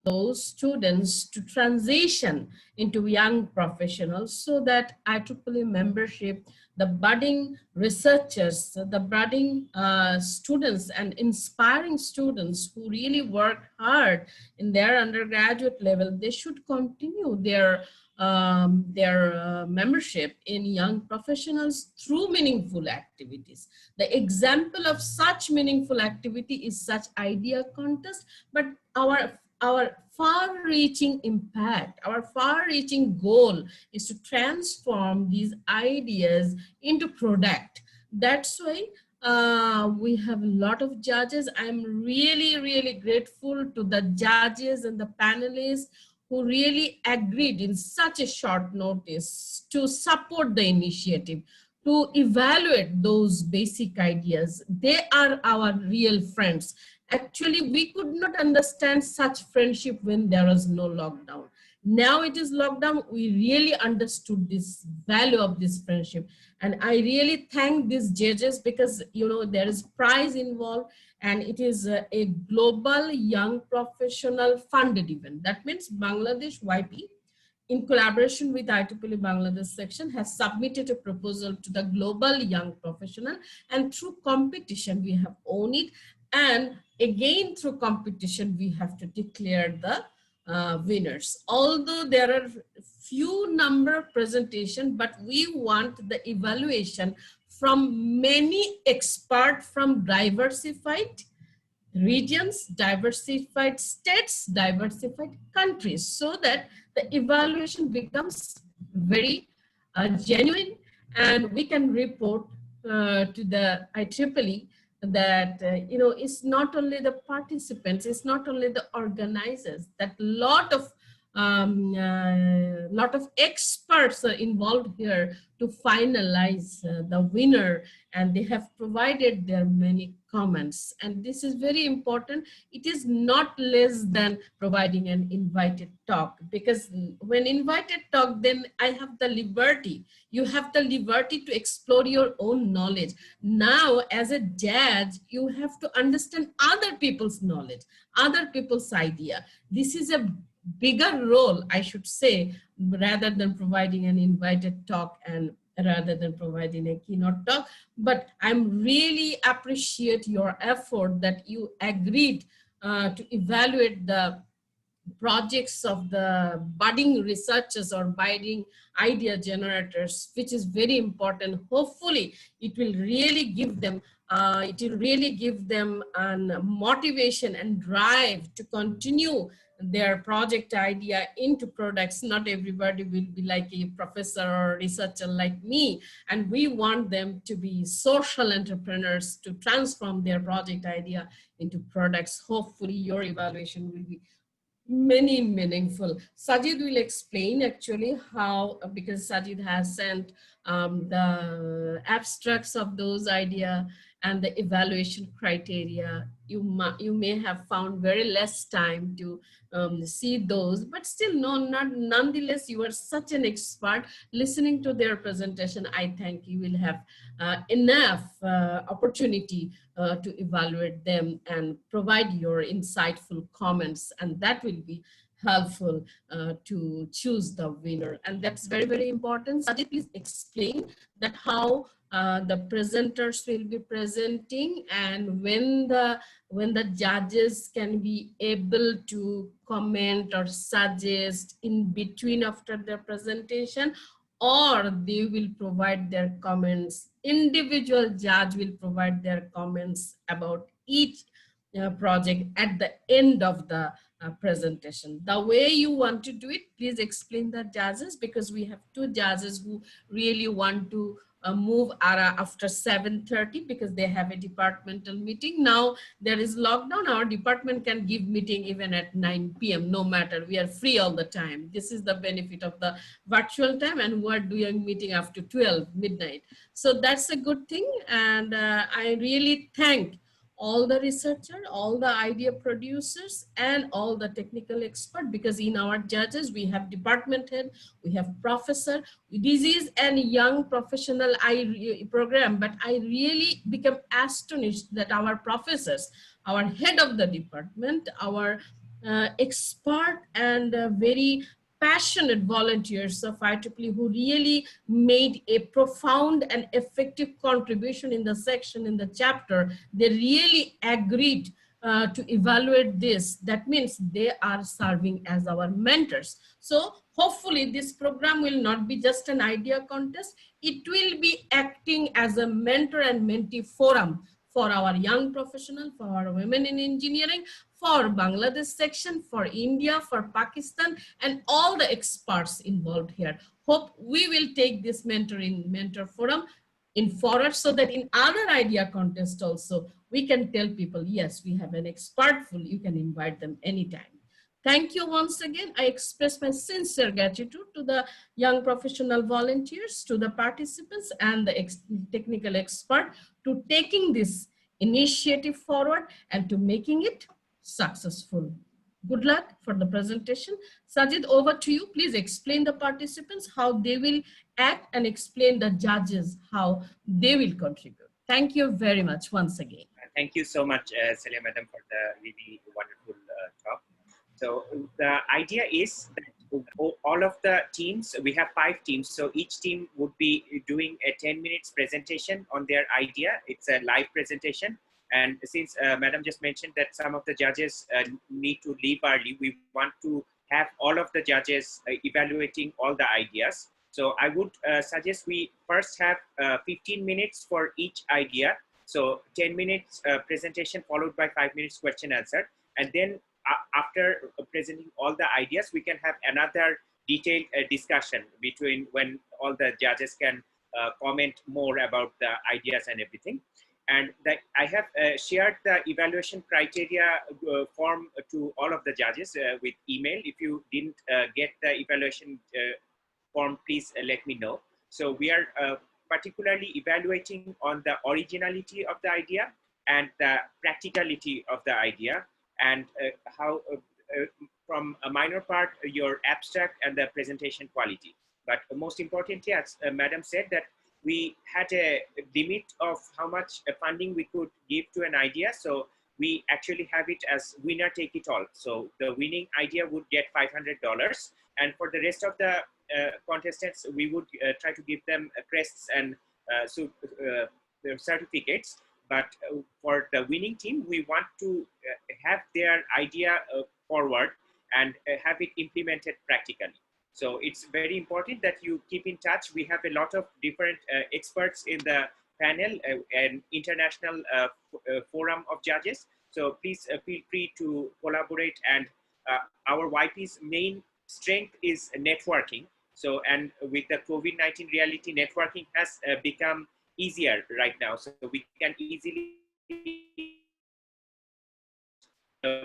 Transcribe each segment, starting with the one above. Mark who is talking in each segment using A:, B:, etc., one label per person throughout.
A: those students to transition into young professionals so that IEEE membership, the budding researchers, the budding students and inspiring students who really work hard in their undergraduate level, they should continue their membership in young professionals through meaningful activities. The example of such meaningful activity is such idea contest, but our far-reaching impact, our far-reaching goal is to transform these ideas into product. That's why we have a lot of judges. I'm really grateful to the judges and the panelists who really agreed in such a short notice to support the initiative, to evaluate those basic ideas. They are our real friends. Actually, we could not understand such friendship when there was no lockdown. Now it is lockdown, we really understood this value of this friendship. And I really thank these judges because, you know, there is prize involved and it is a global young professional funded event. That means Bangladesh YP, in collaboration with IEEE Bangladesh section, has submitted a proposal to the global young professional, and through competition we have owned it, and again through competition we have to declare the winners. Although there are few number of presentation, but we want the evaluation from many experts from diversified regions, diversified states, diversified countries, so that the evaluation becomes very genuine, and we can report to the IEEE that you know, it's not only the participants, it's not only the organizers, that lot of experts are involved here to finalize the winner, and they have provided their many comments. And this is very important. It is not less than providing an invited talk, because when invited talk, then I have the liberty, you have the liberty to explore your own knowledge. Now as a judge, you have to understand other people's knowledge, other people's idea. This is a bigger role, I should say, rather than providing an invited talk and rather than providing a keynote talk. But I'm really appreciate your effort that you agreed to evaluate the projects of the budding researchers or budding idea generators, which is very important. Hopefully it will really give them motivation and drive to continue their project idea into products. Not everybody will be like a professor or researcher like me, and we want them to be social entrepreneurs to transform their project idea into products. Hopefully your evaluation will be many meaningful. Sajid will explain actually how, because Sajid has sent the abstracts of those idea and the evaluation criteria. You may have found very less time to see those, but still nonetheless, you are such an expert. Listening to their presentation, I think you will have enough opportunity to evaluate them and provide your insightful comments, and that will be helpful to choose the winner. And that's very important. Sajid, please explain that how the presenters will be presenting, and when the judges can be able to comment or suggest in between after their presentation, or they will provide their comments. Individual judge will provide their comments about each project at the end of the presentation. The way you want to do it, please explain the judges, because we have two judges who really want to move after 7:30 because they have a departmental meeting. Now there is lockdown, our department can give meeting even at 9 p.m. no matter, we are free all the time. This is the benefit of the virtual time, and we are doing meeting after 12 midnight. So that's a good thing. And I really thank all the researchers, all the idea producers, and all the technical expert, because in our judges we have department head, we have professor. This is a young professional program, but I really become astonished that our professors, our head of the department, our expert and very passionate volunteers of IEEE who really made a profound and effective contribution in the section, in the chapter. They really agreed to evaluate this. That means they are serving as our mentors. So hopefully this program will not be just an idea contest. It will be acting as a mentor and mentee forum for our young professional, for our women in engineering, for Bangladesh section, for India, for Pakistan, and all the experts involved here. Hope we will take this mentor forum in forward so that in other idea contest also, we can tell people, yes, we have an expert full, you can invite them anytime. Thank you once again. I express my sincere gratitude to the young professional volunteers, to the participants and the technical expert to taking this initiative forward and to making it successful. Good luck for the presentation. Sajid, over to you. Please explain the participants how they will act and explain the judges how they will contribute. Thank you very much once again.
B: Thank you so much, Celia Madam, for the really wonderful talk. So the idea is that all of the teams, we have 5 teams. So each team would be doing a 10 minutes presentation on their idea. It's a live presentation. And since Madam just mentioned that some of the judges need to leave early, we want to have all of the judges evaluating all the ideas. So I would suggest we first have 15 minutes for each idea. So 10 minutes presentation followed by 5 minutes question answer. And then after presenting all the ideas, we can have another detailed discussion between when all the judges can comment more about the ideas and everything. And I have shared the evaluation criteria form to all of the judges with email. If you didn't get the evaluation form, please let me know. So we are particularly evaluating on the originality of the idea and the practicality of the idea, and how from a minor part, your abstract and the presentation quality. But most importantly, as Madam said, that we had a limit of how much funding we could give to an idea. So we actually have it as winner take it all. So the winning idea would get $500. And for the rest of the contestants, we would try to give them crests and certificates. But for the winning team, we want to have their idea forward and have it implemented practically. So it's very important that you keep in touch. We have a lot of different experts in the panel, an international forum of judges. So please feel free to collaborate. And our YP's main strength is networking. So, and with the COVID-19 reality, networking has become easier right now. So we can easily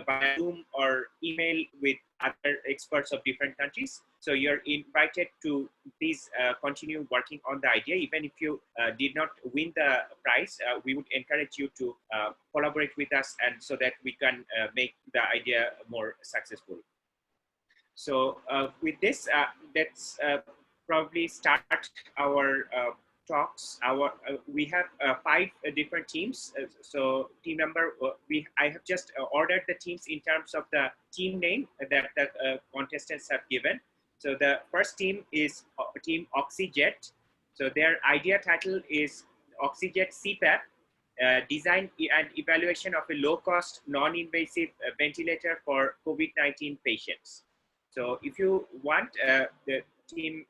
B: by Zoom or email with other experts of different countries. So you're invited to please continue working on the idea. Even if you did not win the prize, we would encourage you to collaborate with us, and so that we can make the idea more successful. So with this, let's probably start our talks. We have 5 different teams. So team number, I have just ordered the teams in terms of the team name that the contestants have given. So the first team is team Oxyjet. So their idea title is Oxyjet CPAP, design and evaluation of a low-cost, non-invasive ventilator for COVID-19 patients. So if you want the team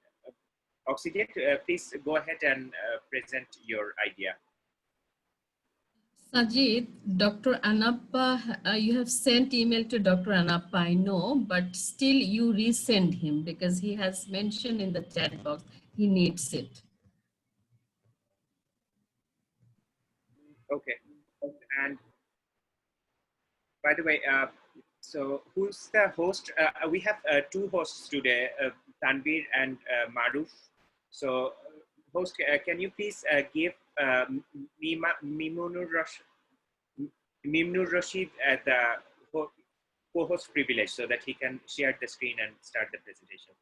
B: Oxygen, please go ahead and present your idea.
A: Sajid, Dr. Anappa, you have sent email to Dr. Anappa, I know, but still you resend him because he has mentioned in the chat box he needs it.
B: Okay. And by the way, so who's the host? We have 2 hosts today, Tanvir and Maruf. So host, can you please give Mimnur Rashid the co-host privilege so that he can share the screen and start the presentation?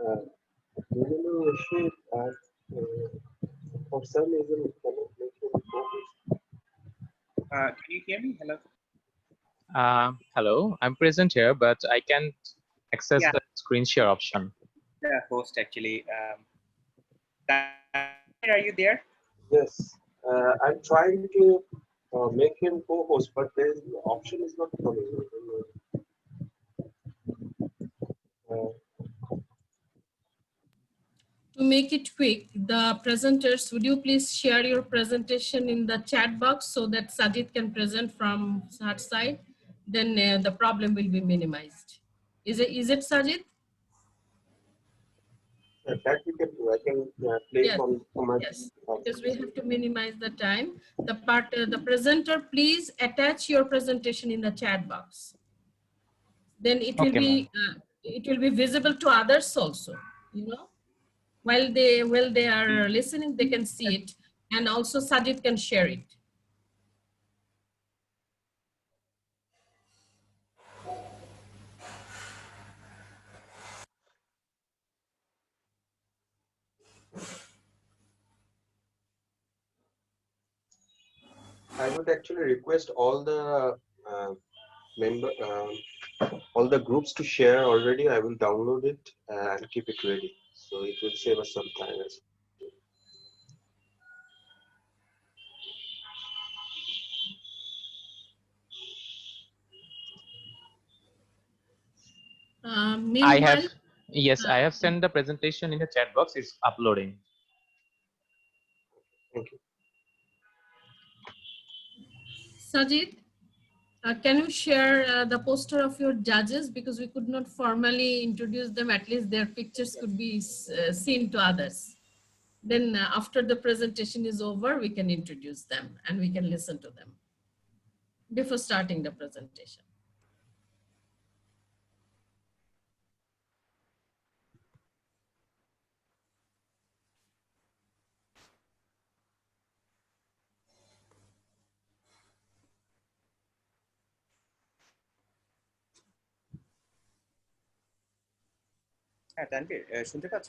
C: Uh, Minimum issue as for some reason it cannot make any progress.
B: Can you hear me? Hello.
D: Hello, I'm present here, but I can't access
B: Yeah,
D: the screen share option.
B: the host actually. Tanvir, are you there?
C: Yes, I'm trying to make him co-host, but the option is not coming. Uh,
A: To make it quick, the presenters, would you please share your presentation in the chat box so that Sajid can present from her side? Then the problem will be minimized. Is it Sajid?
C: that we can do. I can play
A: Yes,
C: from my.
A: yes, because we have to minimize the time. The presenter, please attach your presentation in the chat box. Then
D: Okay, ma'am.
A: it will be visible to others also, you know. While they are listening, they can see it, and also Sajid can share it.
C: I would actually request uh, member, all the groups to share already. I will download it and keep it ready. So it will save us some time as well.
D: I have,
A: Meanwhile,
D: yes, I
A: uh,
D: have sent the presentation in the chat box. It's uploading.
C: Thank you.
A: Sajid, can you share the poster of your judges, because we could not formally introduce them, at least their pictures could be seen to others. Then after the presentation is over, we can introduce them and we can listen to them before starting the presentation.
B: হ্যাঁ তানভীর শুনতে পাচ্ছ?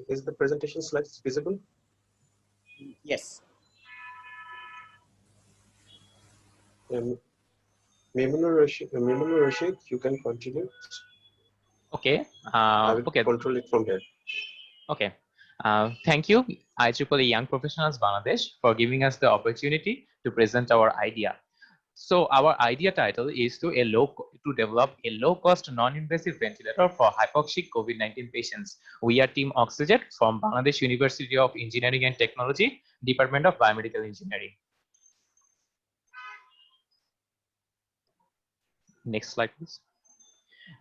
C: Is the presentation slides visible?
B: Yes.
C: Mimunu Rashid, you can continue.
D: Okay.
C: I will
D: Okay.
C: control it from here.
D: Okay. Thank you, IEEE Young Professionals Bangladesh, for giving us the opportunity to present our idea. So our idea title is to develop a low-cost non-invasive ventilator for hypoxic COVID-19 patients. We are Team Oxygen from Bangladesh University of Engineering and Technology, Department of Biomedical Engineering. Next slide, please.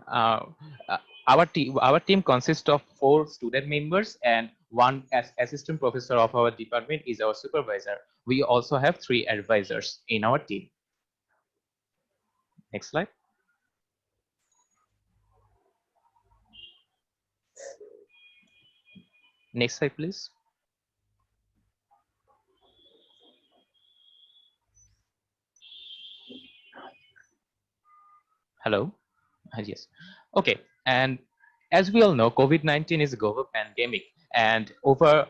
D: Uh, uh, our team consists of 4 student members and 1 assistant professor of our department is our supervisor. We also have 3 advisors in our team. Next slide. Next slide, please. Hello. Yes. Okay. And as we all know, COVID-19 is a global pandemic, and over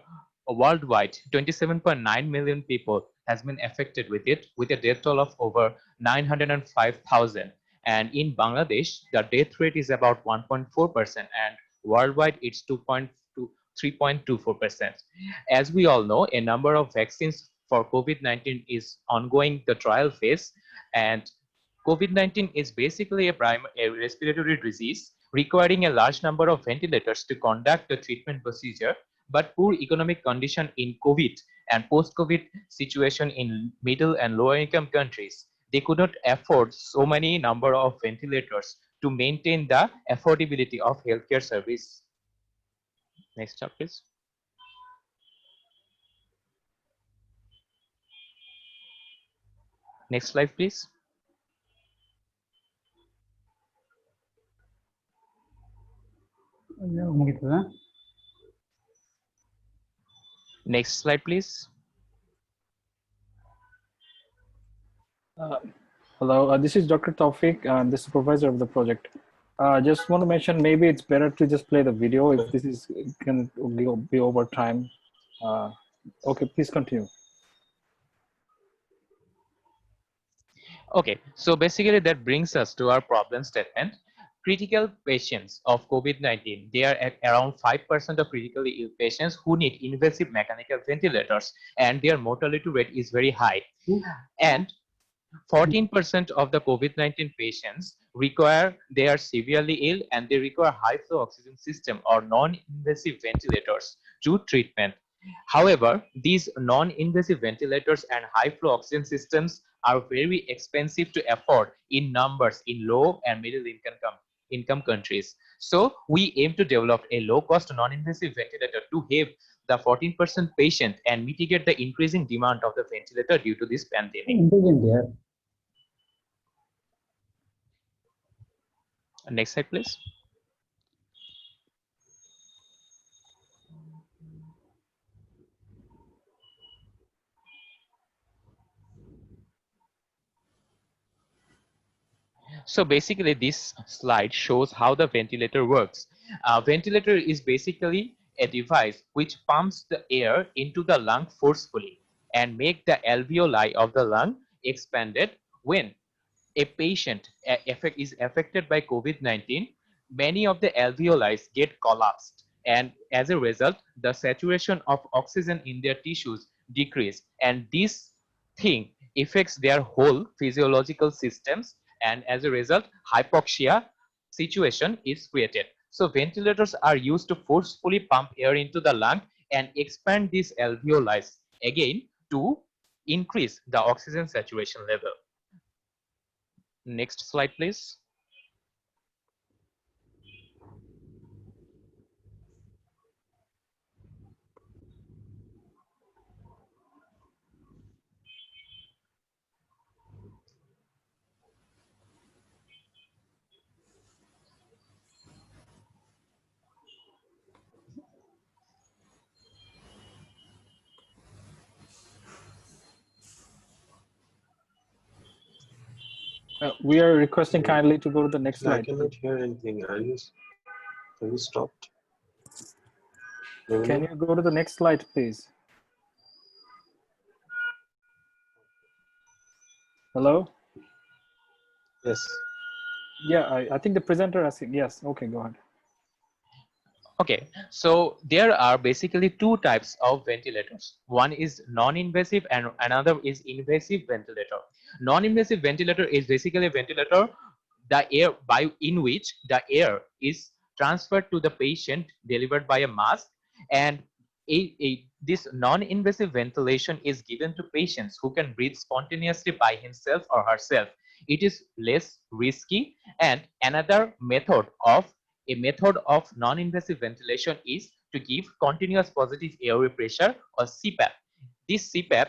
D: worldwide, 27.9 million people has been affected with it, with a death toll of over 905,000. And in Bangladesh, the death rate is about 1.4%, and worldwide, it's 3.24%. As we all know, a number of vaccines for COVID-19 is ongoing the trial phase, and COVID-19 is basically a respiratory disease requiring a large number of ventilators to conduct the treatment procedure, but poor economic condition in COVID and post-COVID situation in middle and lower income countries, they could not afford so many number of ventilators to maintain the affordability of healthcare service. Next up, please. Next slide, please. Next slide, please.
E: Hello, this is Dr. Taufik, the supervisor of the project. Just want to mention, maybe it's better to just play the video if this is can be over time. Okay, please continue.
D: Okay, so basically that brings us to our problem statement. Critical patients of COVID-19, they are at around 5% of critically ill patients who need invasive mechanical ventilators, and their mortality rate is very high. And 14% of the COVID-19 patients they are severely ill and they require high flow oxygen system or non-invasive ventilators to treatment. However, these non-invasive ventilators and high flow oxygen systems are very expensive to afford in numbers in low and middle income countries. So we aim to develop a low cost non-invasive ventilator to help the 14% patient and mitigate the increasing demand of the ventilator due to this pandemic. Next slide, please. So basically, this slide shows how the ventilator works. A ventilator is basically a device which pumps the air into the lung forcefully and make the alveoli of the lung expanded. When a patient is affected by COVID-19, many of the alveoli get collapsed, and as a result, the saturation of oxygen in their tissues decrease, and this thing affects their whole physiological systems, and as a result, hypoxia situation is created. So ventilators are used to forcefully pump air into the lung and expand these alveoli again to increase the oxygen saturation level. Next slide, please.
E: We are requesting kindly to go to the next slide.
C: I cannot hear anything. Are you stopped?
E: Can you go to the next slide, please? Hello?
C: Yes.
E: Yeah, I think the presenter has, yes, okay, go ahead.
D: Okay, so there are basically two types of ventilators. One is non-invasive and another is invasive ventilator. Non-invasive ventilator is basically a ventilator the air by in which the air is transferred to the patient delivered by a mask, and this non-invasive ventilation is given to patients who can breathe spontaneously by himself or herself. It is less risky, and another method of non-invasive ventilation is to give continuous positive airway pressure or CPAP. This CPAP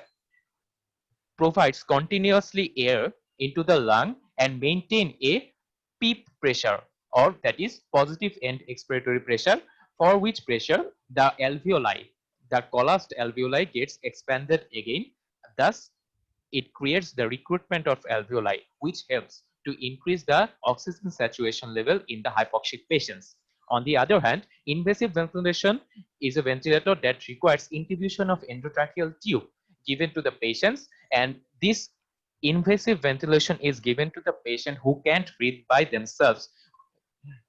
D: provides continuously air into the lung and maintain a PEEP pressure, or that is positive end expiratory pressure, for which pressure the alveoli, the collapsed alveoli gets expanded again. Thus, it creates the recruitment of alveoli, which helps to increase the oxygen saturation level in the hypoxic patients. On the other hand, invasive ventilation is a ventilator that requires intuition of endotracheal tube given to the patients, and this invasive ventilation is given to the patient who can't breathe by themselves.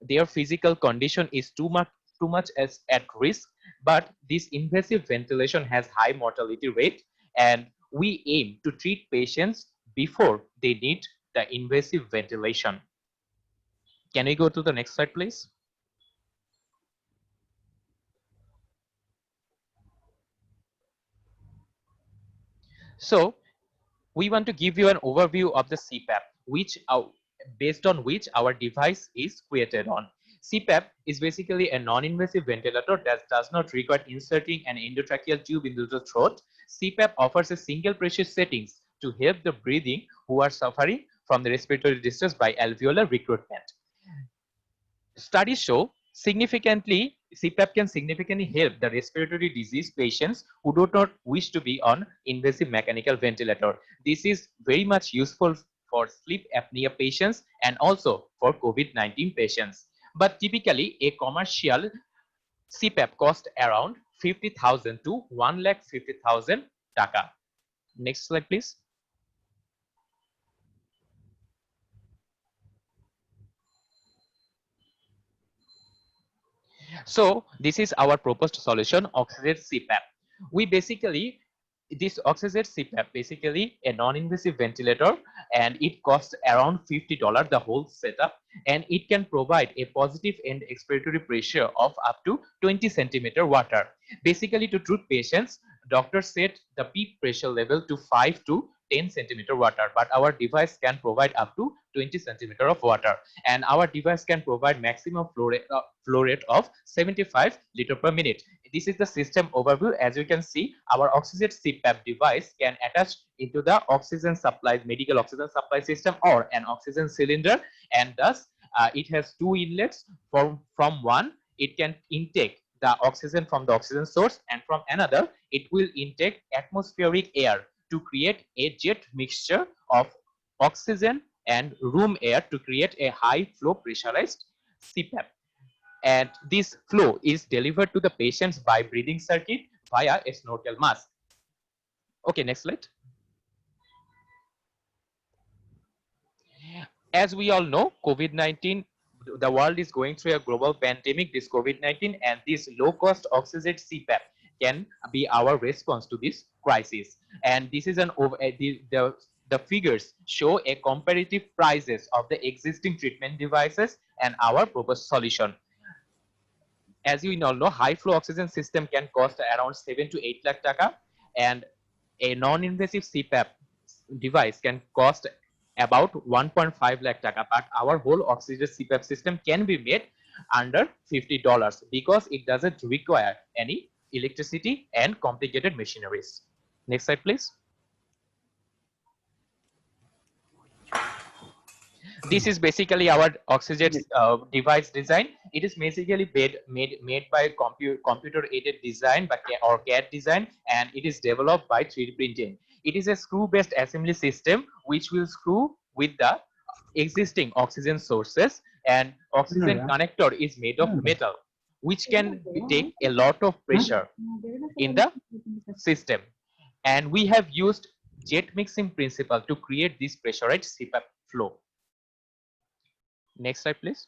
D: Their physical condition is too much as at risk, but this invasive ventilation has high mortality rate, and we aim to treat patients before they need the invasive ventilation. Can we go to the next slide, please? So we want to give you an overview of the CPAP, based on which our device is created on. CPAP is basically a non-invasive ventilator that does not require inserting an endotracheal tube into the throat. CPAP offers a single pressure settings to help the breathing who are suffering from the respiratory distress by alveolar recruitment. Studies show CPAP can significantly help the respiratory disease patients who do not wish to be on invasive mechanical ventilator. This is very much useful for sleep apnea patients and also for COVID-19 patients. But typically, a commercial CPAP costs around 50,000 to 1,50,000 taka. Next slide, please. So this is our proposed solution, oxygen CPAP. This oxygen CPAP basically a non-invasive ventilator, and it costs around $50 the whole setup, and it can provide a positive end expiratory pressure of up to 20 centimeter water. Basically, to treat patients, doctors set the peak pressure level to 5 to 10 centimeter water, but our device can provide up to 20 centimeter of water, and our device can provide maximum flow rate of 75 liter per minute. This is the system overview. As you can see, our oxygen CPAP device can attach into the oxygen supply, medical oxygen supply system, or an oxygen cylinder, and thus it has two inlets. From one, it can intake the oxygen from the oxygen source, and from another, it will intake atmospheric air to create a jet mixture of oxygen and room air to create a high flow pressurized CPAP. And this flow is delivered to the patients by breathing circuit via a snorkel mask. Okay, next slide. As we all know, COVID-19, the world is going through a global pandemic, this COVID-19, and this low-cost oxygen CPAP can be our response to this crisis. And this is the figures show a comparative prices of the existing treatment devices and our proposed solution. As you all know, high flow oxygen system can cost around 7 to 8 lakh taka, and a non-invasive CPAP device can cost about 1.5 lakh taka, but our whole oxygen CPAP system can be made under $50 because it doesn't require any electricity and complicated machineries. Next slide, please. This is basically our oxygen device design. It is basically made by computer aided design or CAD design, and it is developed by 3D printing. It is a screw based assembly system which will screw with the existing oxygen sources, and oxygen connector is made of metal. which can take a lot of pressure in the system. And we have used jet mixing principle to create this pressurized CPAP flow. Next slide, please.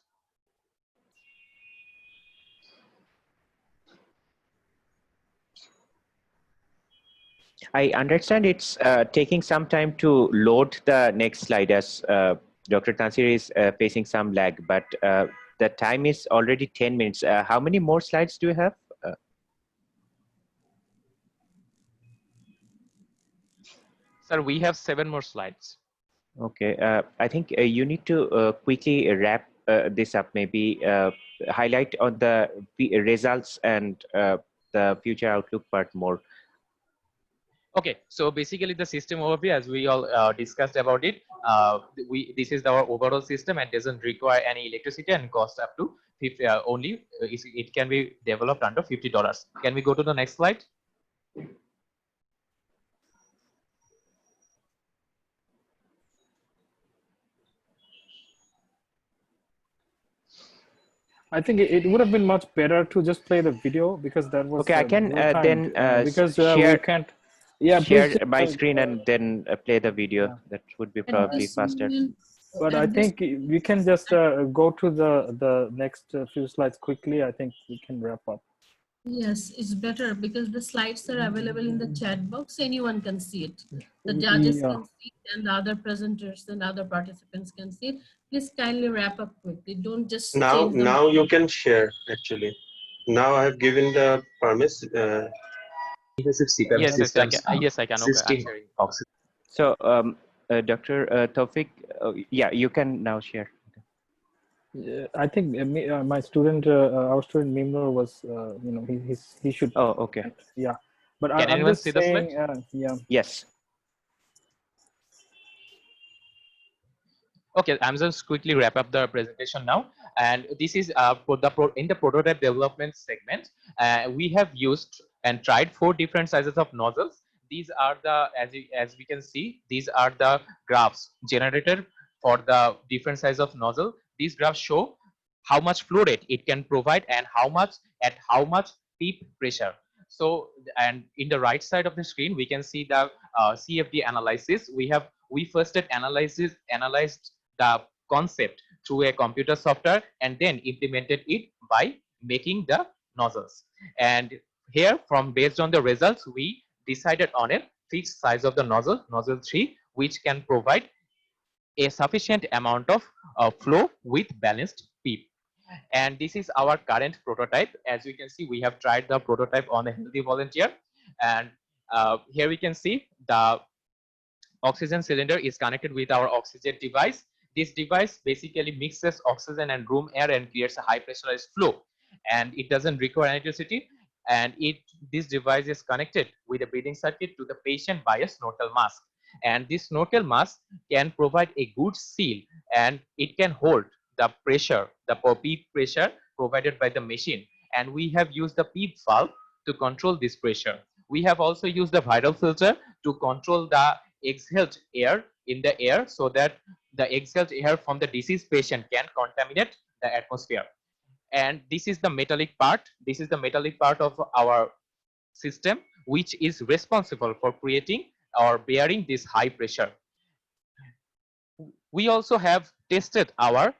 B: I understand it's taking some time to load the next slide as Dr. Tansir is facing some lag, but the time is already 10 minutes. How many more slides do you have?
D: Sir, we have 7 more slides.
B: Okay, I think you need to quickly wrap this up, maybe highlight on the results and the future outlook part more.
D: Okay, so basically the system overview, as we all discussed about it, this is our overall system and doesn't require any electricity and costs up to 50, only it can be developed under $50. Can we go to the next slide?
E: I think it would have been much better to just play the video because that was
B: Okay, I can then
E: because
B: share.
E: we can't. Yeah,
B: share
E: please
B: my screen and then play the video.
E: Yeah.
B: That would be
A: At
B: probably
A: this
B: faster.
A: moment,
E: But I
A: at this
E: think we can just go to the next few slides quickly. I think we can wrap up.
A: Yes, it's better because the slides are available in the chat box. Anyone can see it. The judges
E: Yeah.
A: can see it and the other presenters and other participants can see it. Please kindly wrap up quickly. Don't just change the
C: Now you can share actually. Now I have given the permission.
D: Yes, yes, I can. Yes, I can. Okay, I'm sharing.
B: So, Dr. Taufik, yeah, you can now share.
E: I think my student, our student Mimnur was, he should.
B: Oh, okay.
E: Yeah, but
D: Can
E: I'm
D: anyone
E: just
D: see the
E: saying,
D: slide?
E: yeah.
B: Yes.
D: Okay, I'm just quickly wrap up the presentation now. And this is in the prototype development segment, we have used and tried 4 different sizes of nozzles. These are the, as we can see, these are the graphs generated for the different size of nozzle. These graphs show how much flow rate it can provide and how much PEEP pressure. So, and in the right side of the screen, we can see the CFD analysis. We first analyzed the concept through a computer software and then implemented it by making the nozzles. And here, from based on the results, we decided on a fixed size of the nozzle 3, which can provide a sufficient amount of flow with balanced PEEP. And this is our current prototype. As you can see, we have tried the prototype on a healthy volunteer, and here we can see the oxygen cylinder is connected with our oxygen device. This device basically mixes oxygen and room air and creates a high pressurized flow, and it doesn't require electricity. And this device is connected with a breathing circuit to the patient by a snorkel mask, and this snorkel mask can provide a good seal, and it can hold the pressure, the PEEP pressure provided by the machine. And we have used the PEEP valve to control this pressure. We have also used the viral filter to control the exhaled air in the air, so that the exhaled air from the deceased patient can contaminate the atmosphere. And this is the metallic part. This is the metallic part of our system, which is responsible for creating or bearing this high pressure. We also have tested our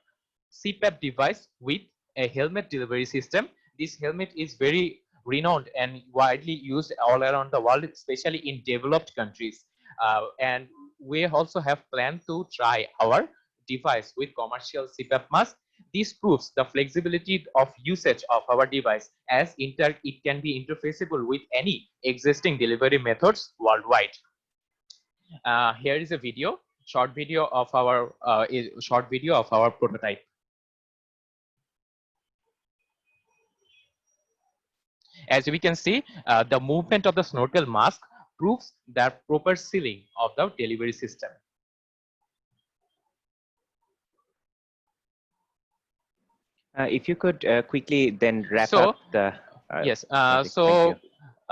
D: CPAP device with a helmet delivery system. This helmet is very renowned and widely used all around the world, especially in developed countries. And we also have planned to try our device with commercial CPAP mask. This proves the flexibility of usage of our device, as it can be interfaceable with any existing delivery methods worldwide. Here is a short video of our prototype. As we can see, the movement of the snorkel mask proves the proper sealing of the delivery system.
B: If you could quickly then wrap
D: So,
B: up the.
D: Yes.
B: project. Thank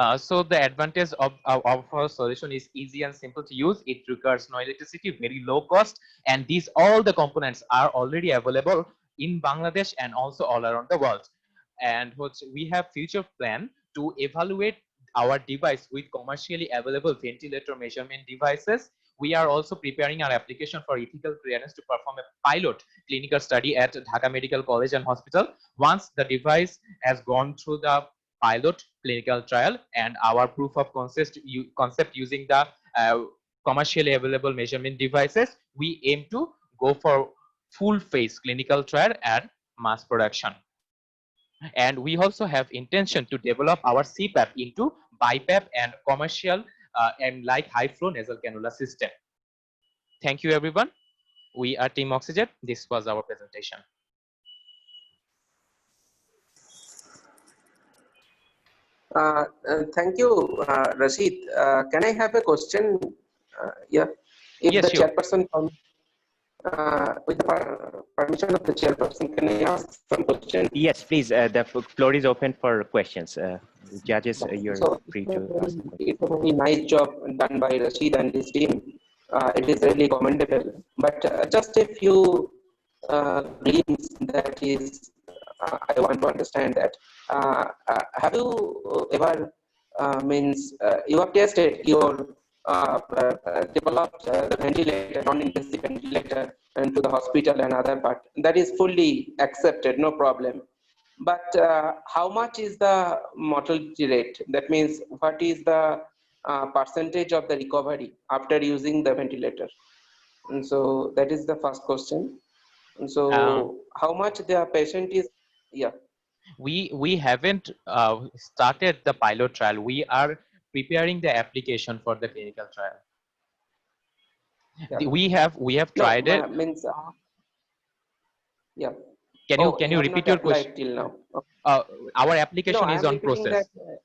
B: you.
D: So the advantage of our solution is easy and simple to use. It requires no electricity, very low cost, and all the components are already available in Bangladesh and also all around the world. and we have future plan to evaluate our device with commercially available ventilator measurement devices. We are also preparing our application for ethical clearance to perform a pilot clinical study at Dhaka Medical College and Hospital. Once the device has gone through the pilot clinical trial and our proof of concept using the commercially available measurement devices, we aim to go for full phase clinical trial and mass production. And we also have intention to develop our CPAP into BiPAP and commercial and like high flow nasal cannula system. Thank you, everyone. We are Team Oxygen. This was our presentation.
F: Thank you, Rashid. Can I have a question? Yeah, if
D: Yes,
F: the
D: sure.
F: chairperson, with the permission of the chairperson, can I ask some question?
G: Yes, please. The floor is open for questions. Judges, you're
F: So
G: free to ask the question.
F: it's a very nice job done by Rashid and his team. It is really commendable. But just a few glimpse that is, I want to understand that. Have you ever you have tested your developed the ventilator, non-invasive ventilator, into the hospital and other part? That is fully accepted, no problem. But how much is the mortality rate? That means what is the percentage of the recovery after using the ventilator? And so that is the first question. And so how much the patient is, yeah.
D: We haven't started the pilot trial. We are preparing the application for the clinical trial.
F: Yeah.
D: We have tried
F: No,
D: it.
F: means, yeah.
D: Can you repeat your question?
F: Till now.
D: Our application
F: No,
D: is
F: I'm
D: on
F: repeating
D: process.
F: that.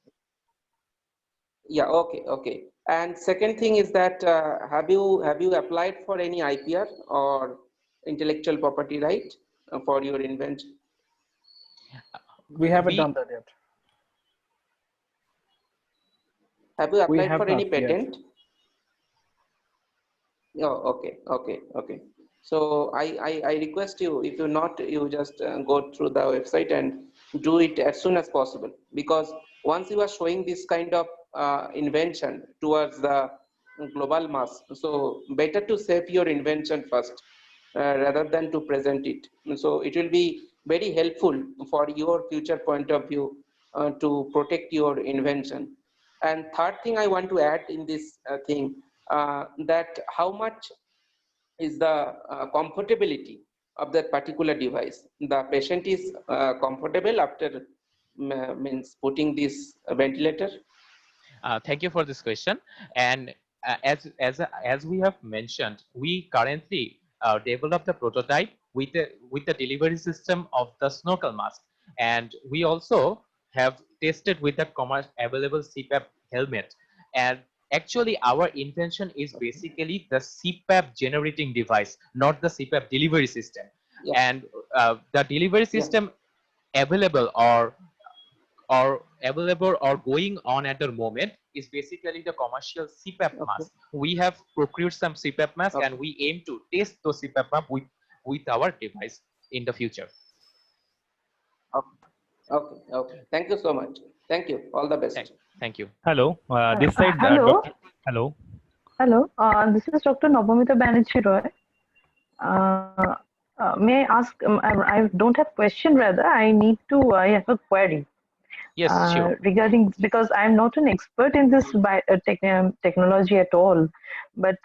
F: Yeah. Okay. And second thing is that have you applied for any IPR or intellectual property right for your invention?
E: We haven't done that yet.
F: Have you
E: We
F: applied
E: have
F: for any
E: not yet.
F: patent? Oh, okay. So I request you, if you not, you just go through the website and do it as soon as possible, because once you are showing this kind of invention towards the global mass, so better to save your invention first rather than to present it. So it will be very helpful for your future point of view to protect your invention. And third thing I want to add in this thing, that how much is the comfortability of that particular device. The patient is comfortable after means putting this ventilator.
D: Thank you for this question. And as we have mentioned, we currently developed a prototype with the delivery system of the snorkel mask, and we also have tested with the available CPAP helmet. And actually, our invention is basically the CPAP generating device, not the CPAP delivery system.
F: Yeah.
D: And the delivery system available or going on at the moment is basically the commercial CPAP mask. We have procured some CPAP mask and we aim to test those CPAP mask with our device in the future.
F: Okay. Thank you so much. Thank you. All the best.
D: Thank you.
H: Hello. This side.
I: Hello.
H: Hello.
I: Hello. This is Dr. Nobamita Banerjee Roy. May I ask? I don't have question. Rather, I have a query.
D: Yes, sure.
I: Regarding, because I'm not an expert in this technology at all, but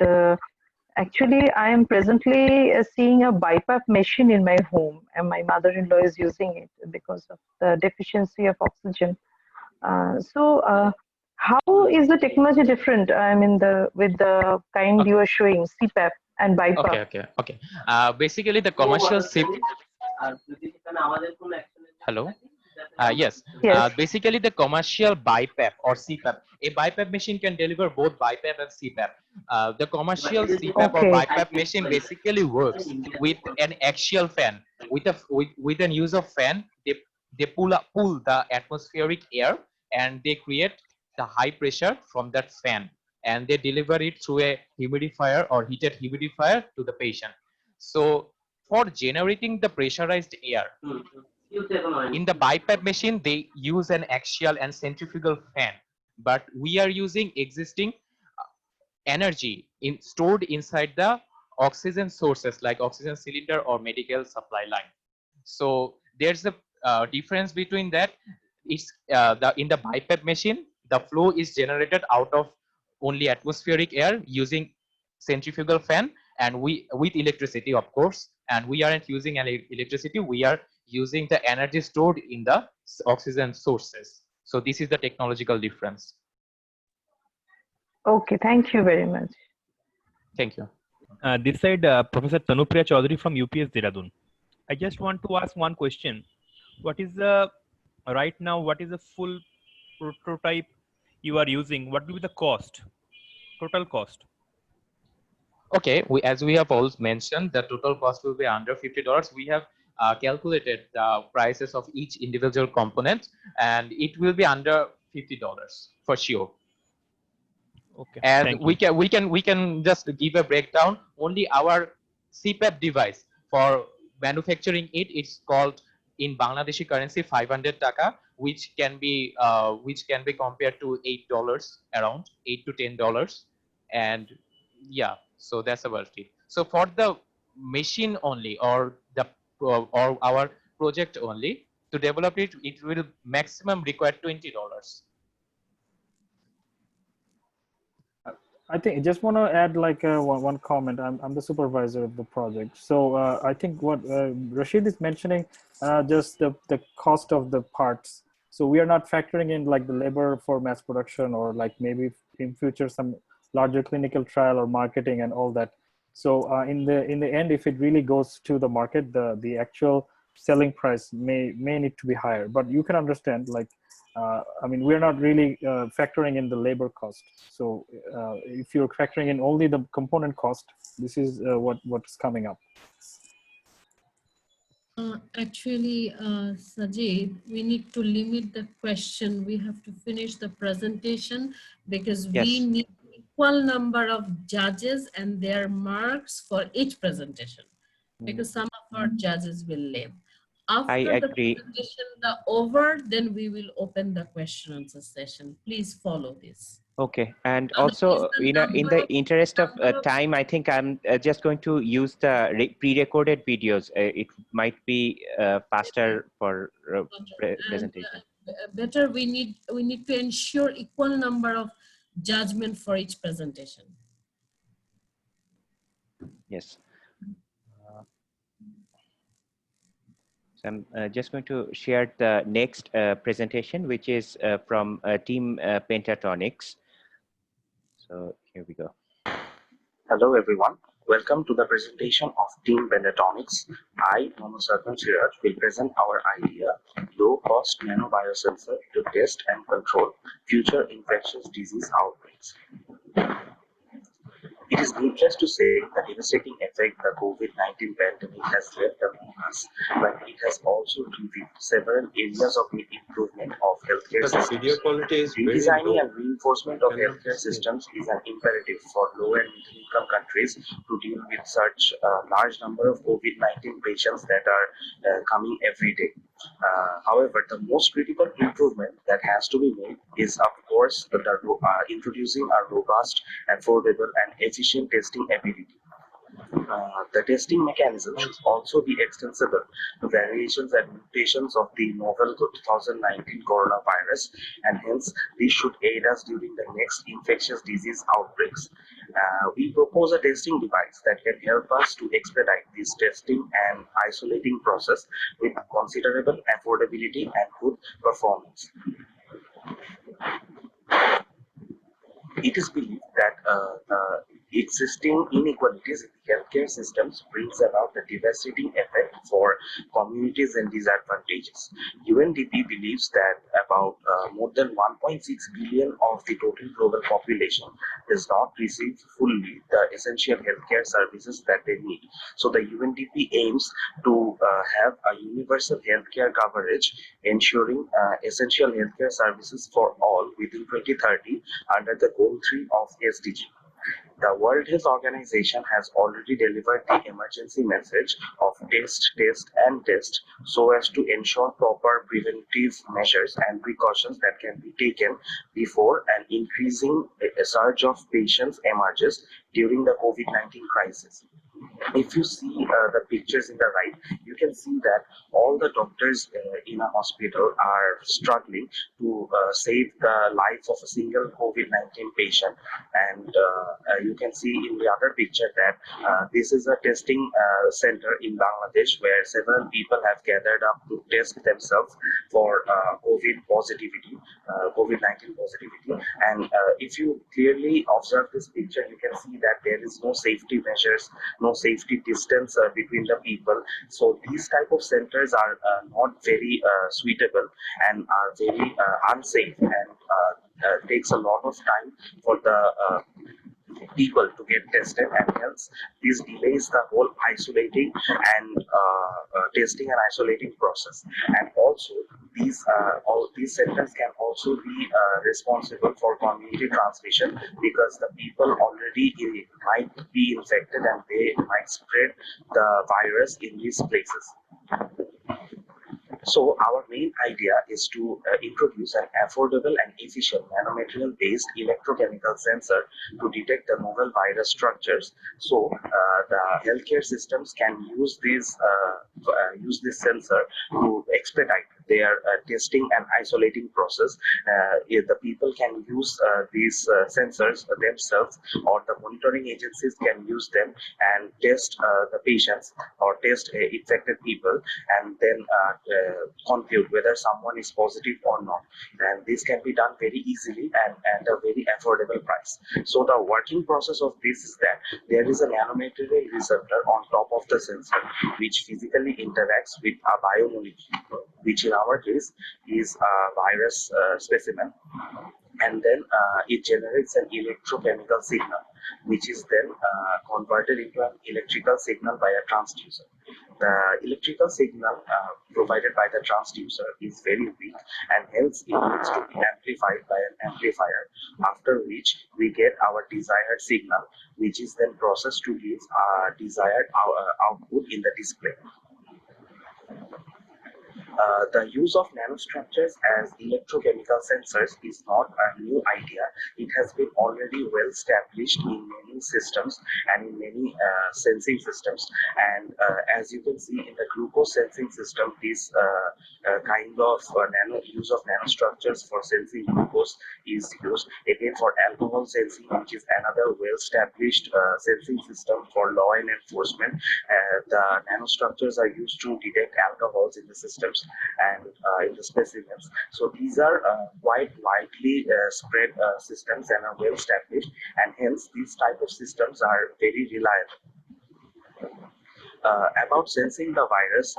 I: actually I am presently seeing a BiPAP machine in my home, and my mother-in-law is using it because of the deficiency of oxygen. So how is the technology different? I mean, with the kind you are showing, CPAP and BiPAP.
D: Okay. Basically, the commercial CPAP. Hello. Yes. Basically, the commercial BiPAP or CPAP. A BiPAP machine can deliver both BiPAP and CPAP. The commercial CPAP or BiPAP machine basically works with an axial fan. With an use of fan, they pull the atmospheric air and they create the high pressure from that fan, and they deliver it through a humidifier or heated humidifier to the patient. So for generating the pressurized air, In the BiPAP machine, they use an axial and centrifugal fan, but we are using existing energy stored inside the oxygen sources like oxygen cylinder or medical supply line. So there's a difference between that. It's in the BiPAP machine, the flow is generated out of only atmospheric air using centrifugal fan, and we with electricity, of course, and we aren't using any electricity, we are using the energy stored in the oxygen sources. So this is the technological difference.
I: Okay, thank you very much.
D: Thank you.
H: This side, Professor Tanupriya Chaudhary from UPS Dehradun. I just want to ask one question. What is the right now? What is the full prototype you are using? What will be the cost? Total cost?
D: Okay, as we have also mentioned, the total cost will be under $50. We have calculated the prices of each individual component, and it will be under $50 for sure.
H: Okay,
D: And
H: thank
D: we
H: you.
D: can just give a breakdown. Only our CPAP device for manufacturing it's called in Bangladeshi currency 500 taka, which can be compared to $8, around $8 to $10, and yeah, so that's about it. So for the machine only, or or our project only, to develop it, it will maximum require $20.
E: I think I just want to add like one comment. I'm the supervisor of the project. So I think what Rashid is mentioning, just the cost of the parts. So we are not factoring in like the labor for mass production, or like maybe in future some larger clinical trial or marketing and all that. So in the end, if it really goes to the market, the actual selling price may need to be higher. But you can understand, like I mean, we're not really factoring in the labor cost. So if you're factoring in only the component cost, this is what's coming up.
A: Actually, Sajid, we need to limit the question. We have to finish the presentation because we
G: Yes.
A: need equal number of judges and their marks for each presentation, because some of our judges will leave.
G: I
A: After the
G: agree.
A: presentation over, then we will open the question answer session. Please follow this.
G: Okay, and
A: Otherwise,
G: also,
A: the
G: in
A: number
G: the
A: of
G: interest of time, I think I'm just going to use the pre-recorded videos. It might be faster for
A: and
G: presentation.
A: better, we need to ensure equal number of judgment for each presentation.
G: Yes. So I'm just going to share the next presentation, which is from Team Pentatonics. So here we go.
J: Hello everyone, welcome to the presentation of Team Pentatonics. I, NANOSTRUCUTRES, will present our idea, low-cost nanobiosensor to test and control future infectious disease outbreaks. It is needless to say the devastating effect the COVID-19 pandemic has left among us, but it has also revealed several areas of improvement of healthcare
C: But the video
J: systems.
C: quality is very
J: Redesigning
C: low.
J: and reinforcement of
C: Cannot
J: healthcare
C: see.
J: systems is an imperative for low and middle income countries to deal with such a large number of COVID-19 patients that are coming every day. However, the most critical improvement that has to be made is, of course, introducing a robust, affordable, and efficient testing ability. The testing mechanism should also be extensible to variations and mutations of the novel 2019 coronavirus, and hence this should aid us during the next infectious disease outbreaks. We propose a testing device that can help us to expedite this testing and isolating process with considerable affordability and good performance. It is believed that existing inequalities in healthcare systems brings about a devastating effect for communities and disadvantages. UNDP believes that about more than 1.6 billion of the total global population does not receive fully the essential healthcare services that they need. So the UNDP aims to have a universal healthcare coverage, ensuring essential healthcare services for all within 2030 under the goal 3 of SDG. The World Health Organization has already delivered the emergency message of test, test, and test so as to ensure proper preventive measures and precautions that can be taken before an increasing surge of patients emerges during the COVID-19 crisis. If you see the pictures in the right, you can see that all the doctors in a hospital are struggling to save the life of a single COVID-19 patient. And you can see in the other picture that this is a testing center in Bangladesh where several people have gathered up to test themselves for COVID-19 positivity. And if you clearly observe this picture, you can see that there is no safety measures, no safety distance between the people. So these type of centers are not very suitable and are very unsafe, and takes a lot of time for the people to get tested, and hence this delays the whole isolating and testing and isolating process. And also all these centers can also be responsible for community transmission, because the people already might be infected and they might spread the virus in these places. So our main idea is to introduce an affordable and efficient nanomaterial-based electrochemical sensor to detect the novel virus structures. So the healthcare systems can use this sensor to expedite their testing and isolating process. If the people can use these sensors themselves, or the monitoring agencies can use them and test the patients or test infected people, and then compute whether someone is positive or not. And this can be done very easily and at a very affordable price. So the working process of this is that there is a nanomaterial receptor on top of the sensor which physically interacts with a biomolecule, which in our case is a virus specimen, and then it generates an electrochemical signal which is then converted into an electrical signal by a transducer. The electrical signal provided by the transducer is very weak, and hence it needs to be amplified by an amplifier, after which we get our desired signal, which is then processed to give desired output in the display. The use of nanostructures as electrochemical sensors is not a new idea. It has been already well established in many systems and in many sensing systems. And as you can see in the glucose sensing system, this kind of use of nanostructures for sensing glucose is used. Again, for alcohol sensing, which is another well established sensing system for law and enforcement, the nanostructures are used to detect alcohols in the systems and in the specimens. So these are quite widely spread systems and are well established, and hence these type of systems are very reliable. About sensing the virus,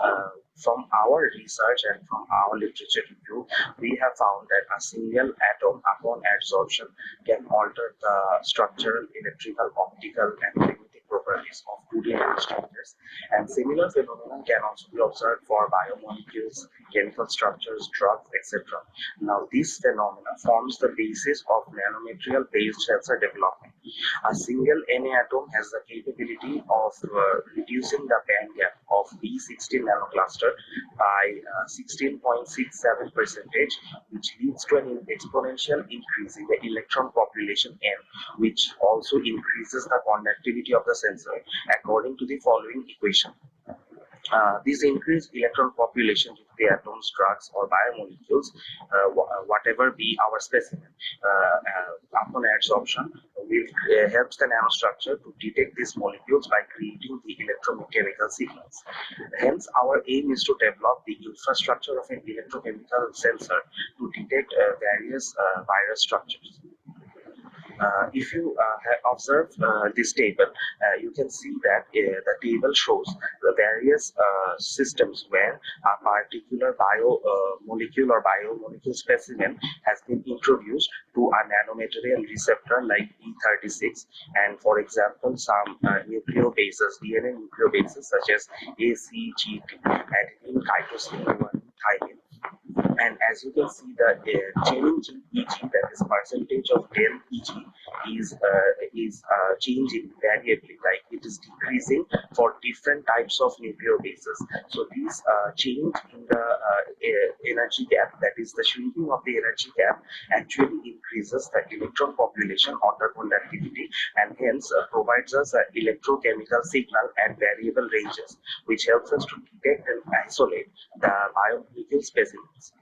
J: from our research and from our literature review, we have found that a single atom upon adsorption can alter the structural, electrical, optical, and magnetic properties of 2D nanostructures. And similar phenomena can also be observed for biomolecules, chemical structures, drugs, etc. Now, this phenomena forms the basis of nanomaterial-based sensor development. A single Na atom has the capability of reducing the band gap of B16 nanocluster by 16.67%, which leads to an exponential increase in the electron population N, which also increases the conductivity of the sensor according to the following equation. This increased electron population of the atoms, drugs, or biomolecules, whatever be our specimen, upon adsorption, will helps the nanostructure to detect these molecules by creating the electrochemical signals. Hence, our aim is to develop the infrastructure of an electrochemical sensor to detect various virus structures. If you observe this table, you can see that the table shows the various systems where a particular biomolecule or biomolecule specimen has been introduced to a nanomaterial receptor like E36, and for example, some nucleobases, DNA nucleobases such as ACGT, adenine, cytosine, thymine. And as you can see, the change in Eg, that is percentage of del Eg, is changing variably, like it is decreasing for different types of nucleobases. So these change in the energy gap, that is the shrinking of the energy gap, actually increases the electron population or the conductivity, and hence provides us an electrochemical signal at variable ranges, which helps us to detect and isolate the biomolecule specimens.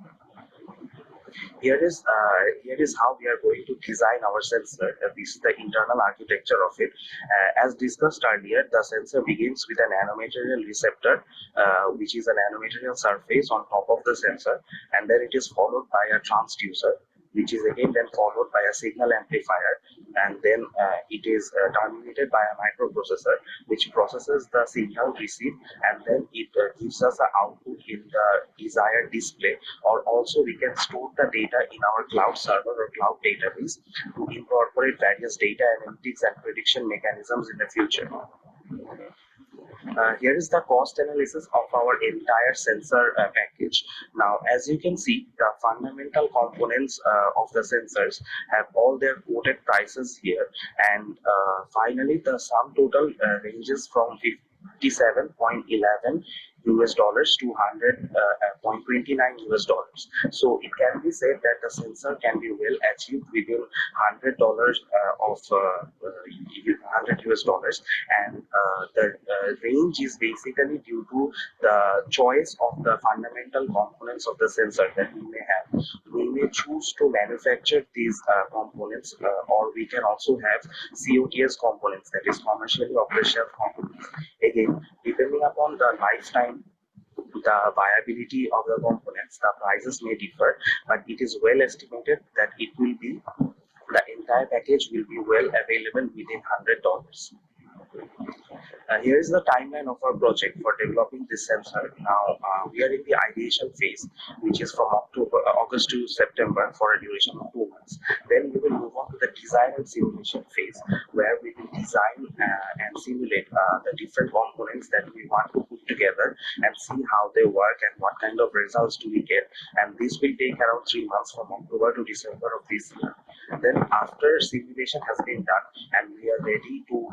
J: Here is how we are going to design our sensor. This is the internal architecture of it. As discussed earlier, the sensor begins with a nanomaterial receptor, which is a nanomaterial surface on top of the sensor, and then it is followed by a transducer, which is again then followed by a signal amplifier, and then it is terminated by a microprocessor, which processes the signal received, and then it gives us an output in the desired display. Or also we can store the data in our cloud server or cloud database to incorporate various data analytics and prediction mechanisms in the future. Here is the cost analysis of our entire sensor package. Now, as you can see, the fundamental components of the sensors have all their quoted prices here, and finally the sum total ranges from 57.11 US dollars to 100.29 US dollars. So it can be said that the sensor can be well achieved within $100 of 100 US dollars, and the range is basically due to the choice of the fundamental components of the sensor that we may have. We may choose to manufacture these components, or we can also have COTS components, that is commercially off-the-shelf components. Again, depending upon the lifetime, the viability of the components, the prices may differ, but it is well estimated that it will be, the entire package will be well available within $100. Here is the timeline of our project for developing this sensor. Now we are in the ideation phase, which is from August to September, for a duration of 2 months. Then we will move on to the design and simulation phase, where we will design and simulate the different components that we want to put together and see how they work and what kind of results do we get. And this will take around 3 months, from October to December of this year. Then after simulation has been done and we are ready to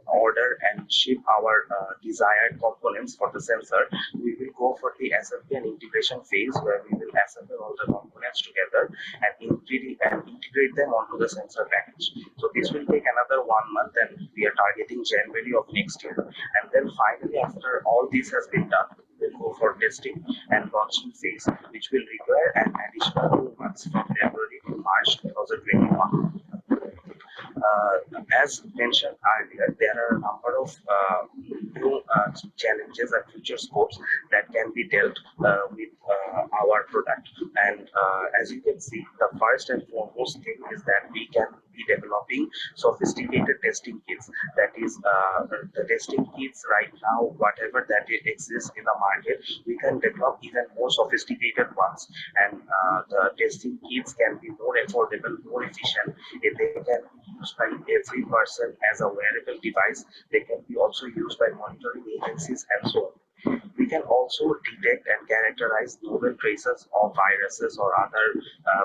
J: order and ship our desired components for the sensor, we will go for the assembly and integration phase, where we will assemble all the components together and integrate them onto the sensor package. So this will take another 1 month, and we are targeting January of next year. And then finally, after all this has been done, we'll go for testing and launching phase, which will require an additional 2 months, from February to March 2021. As mentioned earlier, there are a number of new challenges and future scopes that can be dealt with our product. And as you can see, the first and foremost thing is that we can be developing sophisticated testing kits. That is, the testing kits right now, whatever that exists in the market, we can develop even more sophisticated ones. And the testing kits can be more affordable, more efficient. If they can be used by every person as a wearable device, they can be also used by monitoring agencies and so on. We can also detect and characterize novel traces of viruses or other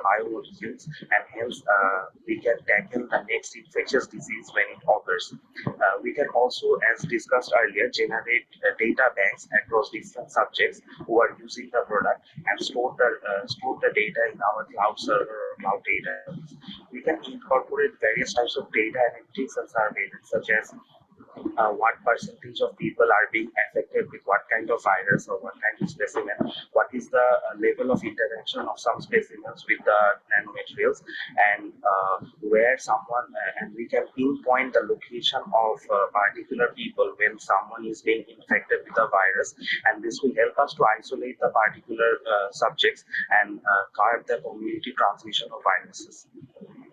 J: biomolecules, and hence we can tackle the next infectious disease when it occurs. We can also, as discussed earlier, generate data banks across different subjects who are using the product, and store the data in our cloud server or cloud data. We can incorporate various types of data analytics and surveillance, such as what percentage of people are being affected with what kind of virus or what kind of specimen, what is the level of interaction of some specimens with the nanomaterials, and where someone, and we can pinpoint the location of particular people when someone is being infected with a virus, and this will help us to isolate the particular subjects and curb the community transmission of viruses.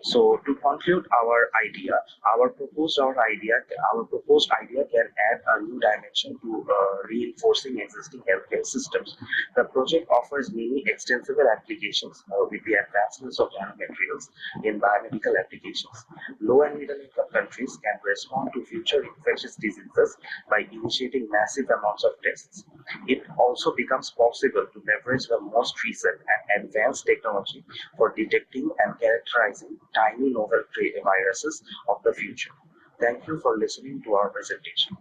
J: So to conclude our idea, our proposed idea can add a new dimension to reinforcing existing healthcare systems. The project offers many extensible applications with the advancements of nanomaterials in biomedical applications. Low and middle income countries can respond to future infectious diseases by initiating massive amounts of tests. It also becomes possible to leverage the most recent and advanced technology for detecting and characterizing tiny novel viruses of the future. Thank you for listening to our presentation.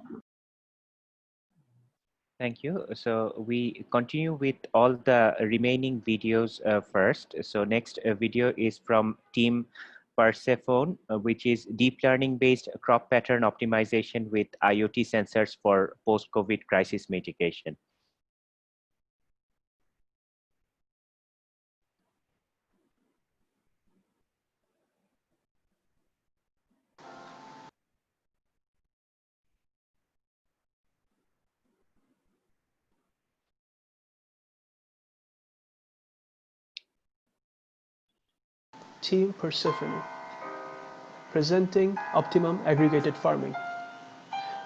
G: Thank you. So we continue with all the remaining videos first. So next video is from team Persephone, which is deep learning based crop pattern optimization with IoT sensors for post-COVID crisis mitigation.
K: Team Persephone, presenting Optimum Aggregated Farming.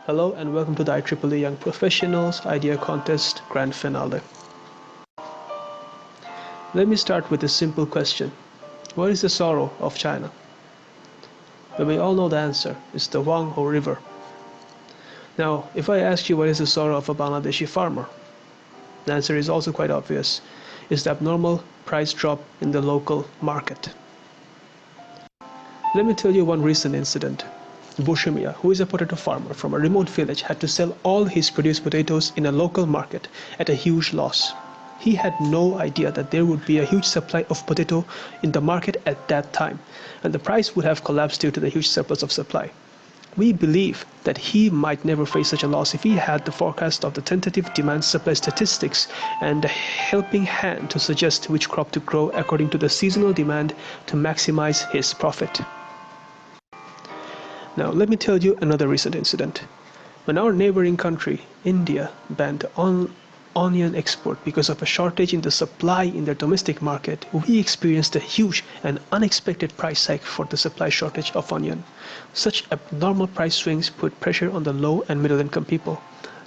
K: Hello and welcome to the IEEE Young Professionals Idea Contest Grand Finale. Let me start with a simple question. What is the sorrow of China? Well, we all know the answer. It's the Huanghe River. Now, if I ask you what is the sorrow of a Bangladeshi farmer, the answer is also quite obvious. It's the abnormal price drop in the local market. Let me tell you one recent incident. Bushemia, who is a potato farmer from a remote village, had to sell all his produced potatoes in a local market at a huge loss. He had no idea that there would be a huge supply of potato in the market at that time, and the price would have collapsed due to the huge surplus of supply. We believe that he might never face such a loss if he had the forecast of the tentative demand-supply statistics and a helping hand to suggest which crop to grow according to the seasonal demand to maximize his profit. Now, let me tell you another recent incident. When our neighboring country, India, banned onion export because of a shortage in the supply in their domestic market, we experienced a huge and unexpected price hike for the supply shortage of onion. Such abnormal price swings put pressure on the low and middle income people.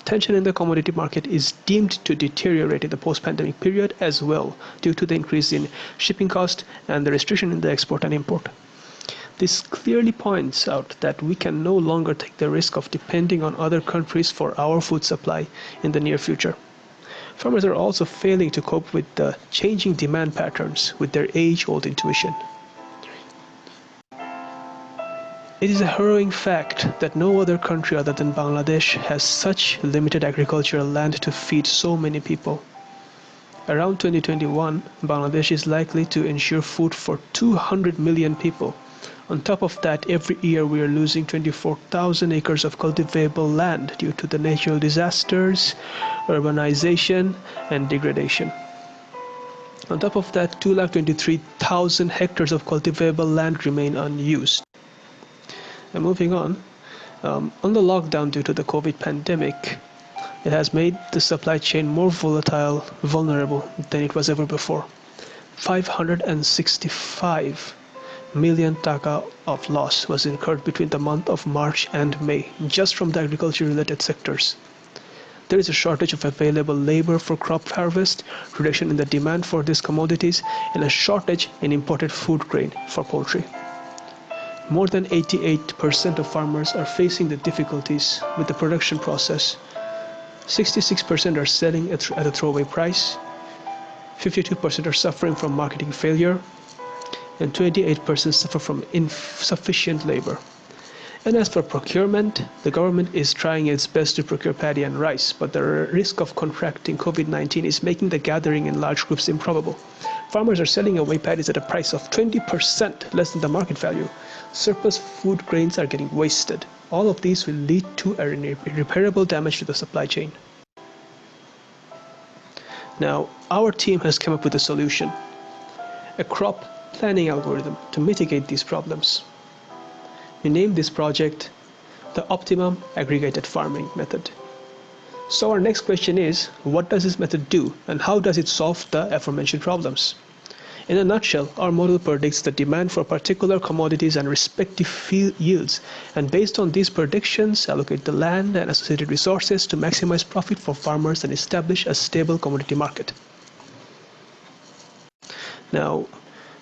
K: Tension in the commodity market is deemed to deteriorate in the post-pandemic period as well due to the increase in shipping cost and the restriction in the export and import. This clearly points out that we can no longer take the risk of depending on other countries for our food supply in the near future. Farmers are also failing to cope with the changing demand patterns with their age-old intuition. It is a harrowing fact that no other country other than Bangladesh has such limited agricultural land to feed so many people. Around 2021, Bangladesh is likely to ensure food for 200 million people. On top of that, every year we are losing 24,000 acres of cultivable land due to the natural disasters, urbanization, and degradation. On top of that, 223,000 hectares of cultivable land remain unused. And moving on the lockdown due to the COVID pandemic, it has made the supply chain more vulnerable than it was ever before. 565 million taka of loss was incurred between the month of March and May, just from the agriculture-related sectors. There is a shortage of available labor for crop harvest, reduction in the demand for these commodities, and a shortage in imported food grain for poultry. More than 88% of farmers are facing the difficulties with the production process. 66% are selling at a throwaway price, 52% are suffering from marketing failure, and 28% suffer from insufficient labor. And as for procurement, the government is trying its best to procure paddy and rice, but the risk of contracting COVID-19 is making the gathering in large groups improbable. Farmers are selling away paddies at a price of 20% less than the market value. Surplus food grains are getting wasted. All of these will lead to irreparable damage to the supply chain. Now, our team has come up with a solution, a crop planning algorithm to mitigate these problems. We named this project the Optimum Aggregated Farming Method. So our next question is, what does this method do and how does it solve the aforementioned problems? In a nutshell, our model predicts the demand for particular commodities and respective yields, and based on these predictions, allocate the land and associated resources to maximize profit for farmers and establish a stable commodity market. Now,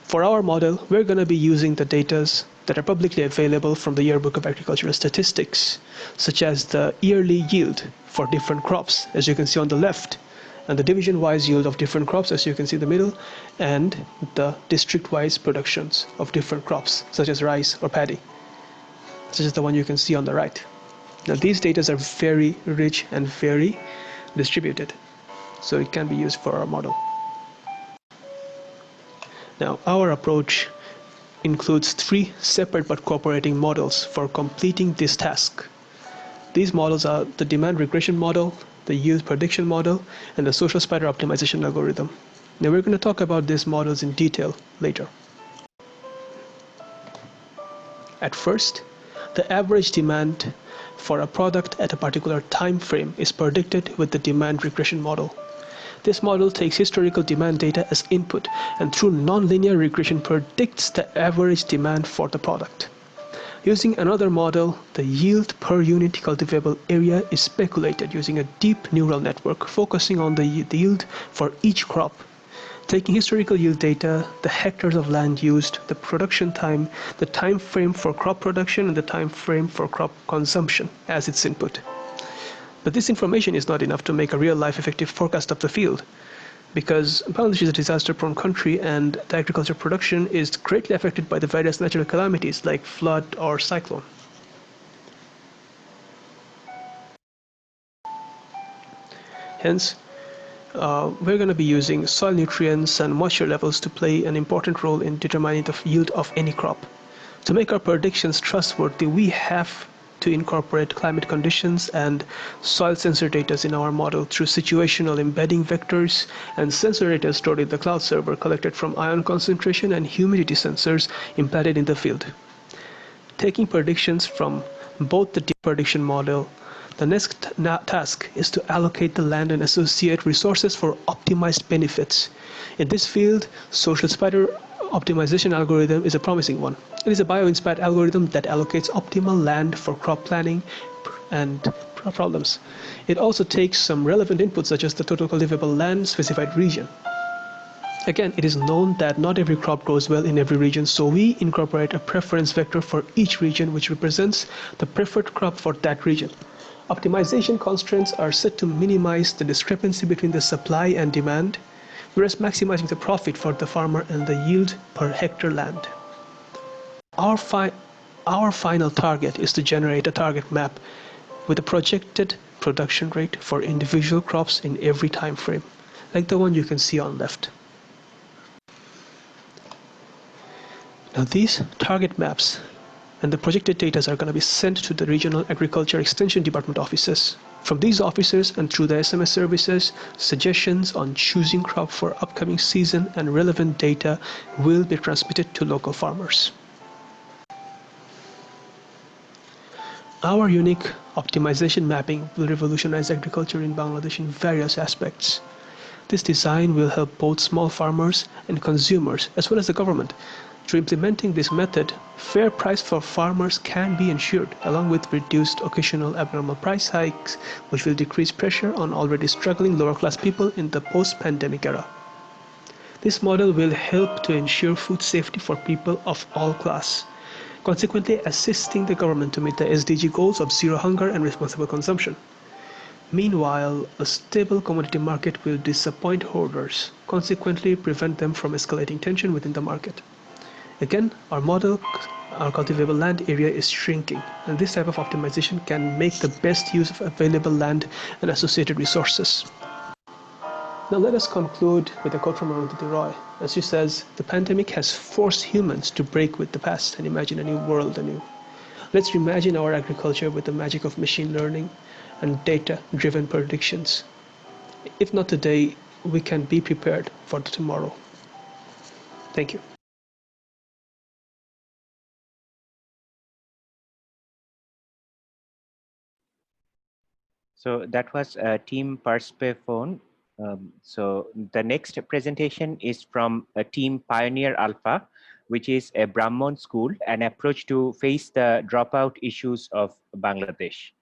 K: for our model, we're going to be using the data that are publicly available from the Yearbook of Agricultural Statistics, such as the yearly yield for different crops, as you can see on the left, and the division-wise yield of different crops, as you can see in the middle, and the district-wise productions of different crops, such as rice or paddy, such as the one you can see on the right. Now these data are very rich and very distributed, so it can be used for our model. Now our approach includes 3 separate but cooperating models for completing this task. These models are the demand regression model, the yield prediction model, and the social spider optimization algorithm. Now we're going to talk about these models in detail later. At first, the average demand for a product at a particular time frame is predicted with the demand regression model. This model takes historical demand data as input and through nonlinear regression predicts the average demand for the product. Using another model, the yield per unit cultivable area is speculated using a deep neural network focusing on the yield for each crop. Taking historical yield data, the hectares of land used, the production time, the time frame for crop production, and the time frame for crop consumption as its input. But this information is not enough to make a real-life effective forecast of the field, because Bangladesh is a disaster-prone country and the agriculture production is greatly affected by the various natural calamities like flood or cyclone. Hence, we're going to be using soil nutrients and moisture levels to play an important role in determining the yield of any crop. To make our predictions trustworthy, we have to incorporate climate conditions and soil sensor data in our model through situational embedding vectors and sensor data stored in the cloud server collected from ion concentration and humidity sensors embedded in the field. Taking predictions from both the deep prediction model, the next task is to allocate the land and associate resources for optimized benefits. In this field, social spider optimization algorithm is a promising one. It is a bio-inspired algorithm that allocates optimal land for crop planning and problems. It also takes some relevant inputs such as the total cultivable land specified region. Again, it is known that not every crop grows well in every region, so we incorporate a preference vector for each region which represents the preferred crop for that region. Optimization constraints are set to minimize the discrepancy between the supply and demand, whereas maximizing the profit for the farmer and the yield per hectare land. Our final target is to generate a target map with a projected production rate for individual crops in every time frame, like the one you can see on left. Now these target maps and the projected data are going to be sent to the regional agriculture extension department offices. From these officers and through the SMS services, suggestions on choosing crop for upcoming season and relevant data will be transmitted to local farmers. Our unique optimization mapping will revolutionize agriculture in Bangladesh in various aspects. This design will help both small farmers and consumers, as well as the government. Through implementing this method, fair price for farmers can be ensured, along with reduced occasional abnormal price hikes, which will decrease pressure on already struggling lower-class people in the post-pandemic era. This model will help to ensure food safety for people of all classes, consequently assisting the government to meet the SDG goals of zero hunger and responsible consumption. Meanwhile, a stable commodity market will disappoint hoarders, consequently prevent them from escalating tension within the market. Again, our cultivable land area is shrinking, and this type of optimization can make the best use of available land and associated resources. Now let us conclude with a quote from Arundhati Roy. As she says, the pandemic has forced humans to break with the past and imagine a new world anew. Let's reimagine our agriculture with the magic of machine learning and data-driven predictions. If not today, we can be prepared for the tomorrow. Thank you.
G: So that was Team Perspephone. So the next presentation is from Team Pioneer Alpha, which is a Brahman school, an approach to face the dropout issues of Bangladesh.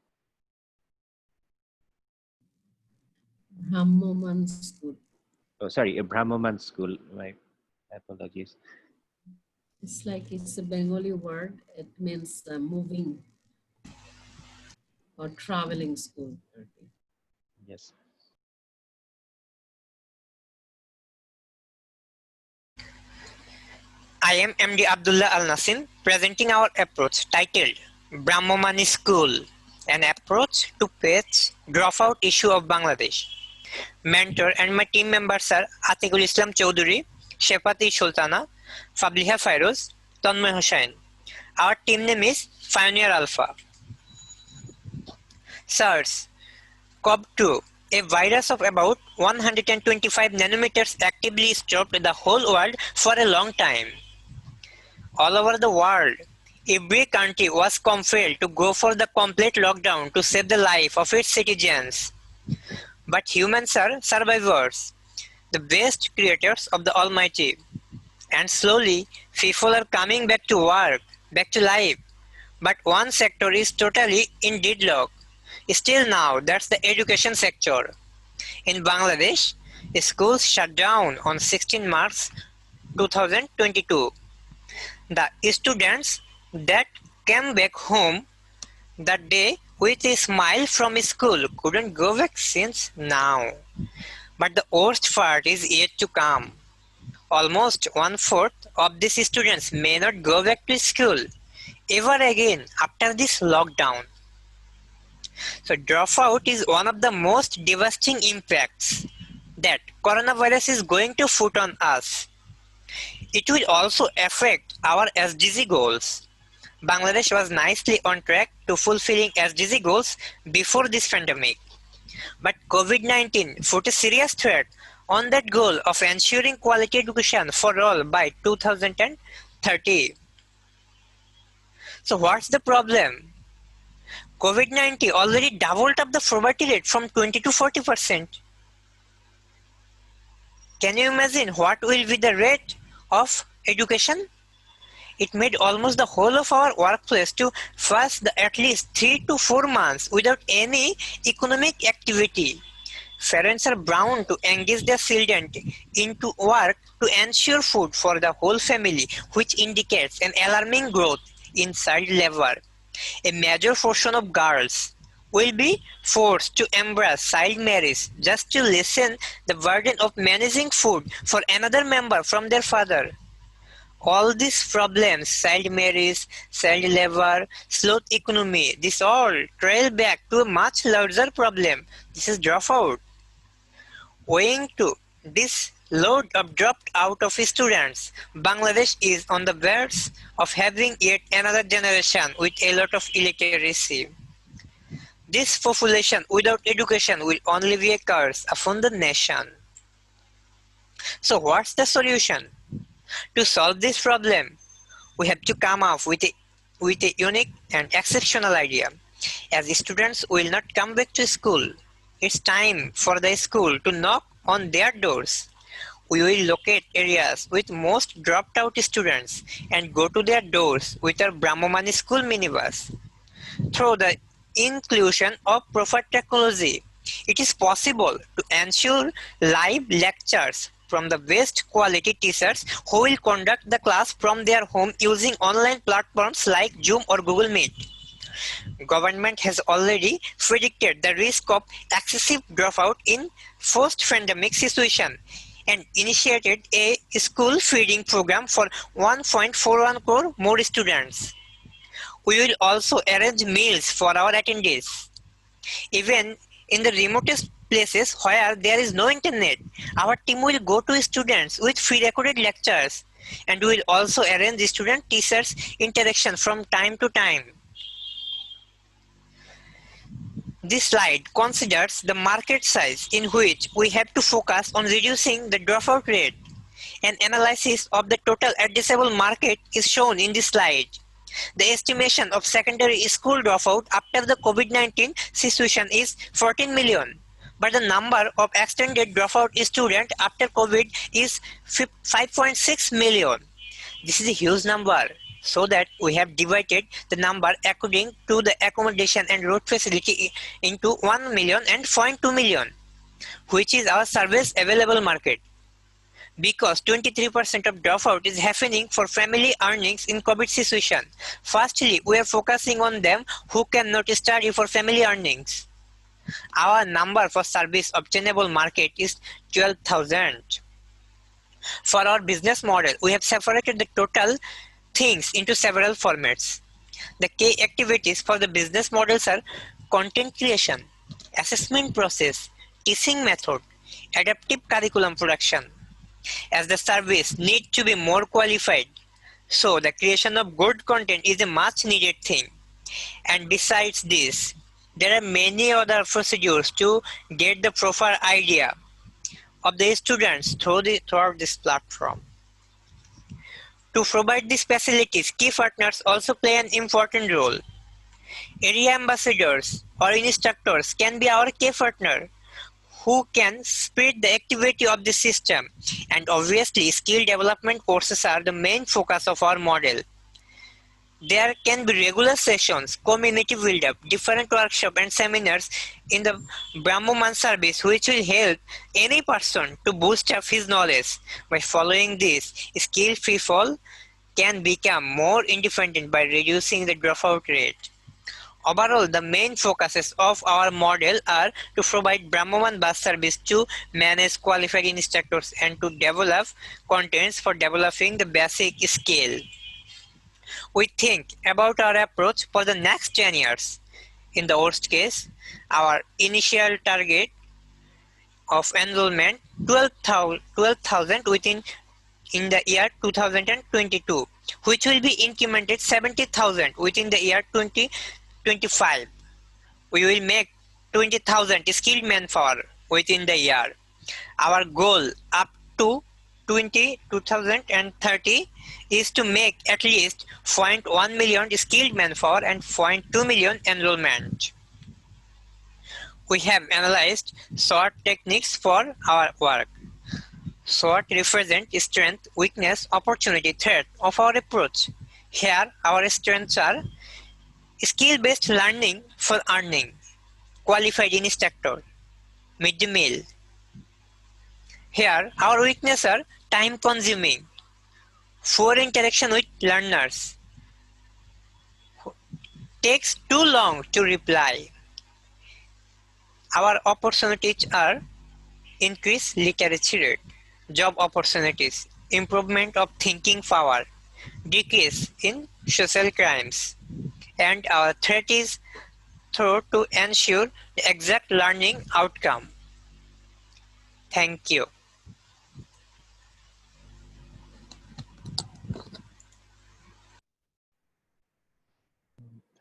A: Brahmoman school.
G: Oh, sorry, a Brahman school. My apologies.
A: It's like it's a Bengali word. It means moving or traveling school.
G: Yes.
L: I am MD Abdullah Al Nasim, presenting our approach titled Brahmomani School, an approach to patch dropout issue of Bangladesh. Mentor and my team members are Atikul Islam Chaudhuri, Shefati Sultana, Fabliha Fairoz, Tanmoy Hossain. Our team name is Pioneer Alpha. SARS CoV-2, a virus of about 125 nanometers actively stopped the whole world for a long time. All over the world, every country was compelled to go for the complete lockdown to save the life of its citizens. But humans are survivors, the best creators of the Almighty. And slowly, people are coming back to work, back to life. But one sector is totally in deadlock. Still now, that's the education sector. In Bangladesh, schools shut down on 16 March 2022. The students that came back home that day with a smile from school couldn't go back since now. But the worst part is yet to come. Almost 1/4 of these students may not go back to school ever again after this lockdown. So dropout is one of the most devastating impacts that coronavirus is going to put on us. It will also affect our SDG goals. Bangladesh was nicely on track to fulfilling SDG goals before this pandemic. But COVID-19 put a serious threat on that goal of ensuring quality education for all by 2030. So what's the problem? COVID-19 already doubled up the poverty rate from 20 to 40%. Can you imagine what will be the rate of education? It made almost the whole of our workplace to fast at least 3 to 4 months without any economic activity. Parents are bound to engage their children into work to ensure food for the whole family, which indicates an alarming growth in child labor. A major portion of girls will be forced to embrace child marriage just to lessen the burden of managing food for another member from their father. All these problems, child marriage, child labor, slow economy, this all trail back to a much larger problem. This is dropout. Owing to this load of dropped out of students, Bangladesh is on the verge of having yet another generation with a lot of illiteracy. This population without education will only be a curse upon the nation. So what's the solution? To solve this problem, we have to come up with a unique and exceptional idea. As students will not come back to school, it's time for the school to knock on their doors. We will locate areas with most dropped out students and go to their doors with our Brahmomani school minibus. Through the inclusion of proper technology, it is possible to ensure live lectures from the best quality teachers who will conduct the class from their home using online platforms like Zoom or Google Meet. Government has already predicted the risk of excessive dropout in post-pandemic situation and initiated a school feeding program for 1.41 crore more students. We will also arrange meals for our attendees. Even in the remotest places where there is no internet, our team will go to students with pre-recorded lectures, and we will also arrange student-teachers interaction from time to time. This slide considers the market size in which we have to focus on reducing the dropout rate. An analysis of the total addressable market is shown in this slide. The estimation of secondary school dropout after the COVID-19 situation is 14 million, but the number of extended dropout students after COVID is 5.6 million. This is a huge number, so that we have divided the number according to the accommodation and road facility into 1 million and 0.2 million, which is our service available market. Because 23% of dropout is happening for family earnings in COVID situation. Firstly, we are focusing on them who cannot study for family earnings. Our number for service obtainable market is 12,000. For our business model, we have separated the total things into several formats. The key activities for the business models are content creation, assessment process, teaching method, adaptive curriculum production. As the service needs to be more qualified, so the creation of good content is a much needed thing. And besides this, there are many other procedures to get the proper idea of the students throughout this platform. To provide these facilities, key partners also play an important role. Area ambassadors or instructors can be our key partner who can spread the activity of the system, and obviously skill development courses are the main focus of our model. There can be regular sessions, community build-up, different workshops and seminars in the Brahmoman service which will help any person to boost up his knowledge. By following this, skilled people can become more independent by reducing the dropout rate. Overall, the main focuses of our model are to provide Brahmoman bus service to manage qualified instructors and to develop contents for developing the basic skill. We think about our approach for the next 10 years. In the worst case, our initial target of enrollment 12,000 in the year 2022, which will be incremented 70,000 within the year 2025. We will make 20,000 skilled manpower within the year. Our goal up to 2030 is to make at least 0.1 million skilled manpower and 0.2 million enrollment. We have analyzed SWOT techniques for our work. SWOT represent strength, weakness, opportunity, threat of our approach. Here, our strengths are skill-based learning for earning, qualified instructor, mid-day meal. Here, our weaknesses are time-consuming, poor interaction with learners, takes too long to reply. Our opportunities are increased literacy rate, job opportunities, improvement of thinking power, decrease in social crimes, and our threat is through to ensure the exact learning outcome. Thank you.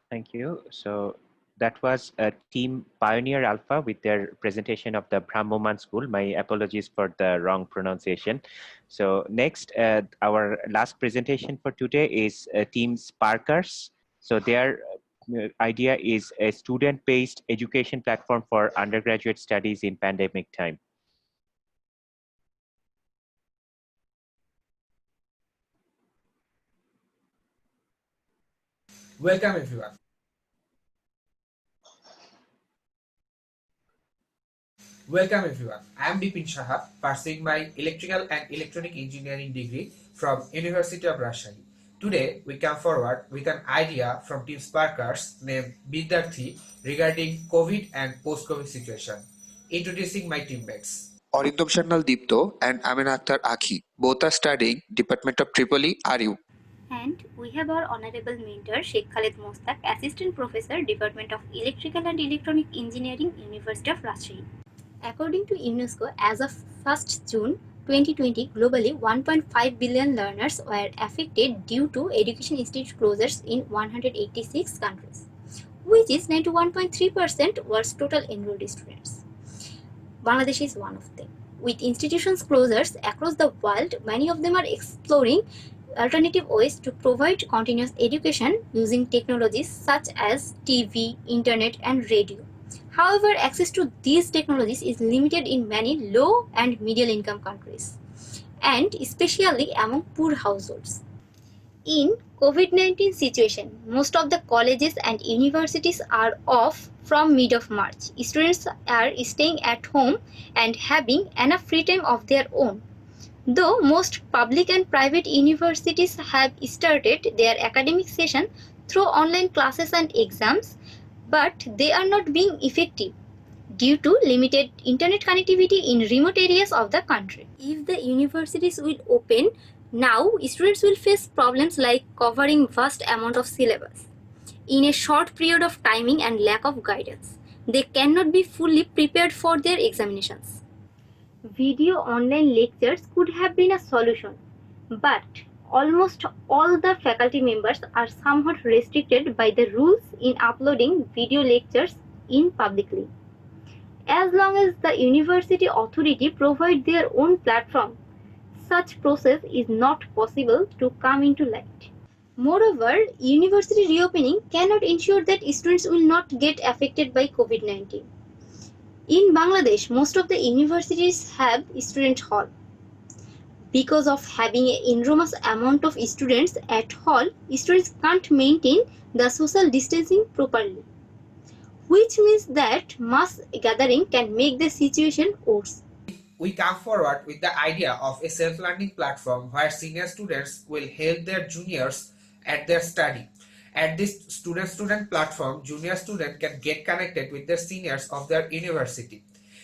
G: Thank you. So that was Team Pioneer Alpha with their presentation of the Brahmoman School. My apologies for the wrong pronunciation. So next, our last presentation for today is Team Sparkers. So their idea is a student-based education platform for undergraduate studies in pandemic time.
M: Welcome everyone. Welcome everyone. I am Dipin Shaha, pursuing my electrical and electronic engineering degree from University of Rajshahi. Today we come forward with an idea from Team Sparkers named Biddarthi regarding COVID and post-COVID situation. Introducing my teammates.
N: Orindam Sharnal Deepto and Amin Akhtar Akhi. Both are studying Department of Tripoli, RU.
O: And we have our honorable mentor Sheikh Khaled Mostak, Assistant Professor, Department of Electrical and Electronic Engineering, University of Rajshahi. According to UNESCO, as of 1st June 2020, globally 1.5 billion learners were affected due to education institute closures in 186 countries, which is 91.3% was total enrolled students. Bangladesh is one of them. With institutions closures across the world, many of them are exploring alternative ways to provide continuous education using technologies such as TV, internet, and radio. However, access to these technologies is limited in many low and middle income countries, and especially among poor households. In COVID-19 situation, most of the colleges and universities are off from mid of March. Students are staying at home and having enough free time of their own. Though most public and private universities have started their academic session through online classes and exams, but they are not being effective. due to limited internet connectivity in remote areas of the country. If the universities will open now, students will face problems like covering vast amount of syllabus in a short period of timing and lack of guidance. They cannot be fully prepared for their examinations. Video online lectures could have been a solution, but almost all the faculty members are somewhat restricted by the rules in uploading video lectures in publicly. As long as the university authority provide their own platform, such process is not possible to come into light. Moreover, university reopening cannot ensure that students will not get affected by COVID-19. In Bangladesh, most of the universities have student hall. Because of having an enormous amount of students at hall, students can't maintain the social distancing properly, which means that mass gathering can make the situation worse.
M: We come forward with the idea of a self-learning platform where senior students will help their juniors at their study. At this student-student platform, junior students can get connected with their seniors of their university.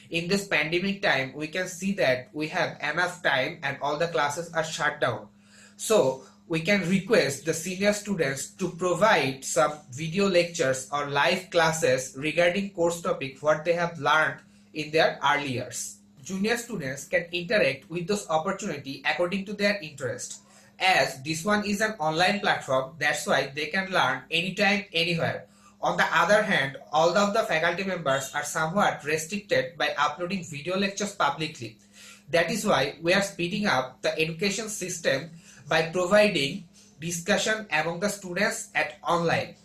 M: In this pandemic time, we can see that we have enough time and all the classes are shut down. So we can request the senior students to provide some video lectures or live classes regarding course topic what they have learned in their early years. Junior students can interact with those opportunity according to their interest. As this one is an online platform, that's why they can learn anytime, anywhere. On the other hand, all of the faculty members are somewhat restricted by uploading video lectures publicly. That is why we are speeding up the education system by providing discussion among the students at online.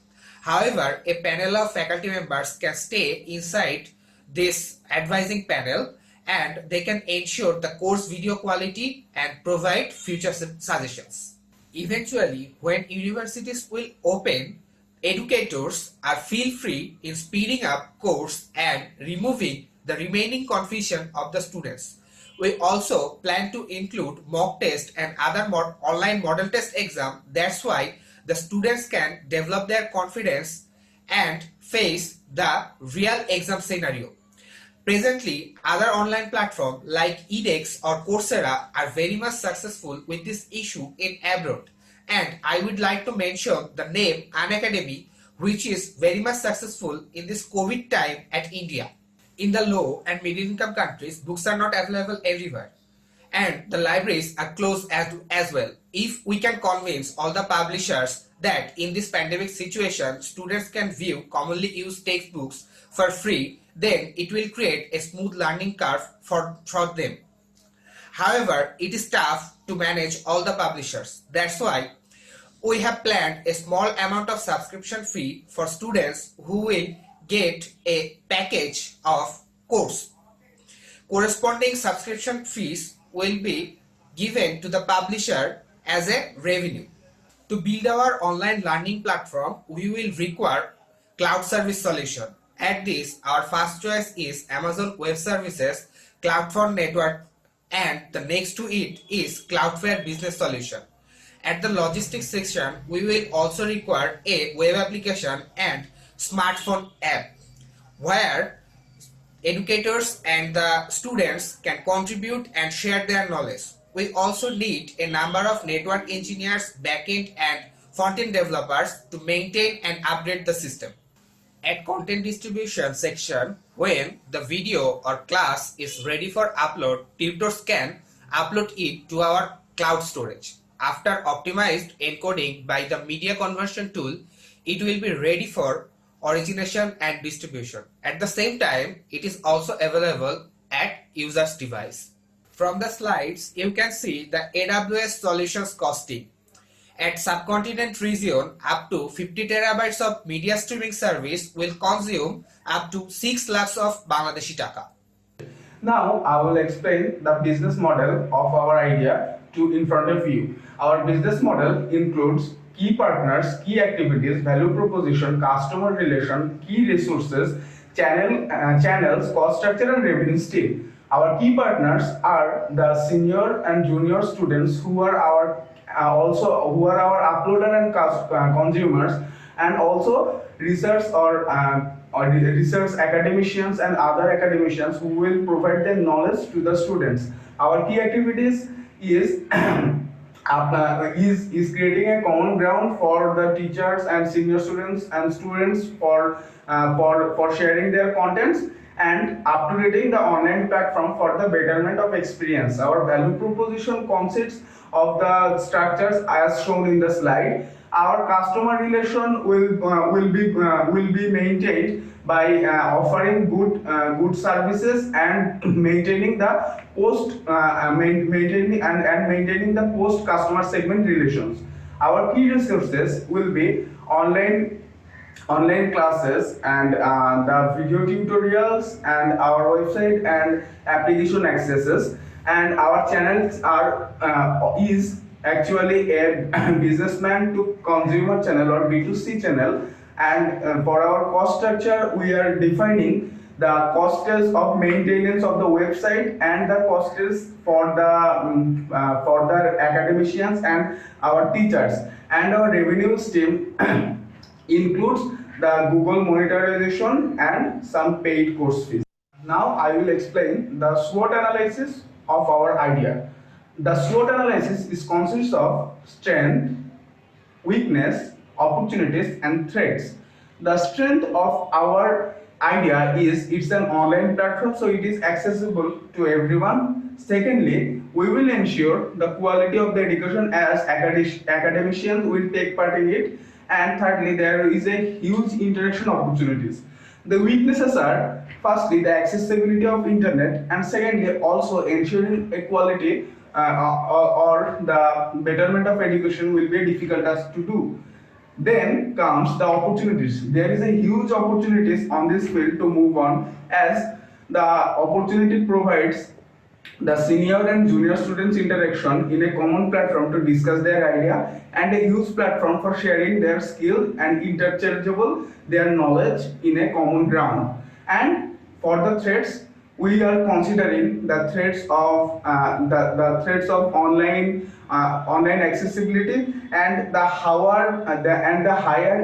M: However, a panel of faculty members can stay inside this advising panel and they can ensure the course video quality and provide future suggestions. Eventually, when universities will open, educators are feel free in speeding up course and removing the remaining confusion of the students. We also plan to include mock test and other online model test exam. That's why the students can develop their confidence and face the real exam scenario. Presently, other online platforms like edX or Coursera are very much successful with this issue in abroad. And I would like to mention the name Unacademy, which is very much successful in this COVID time at India. In the low and middle income countries, books are not available everywhere. And the libraries are closed as well. If we can convince all the publishers that in this pandemic situation, students can view commonly used textbooks for free, then it will create a smooth learning curve for them. However, it is tough to manage all the publishers. That's why we have planned a small amount of subscription fee for students who will get a package of course. Corresponding subscription fees will be given to the publisher as a revenue. To build our online learning platform, we will require cloud service solution. At this, our first choice is Amazon Web Services, Cloudflare Network, and the next to it is Cloudflare Business Solution. At the logistics section, we will also require a web application and smartphone app where educators and the students can contribute and share their knowledge. We also need a number of network engineers, backend and front-end developers to maintain and update the system. At content distribution section, when the video or class is ready for upload, tutors can upload it to our cloud storage. After optimized encoding by the media conversion tool, it will be ready for origination and distribution. At the same time, it is also available at user's device. From the slides, you can see the AWS solutions costing. At subcontinent region, up to 50 terabytes of media streaming service will consume up to 6 lakhs of Bangladeshi taka.
P: Now I will explain the business model of our idea in front of you. Our business model includes key partners, key activities, value proposition, customer relation, key resources, channels, cost structure and revenue stream. Our key partners are the senior and junior students who are our uploader and consumers, and also research or or research academicians and other academicians who will provide their knowledge to the students. Our key activities is is creating a common ground for the teachers and senior students and students for sharing their contents and updating the online platform for the betterment of experience. Our value proposition consists of the structures as shown in the slide. Our customer relation will be maintained by offering good services and maintaining the maintaining the post customer segment relations. Our key resources will be online classes and the video tutorials and our website and application accesses, and our channels are is actually a businessman to consumer channel or B2C channel. And for our cost structure we are defining the costs of maintenance of the website and the costs for the academicians and our teachers, and our revenue stream includes the Google monetization and some paid course fees. Now I will explain the SWOT analysis of our idea. The SWOT analysis is consists of strength, weakness, opportunities and threats. The strength of our idea is it's an online platform, so it is accessible to everyone. Secondly, we will ensure the quality of the education as academicians will take part in it. And thirdly, there is a huge interaction opportunities. The weaknesses are firstly the accessibility of internet, and secondly also ensuring equality or the betterment of education will be a difficult task to do. Then comes the opportunities. There is a huge opportunities on this field to move on, as the opportunity provides the senior and junior students interaction in a common platform to discuss their idea, and a huge platform for sharing their skill and interchangeable their knowledge in a common ground. And for the threats, we are considering the threats of the threats of online accessibility, and the higher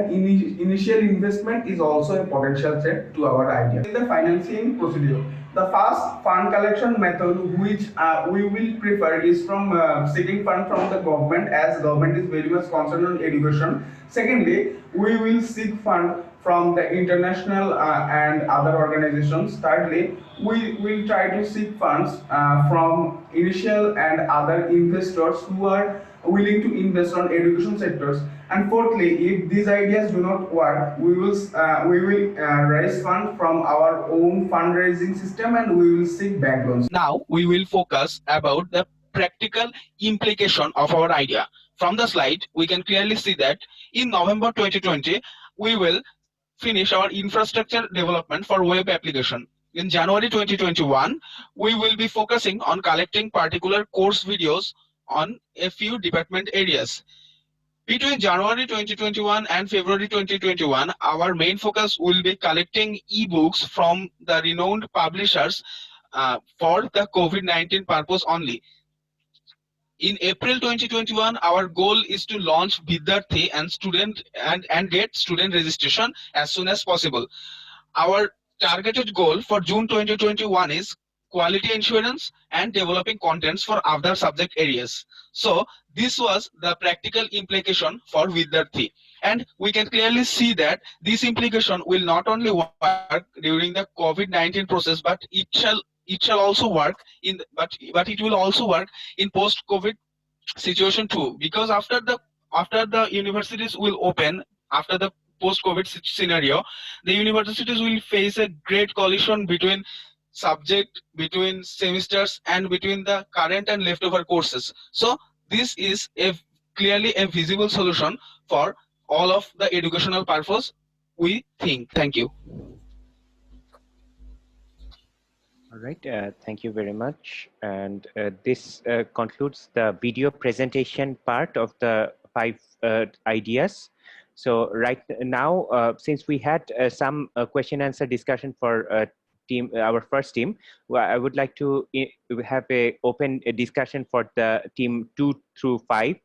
P: initial investment is also a potential threat to our idea. In the financing procedure, the first fund collection method which we will prefer is from seeking fund from the government, as government is very much concerned on education. Secondly, we will seek fund from the international and other organizations. Thirdly, we will try to seek funds from initial and other investors who are willing to invest on education sectors. And fourthly, if these ideas do not work, we will raise fund from our own fundraising system, and we will seek bank loans.
Q: Now we will focus about the practical implication of our idea. From the slide, we can clearly see that in November 2020, we will finish our infrastructure development for web application. In January 2021, we will be focusing on collecting particular course videos on a few department areas. Between January 2021 and February 2021, our main focus will be collecting ebooks from the renowned publishers for the COVID-19 purpose only. In April 2021, our goal is to launch Vidyarthi and get student registration as soon as possible. Our targeted goal for June 2021 is quality assurance and developing contents for other subject areas. So this was the practical implication for Vidyarthi, and we can clearly see that this implication will not only work during the COVID-19 process, but it shall also work but it will also work in post-COVID situation too, because after the universities will open after the post-COVID scenario, the universities will face a great collision between between semesters and between the current and leftover courses. So this is clearly a visible solution for all of the educational purpose, we think. Thank you.
G: All right, thank you very much. And this concludes the video presentation part of the 5 ideas. So right now, since we had some question answer discussion for our first team, well, I would like to have a open discussion for the team 2 through 5.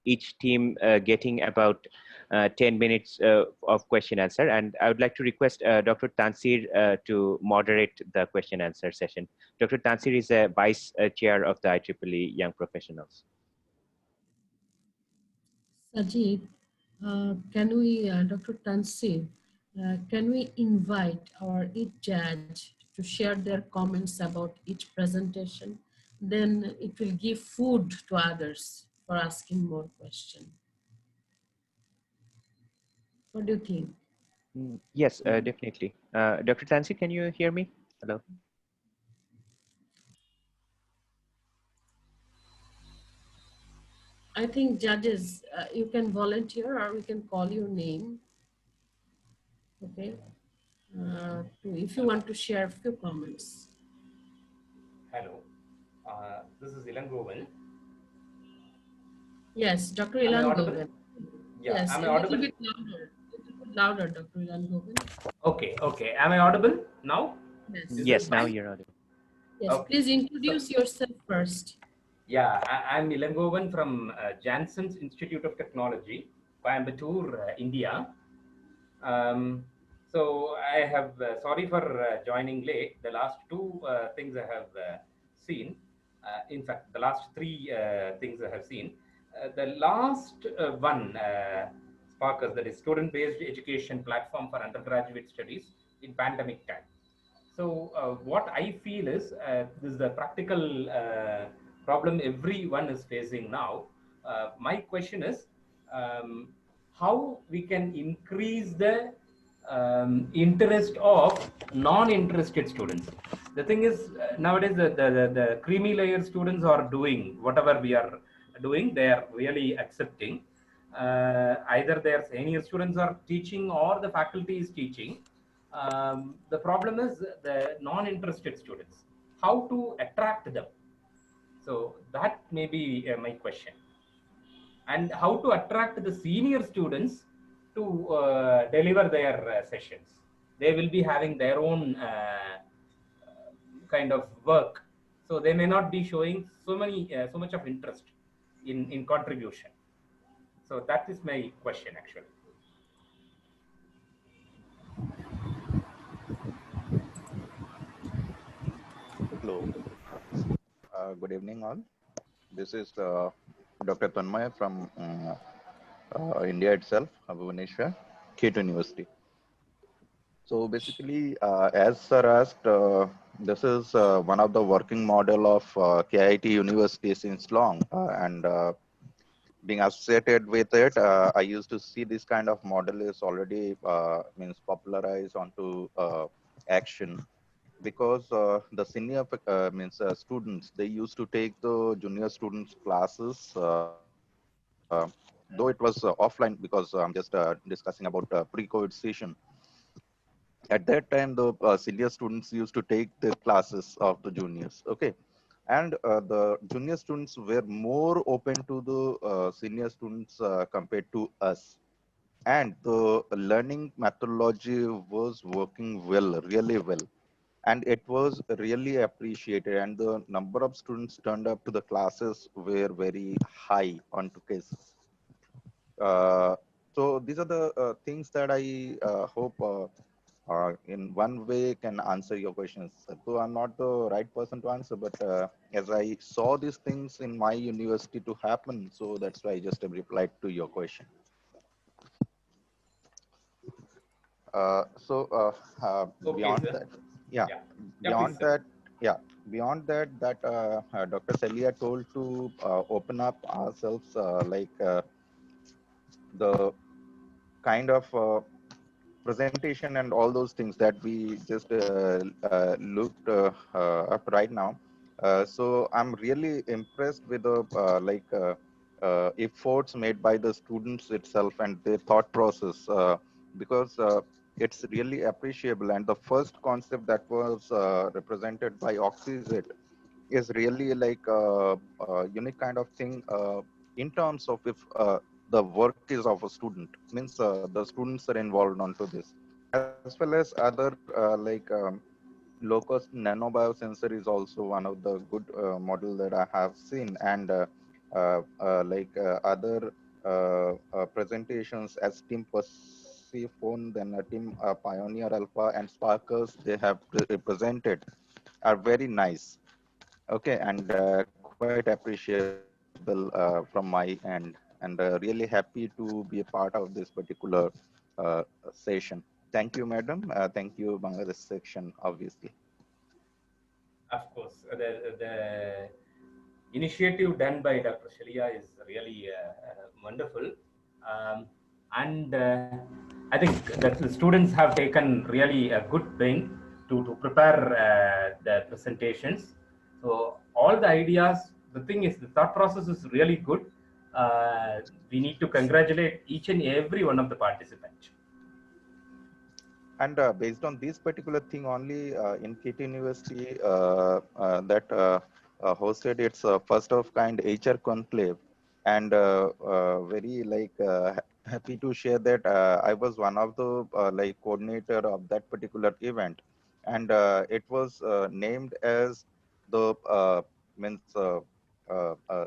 G: each team getting about 10 minutes of question answer. And I would like to request Dr. Tansir to moderate the question answer session. Dr. Tansir is a vice chair of the IEEE Young Professionals.
A: Sajid, can we, Dr. Tansir, can we invite our each judge to share their comments about each presentation? Then it will give food to others for asking more questions. What do you think?
G: Yes, definitely. Dr. Tansir, can you hear me? Hello.
A: I think judges, you can volunteer or we can call your name. Okay. If you want to share a few comments.
R: Hello, this is Ilangovan.
A: Yes, Dr.
R: Am I
A: Ilan
R: audible?
A: Govind.
R: Yeah,
A: Yes,
R: am
A: a
R: I
A: little
R: audible?
A: bit louder, Dr. Ilan Govind.
R: Okay, okay. Am I audible now?
A: Yes.
R: Is this
G: Yes, now
R: fine?
G: you're audible.
A: Yes,
R: Okay.
A: please
R: So,
A: introduce yourself first.
R: yeah, I'm Ilangovan from Jansen's Institute of Technology, Coimbatore, India. Um, so I have, sorry for joining late. The last two things I have seen, in fact, the last three things I have seen. The last one, Sparkers, that is student-based education platform for undergraduate studies in pandemic time. So what I feel is this is the practical problem everyone is facing now. My question is um, how we can increase the interest of non-interested students. The thing is nowadays the creamy layer students are doing whatever we are doing. They are really accepting. Either their senior students are teaching or the faculty is teaching. The problem is the non-interested students. How to attract them? So that may be my question. And how to attract the senior students to deliver their sessions. They will be having their own kind of work, so they may not be showing so much of interest in contribution. So that is my question actually.
S: Hello. Good evening, all. This is Dr. Tanmaya from India itself, Bhubaneswar, KT University. So basically, as sir asked, this is one of the working model of KIT University since long, and being associated with it, I used to see this kind of model is already means popularized onto action, because the senior means students, they used to take the junior students classes, though it was offline, because I'm just discussing about pre-COVID session. At that time the senior students used to take the classes of the juniors, okay, and the junior students were more open to the senior students compared to us, and the learning methodology was working well, really well, and it was really appreciated, and the number of students turned up to the classes were very high on two cases. uh, so these are the things that I hope in one way can answer your questions. So I'm not the right person to answer, but as I saw these things in my university to happen, so that's why I just replied to your question. So
R: Okay,
S: beyond
R: sir.
S: that, yeah,
R: Yeah. Yeah, please,
S: beyond
R: sir.
S: that, yeah, beyond that, Dr. Celia told to open up ourselves, the kind of presentation and all those things that we just looked up right now. So I'm really impressed with the efforts made by the students itself and their thought process, because it's really appreciable. And the first concept that was represented by Oxyzet is really like a unique kind of thing, in terms of if the work is of a student, means the students are involved onto this, as well as other low cost nanobiosensor is also one of the good model that I have seen. And other presentations as Team Persephone, then Team Pioneer Alpha and Sparkles they have presented are very nice. Okay, and quite appreciable from my end, and really happy to be a part of this particular session. Thank you, madam. Thank you, Bangladesh section, obviously.
R: Of course, the initiative done by Dr. Shalia is really wonderful. Um, and I think that the students have taken really a good thing to prepare the presentations. So all the ideas, the thing is, the thought process is really good. We need to congratulate each and every one of the participants.
S: And based on this particular thing only, in KT University, that hosted its first of kind HR conclave, and very happy to share that I was one of the coordinator of that particular event, and it was named as the means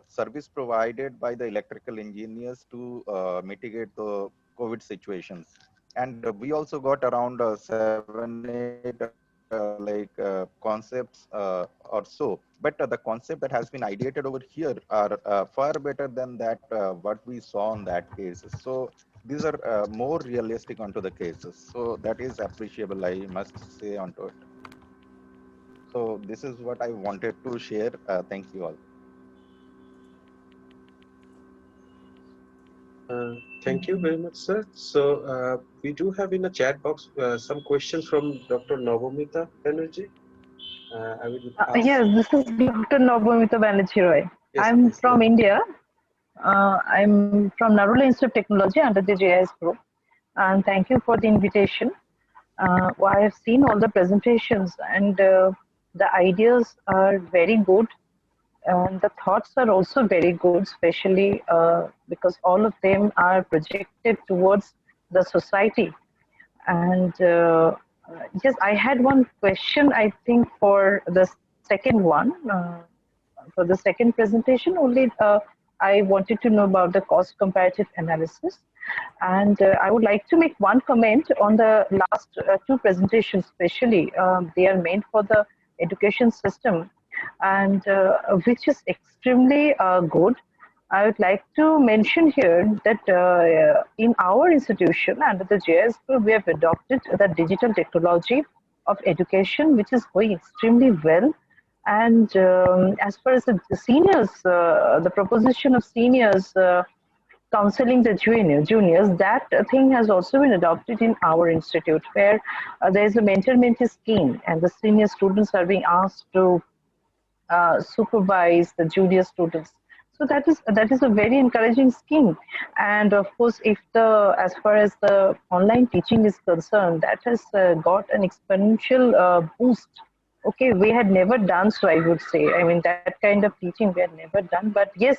S: service provided by the electrical engineers to mitigate the COVID situations. And we also got around 7-8 concepts or so. But the concept that has been ideated over here are far better than that what we saw on that cases. So these are more realistic onto the cases. So that is appreciable, I must say onto it. So this is what I wanted to share. Thank you all.
C: Thank you very much, sir. So we do have in the chat box some questions from Dr. Navamita Banerjee. I will ask.
I: Yes, this is Dr. Navamita Banerjee Roy.
C: Yes,
I: I'm
C: please.
I: from India. I'm from Narula Institute of Technology under the JIS group. And thank you for the invitation. Well, I have seen all the presentations, and the ideas are very good. And the thoughts are also very good, especially because all of them are projected towards the society. And yes, I had one question, I think, for the second one, for the second presentation only. I wanted to know about the cost comparative analysis. And I would like to make one comment on the last two presentations, especially. They are meant for the education system, and which is extremely good. I would like to mention here that in our institution, under the JS group, we have adopted the digital technology of education, which is going extremely well. And as far as the seniors, the proposition of seniors counseling the juniors, that thing has also been adopted in our institute, where there is a mentor-mentee scheme, and the senior students are being asked to supervise the junior students. So that is a very encouraging scheme. And of course, if the as far as the online teaching is concerned, that has got an exponential boost. Okay, we had never done so, I would say. I mean, that kind of teaching we had never done. But yes,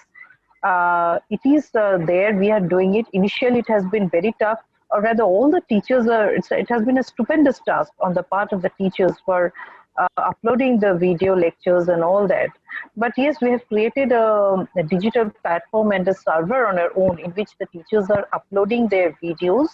I: it is there. We are doing it. Initially, it has been very tough, or rather, all the teachers are. It has been a stupendous task on the part of the teachers for uploading the video lectures and all that. But yes, we have created a digital platform and a server on our own, in which the teachers are uploading their videos,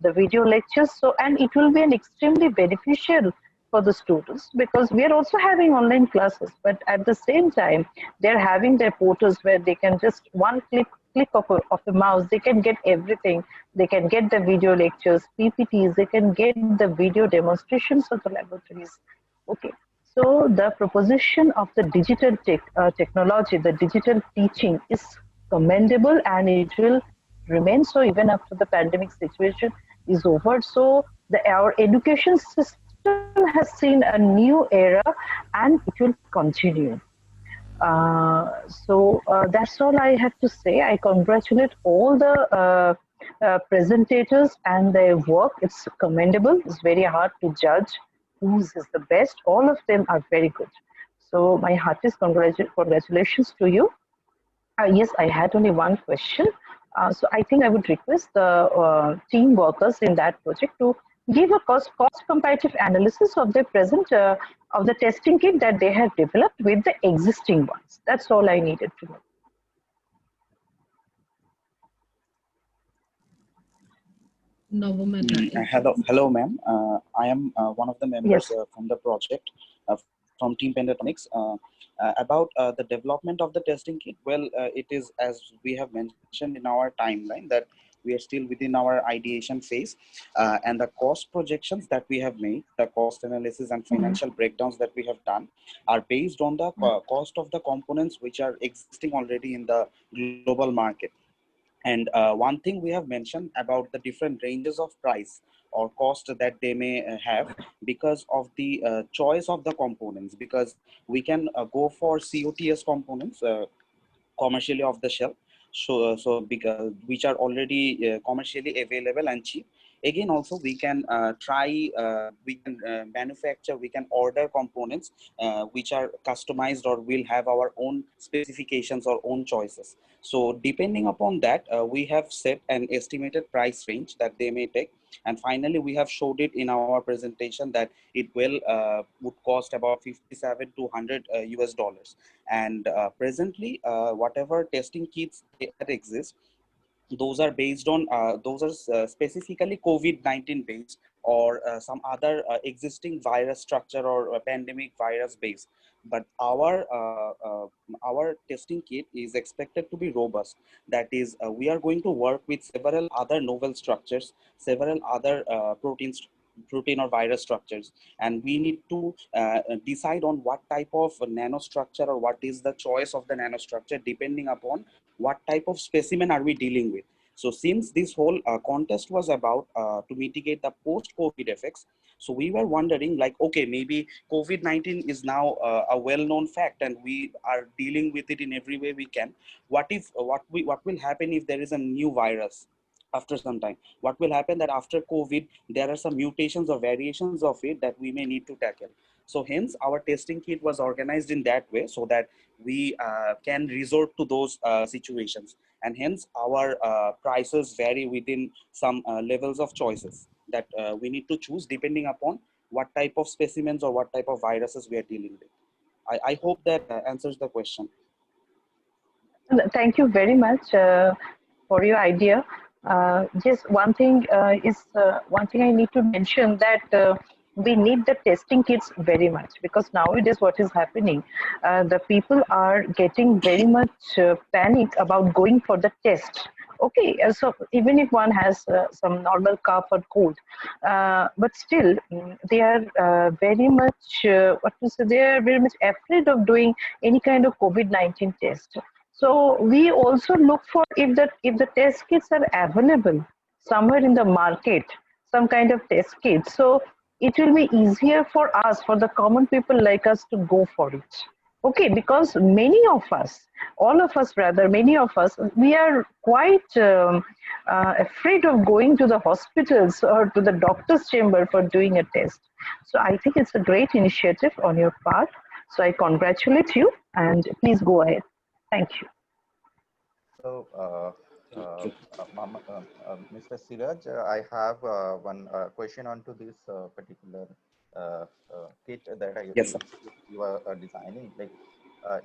I: the video lectures. So, and it will be an extremely beneficial for the students, because we are also having online classes, but at the same time they're having their portals where they can just one click of a mouse, they can get everything. They can get the video lectures, PPTs, they can get the video demonstrations of the laboratories. Okay, so the proposition of the digital technology, the digital teaching, is commendable, and it will remain so even after the pandemic situation is over. So our education system has seen a new era, and it will continue. So that's all I have to say. I congratulate all the presentators and their work. It's commendable. It's very hard to judge whose is the best. All of them are very good. So my heartiest congratulations to you. Yes, I had only one question. So I think I would request the team workers in that project to give a cost comparative analysis of the present of the testing kit that they have developed with the existing ones. That's all I needed to know.
T: Hello, ma'am. I am one of the members
I: Yes.
T: from the project from Team Pentatonics. About the development of the testing kit, well, it is as we have mentioned in our timeline that we are still within our ideation phase, and the cost projections that we have made, the cost analysis and
I: Mhm.
T: financial breakdowns that we have done, are based on the cost of the components which are existing already in the global market. And one thing we have mentioned about the different ranges of price or cost that they may have because of the choice of the components, because we can go for COTS components commercially off the shelf, so because which are already commercially available and cheap. Again, also we can we can manufacture, we can order components which are customized or will have our own specifications or own choices. So depending upon that, we have set an estimated price range that they may take, and finally we have showed it in our presentation that it will would cost about 57 to 100 US dollars. And presently whatever testing kits that exist, those are based on those are specifically COVID-19 based, or some other existing virus structure or pandemic virus based. But our testing kit is expected to be robust. That is, we are going to work with several other novel structures, several other protein or virus structures, and we need to decide on what type of nanostructure or what is the choice of the nanostructure depending upon what type of specimen are we dealing with. So since this whole contest was about to mitigate the post-COVID effects, so we were wondering like, okay, maybe COVID-19 is now a well-known fact and we are dealing with it in every way we can. What if, what will happen if there is a new virus after some time? What will happen that after COVID, there are some mutations or variations of it that we may need to tackle. So hence our testing kit was organized in that way so that we can resort to those situations, and hence our prices vary within some levels of choices that we need to choose depending upon what type of specimens or what type of viruses we are dealing with. I hope that answers the question.
I: Thank you very much for your idea. Just one thing I need to mention that we need the testing kits very much, because nowadays what is happening, the people are getting very much panic about going for the test. Okay, so even if one has some normal cough or cold, but still they are very much what to say, they are very much afraid of doing any kind of COVID-19 test. So we also look for if the test kits are available somewhere in the market, some kind of test kit. So it will be easier for us, for the common people like us, to go for it. Okay, because many of us, all of us rather, many of us, we are quite afraid of going to the hospitals or to the doctor's chamber for doing a test. So I think it's a great initiative on your part. So I congratulate you, and please go ahead. Thank you.
S: So, Mr. Siraj, I have one question onto this particular kit that
T: Yes, sir.
S: you are designing. Like,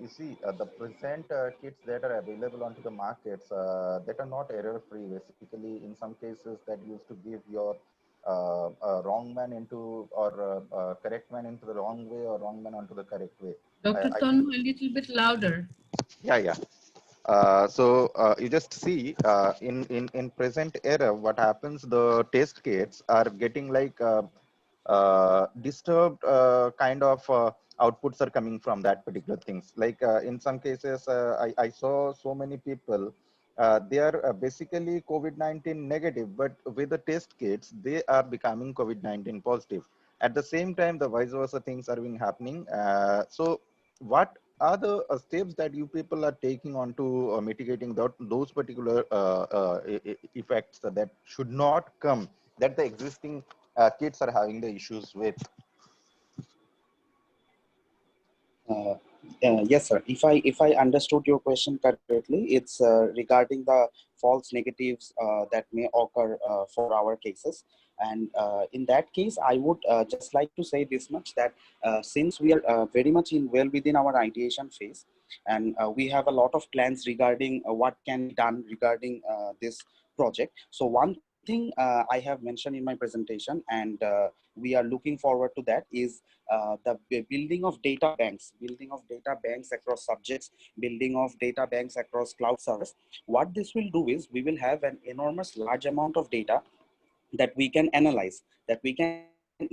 S: you see, the present kits that are available onto the markets that are not error-free. Basically, in some cases, that used to give your wrong man into or correct man into the wrong way or wrong man onto the correct way.
A: Dr.
S: I think,
A: Tonu, a little bit louder.
S: yeah. You just see in present era what happens. The test kits are getting like disturbed kind of outputs are coming from that particular things. Like in some cases, I saw so many people. They are basically COVID-19 negative, but with the test kits, they are becoming COVID-19 positive. At the same time, the vice versa things are being happening. So what are the steps that you people are taking on to mitigating those particular effects that should not come, that the existing kids are having the issues with?
T: Uh, yes, sir. If I understood your question correctly, it's regarding the false negatives that may occur for our cases. And in that case, I would just like to say this much, that since we are very much well within our ideation phase, and we have a lot of plans regarding what can be done regarding this project. So one thing thing I have mentioned in my presentation, and we are looking forward to that, is the building of data banks, across subjects, building of data banks across cloud servers. What this will do is we will have an enormous large amount of data that we can analyze, that we can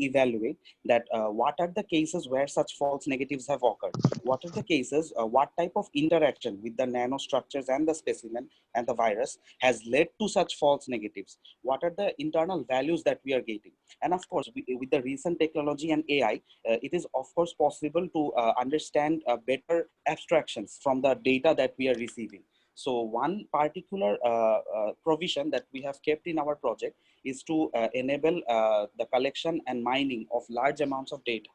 T: evaluate, that what are the cases where such false negatives have occurred, what are the cases, what type of interaction with the nanostructures and the specimen and the virus has led to such false negatives, what are the internal values that we are getting. And of course, with the recent technology and AI, it is of course possible to understand better abstractions from the data that we are receiving. So one particular provision that we have kept in our project is to enable the collection and mining of large amounts of data,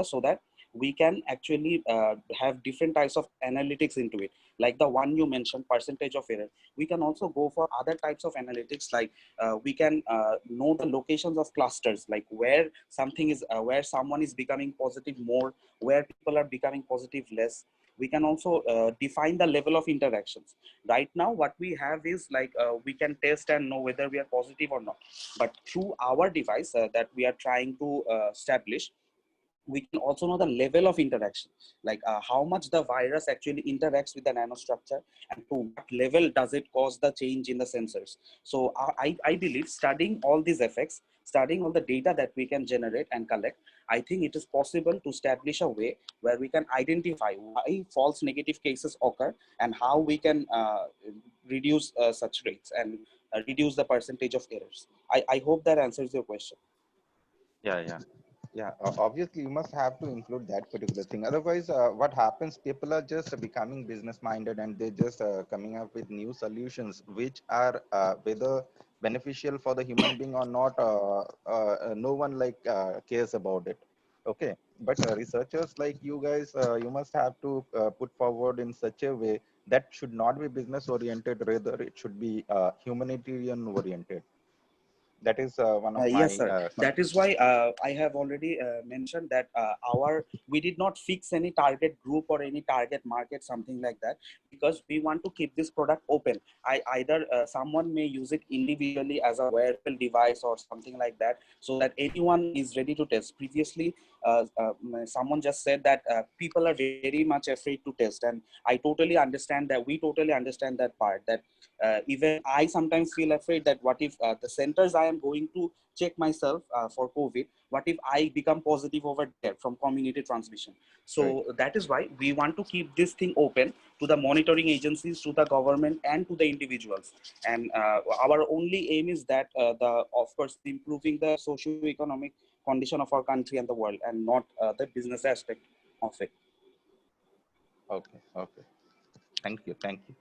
T: so that we can actually have different types of analytics into it, like the one you mentioned, percentage of error. We can also go for other types of analytics, like we can know the locations of clusters, like where something is where someone is becoming positive more, where people are becoming positive less. We can also define the level of interactions. Right now what we have is like we can test and know whether we are positive or not, but through our device that we are trying to establish, we can also know the level of interaction, like how much the virus actually interacts with the nanostructure, and to what level does it cause the change in the sensors. So I believe studying all these effects, studying all the data that we can generate and collect, I think it is possible to establish a way where we can identify why false negative cases occur, and how we can reduce such rates, and reduce the percentage of errors. I hope that answers your question.
S: Yeah, yeah. Yeah, obviously you must have to include that particular thing. Otherwise, what happens? People are just becoming business minded, and they're just coming up with new solutions, which are whether beneficial for the human being or not. No one like cares about it. Okay, but researchers like you guys, you must have to put forward in such a way that should not be business oriented. Rather, it should be humanitarian oriented. That is one of
T: Yes,
S: my
T: sir. That is why I have already mentioned that we did not fix any target group or any target market, something like that, because we want to keep this product open. Either someone may use it individually as a wearable device or something like that, so that anyone is ready to test. Previously, someone just said that people are very much afraid to test, and I totally understand that. We totally understand that part. That even I sometimes feel afraid that what if the centers I am going to check myself for COVID, what if I become positive over there from community transmission? So
S: right.
T: that is why we want to keep this thing open to the monitoring agencies, to the government, and to the individuals. And our only aim is that of course, improving the socio-economic condition of our country and the world, and not the business aspect of it.
S: Okay, okay. Thank you, thank you.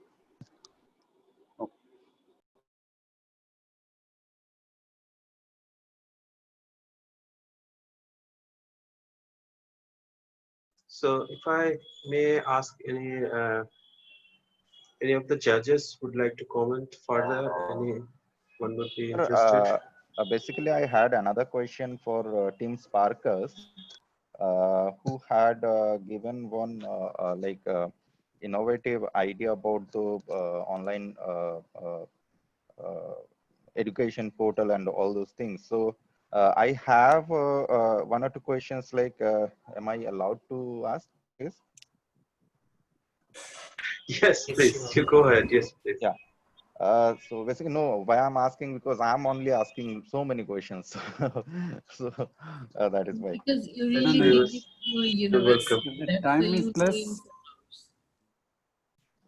C: So if I may ask, any of the judges would like to comment further? Anyone would be
S: Sir,
C: interested?
S: basically, I had another question for Team Sparkers, who had given one innovative idea about the online education portal and all those things. So I have one or two questions. Like, am I allowed to ask this?
C: Yes, please. You go ahead. Yes, please.
S: Yeah. So basically, no, why I'm asking, because I'm only asking so many questions. So that is why.
A: Because you
C: No,
A: really
C: no,
A: need
C: you're
A: it for
C: welcome.
A: university.
E: The
A: That's the
E: time is
A: usually.
E: less.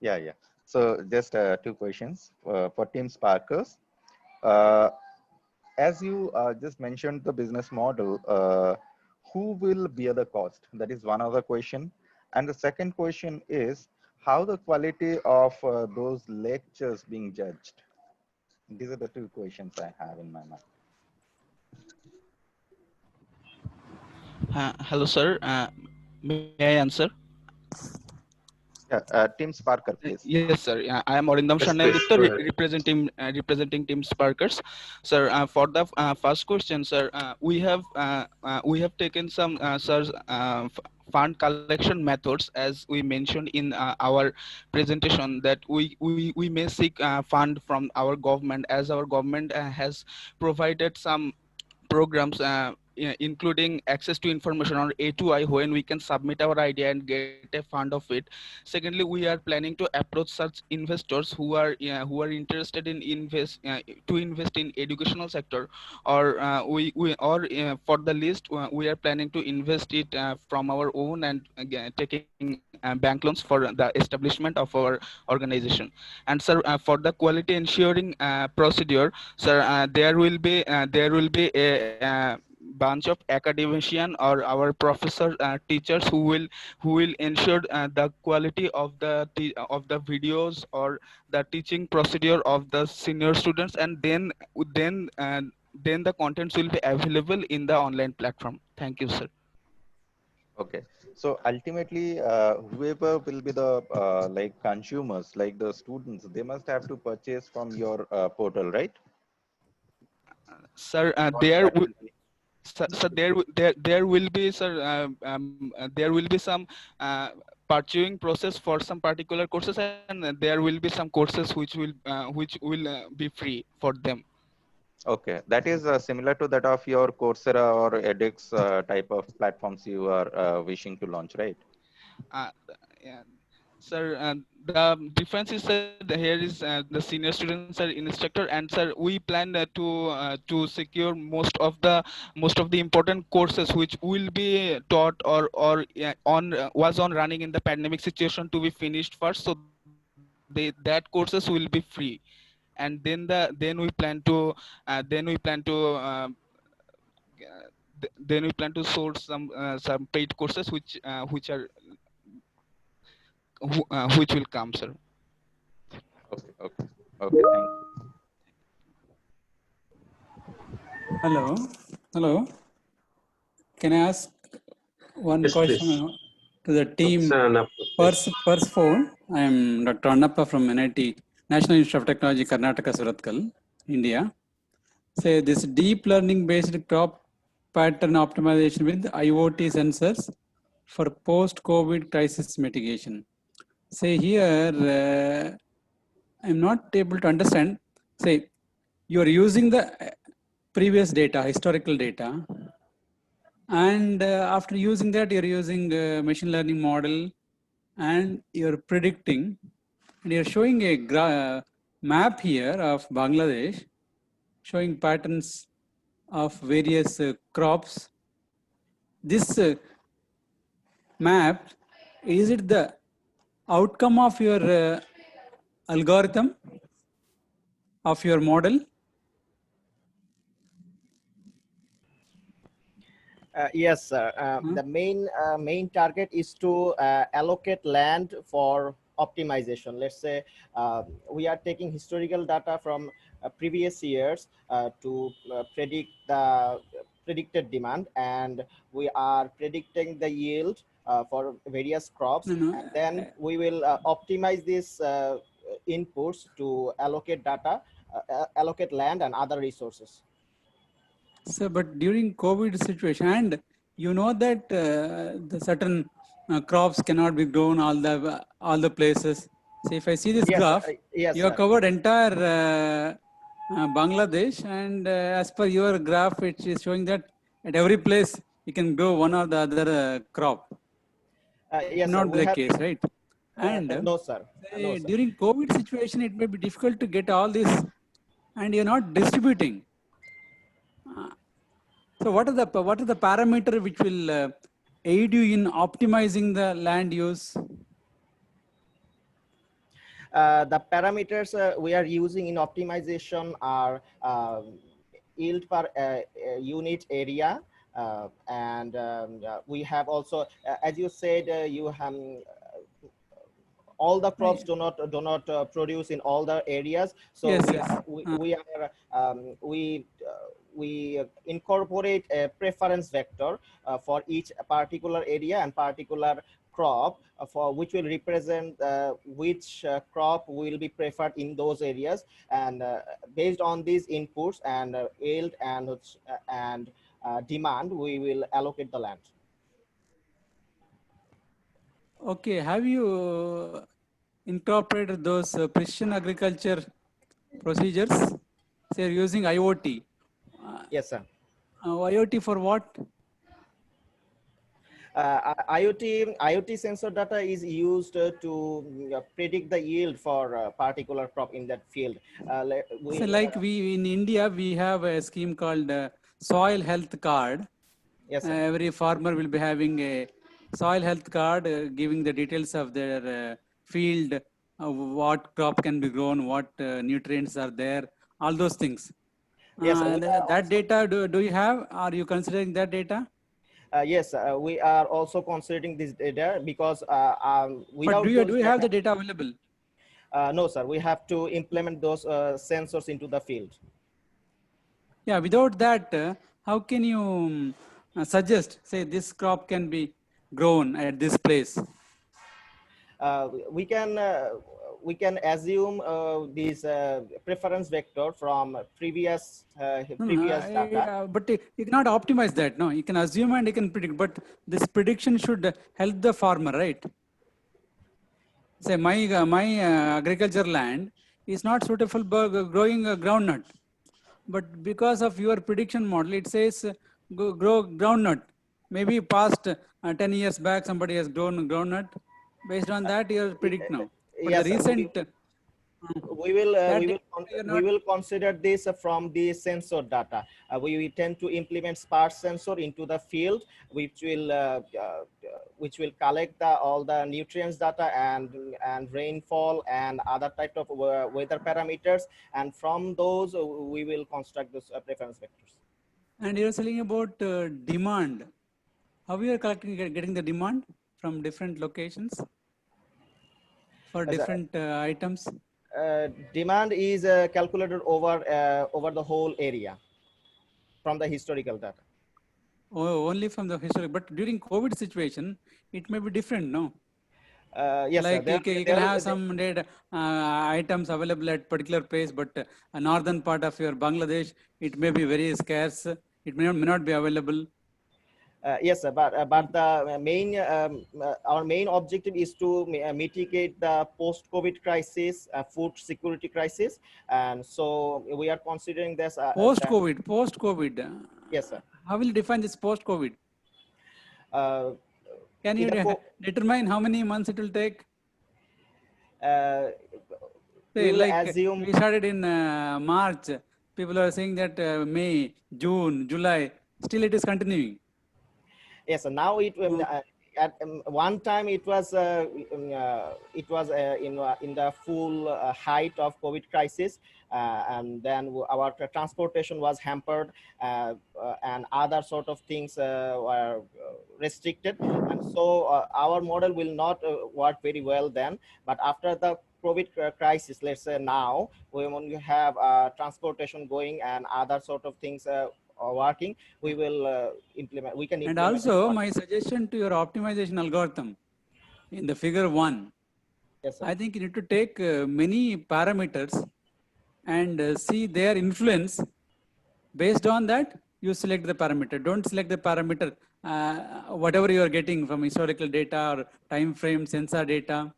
S: Yeah, yeah. So just two questions for Team Sparkers. Uh, as you just mentioned the business model, who will bear the cost? That is one other question. And the second question is how the quality of those lectures being judged. These are the two questions I have in my mind.
Q: Hello, sir. May I answer?
S: Yeah, Team Sparker, please.
Q: Yes, sir. I am Orindam
C: Yes,
Q: Sharnay
C: please.
Q: Gupta,
C: Go ahead.
Q: representing Team Sparkers. Sir, for the first question, sir, we have taken some, sir, fund collection methods, as we mentioned in our presentation, that we may seek fund from our government, as our government has provided some programs including access to information or A2I, when we can submit our idea and get a fund of it. Secondly, we are planning to approach such investors who are interested in invest in educational sector, or we or for the list we are planning to invest it from our own, and taking bank loans for the establishment of our organization. And sir, for the quality ensuring procedure, sir, there will be a bunch of academician or our professor teachers who will ensure the quality of the videos or the teaching procedure of the senior students, and then uh, then the contents will be available in the online platform. Thank you, sir.
S: Okay. So ultimately, whoever will be the like consumers, like the students, they must have to purchase from your portal, right?
Q: Sir,
S: Or that will be.
Q: so there will be, sir, there will be some purchasing process for some particular courses, and there will be some courses which will be free for them.
S: Okay, that is similar to that of your Coursera or edX type of platforms you are wishing to launch, right?
Q: uh, yeah. Sir, the difference is that here is the senior students are instructor, and sir, we plan to secure most of the important courses which will be taught or on was on running in the pandemic situation to be finished first, so that courses will be free. And then we plan to source some paid courses which will come, sir.
S: Okay, okay, okay. Thank you.
U: Hello, hello. Can I ask one
C: Yes,
U: question
C: please.
U: to the team?
C: Professor Anap, please.
U: First phone. I am Dr. Annappa from NIT, National Institute of Technology, Karnataka, Surathkal, India. Say this deep learning based crop pattern optimization with IoT sensors for post-COVID crisis mitigation. Say here, I'm not able to understand. Say you are using the previous data, historical data, and after using that, you're using a machine learning model, and you're predicting, and you're showing a map here of Bangladesh, showing patterns of various crops. This map, is it the outcome of your algorithm, of your model?
V: Yes, sir. The main target is to allocate land for optimization. Let's say we are taking historical data from previous years to predict the predicted demand, and we are predicting the yield for various crops.
U: No.
V: And then we will optimize these inputs to allocate data, allocate land and other resources.
U: So, but during COVID situation, and you know that the certain crops cannot be grown all the places. So, if I see this
V: Yes,
U: graph,
V: yes,
U: you have
V: sir.
U: covered entire Bangladesh, and as per your graph, it is showing that at every place you can grow one or the other crop.
V: Yes, sir.
U: Not
V: We
U: the
V: have.
U: case, right? And
V: No, sir. No, sir.
U: during COVID situation, it may be difficult to get all this, and you're not distributing. So what are the parameter which will aid you in optimizing the land use?
V: The parameters we are using in optimization are yield per unit area, and we have also, as you said, you have all the crops do not produce in all the areas. So
U: Yes,
V: we
U: yes.
V: are we incorporate a preference vector for each particular area and particular crop for which will represent which crop will be preferred in those areas, and based on these inputs and yield and demand, we will allocate the land.
U: Okay, have you incorporated those precision agriculture procedures? So you're using IoT.
V: Yes, sir.
U: IoT for what?
V: IoT sensor data is used to predict the yield for a particular crop in that field.
U: So like we in India, we have a scheme called soil health card.
V: Yes, sir.
U: Every farmer will be having a soil health card giving the details of their field, what crop can be grown, what nutrients are there, all those things.
V: Yes, we are
U: That data, do you have? Are you considering that data?
V: yes, we are also considering this data because
U: But
V: without
U: do
V: those
U: you have
V: data,
U: the data available?
V: no, sir, we have to implement those sensors into the field.
U: Yeah, without that, how can you suggest, say, this crop can be grown at this place?
V: We can assume this preference vector from previous data.
U: But you cannot optimize that. No, you can assume and you can predict, but this prediction should help the farmer, right? Say my agriculture land is not suitable for growing groundnut, but because of your prediction model, it says grow groundnut. Maybe past 10 years back, somebody has grown groundnut. Based on that, you predict now. But the
V: Yes,
U: recent that
V: we will consider this from the sensor data. We tend to implement sparse sensor into the field, which will collect all the nutrients data and rainfall and other type of weather parameters, and from those we will construct those preference vectors.
U: And you're saying about demand. How you are collecting, getting the demand from different locations for different items?
V: Demand is calculated over the whole area from the historical data.
U: Oh, only from the history. But during COVID situation, it may be different, no?
V: Yes,
U: like
V: sir.
U: you can have some data, items available at particular place, but a northern part of your Bangladesh, it may be very scarce. It may not be available.
V: Yes, sir, but the main our main objective is to mitigate the post-COVID crisis, food security crisis, and so we are considering this.
U: Post-COVID.
V: Yes, sir.
U: How will you define this post-COVID? Can you determine how many months it will take? Say, like
V: assume
U: we started in March. People are saying that May, June, July, still it is continuing.
V: Yes, so now at one time it was in the full height of COVID crisis, and then our transportation was hampered, and other sort of things were restricted, and so our model will not work very well then. But after the COVID crisis, let's say now, when you have transportation going and other sort of things working, we will implement. We can implement.
U: And also, my suggestion to your optimization algorithm in the figure 1,
V: yes, sir.
U: I think you need to take many parameters and see their influence. Based on that, you select the parameter. Don't select the parameter whatever you are getting from historical data or time frame sensor data.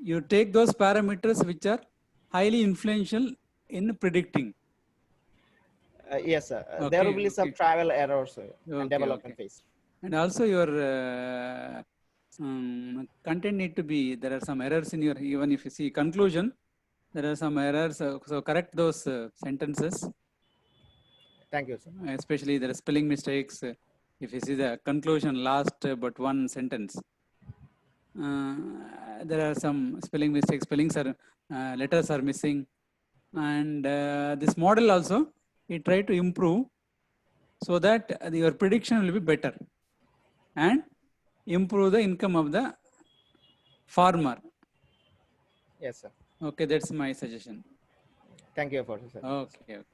U: You take those parameters which are highly influential in predicting.
V: Yes, sir. There will be some trial errors and development phase.
U: And also your content need to be, there are some errors in your, even if you see conclusion, there are some errors. So correct those sentences.
V: Thank you, sir.
U: Especially there are spelling mistakes. If you see the conclusion last but one sentence, there are some spelling mistakes, letters are missing. And this model also, we try to improve so that your prediction will be better and improve the income of the farmer.
V: Yes, sir.
U: Okay, that's my suggestion.
V: Thank you for the suggestion.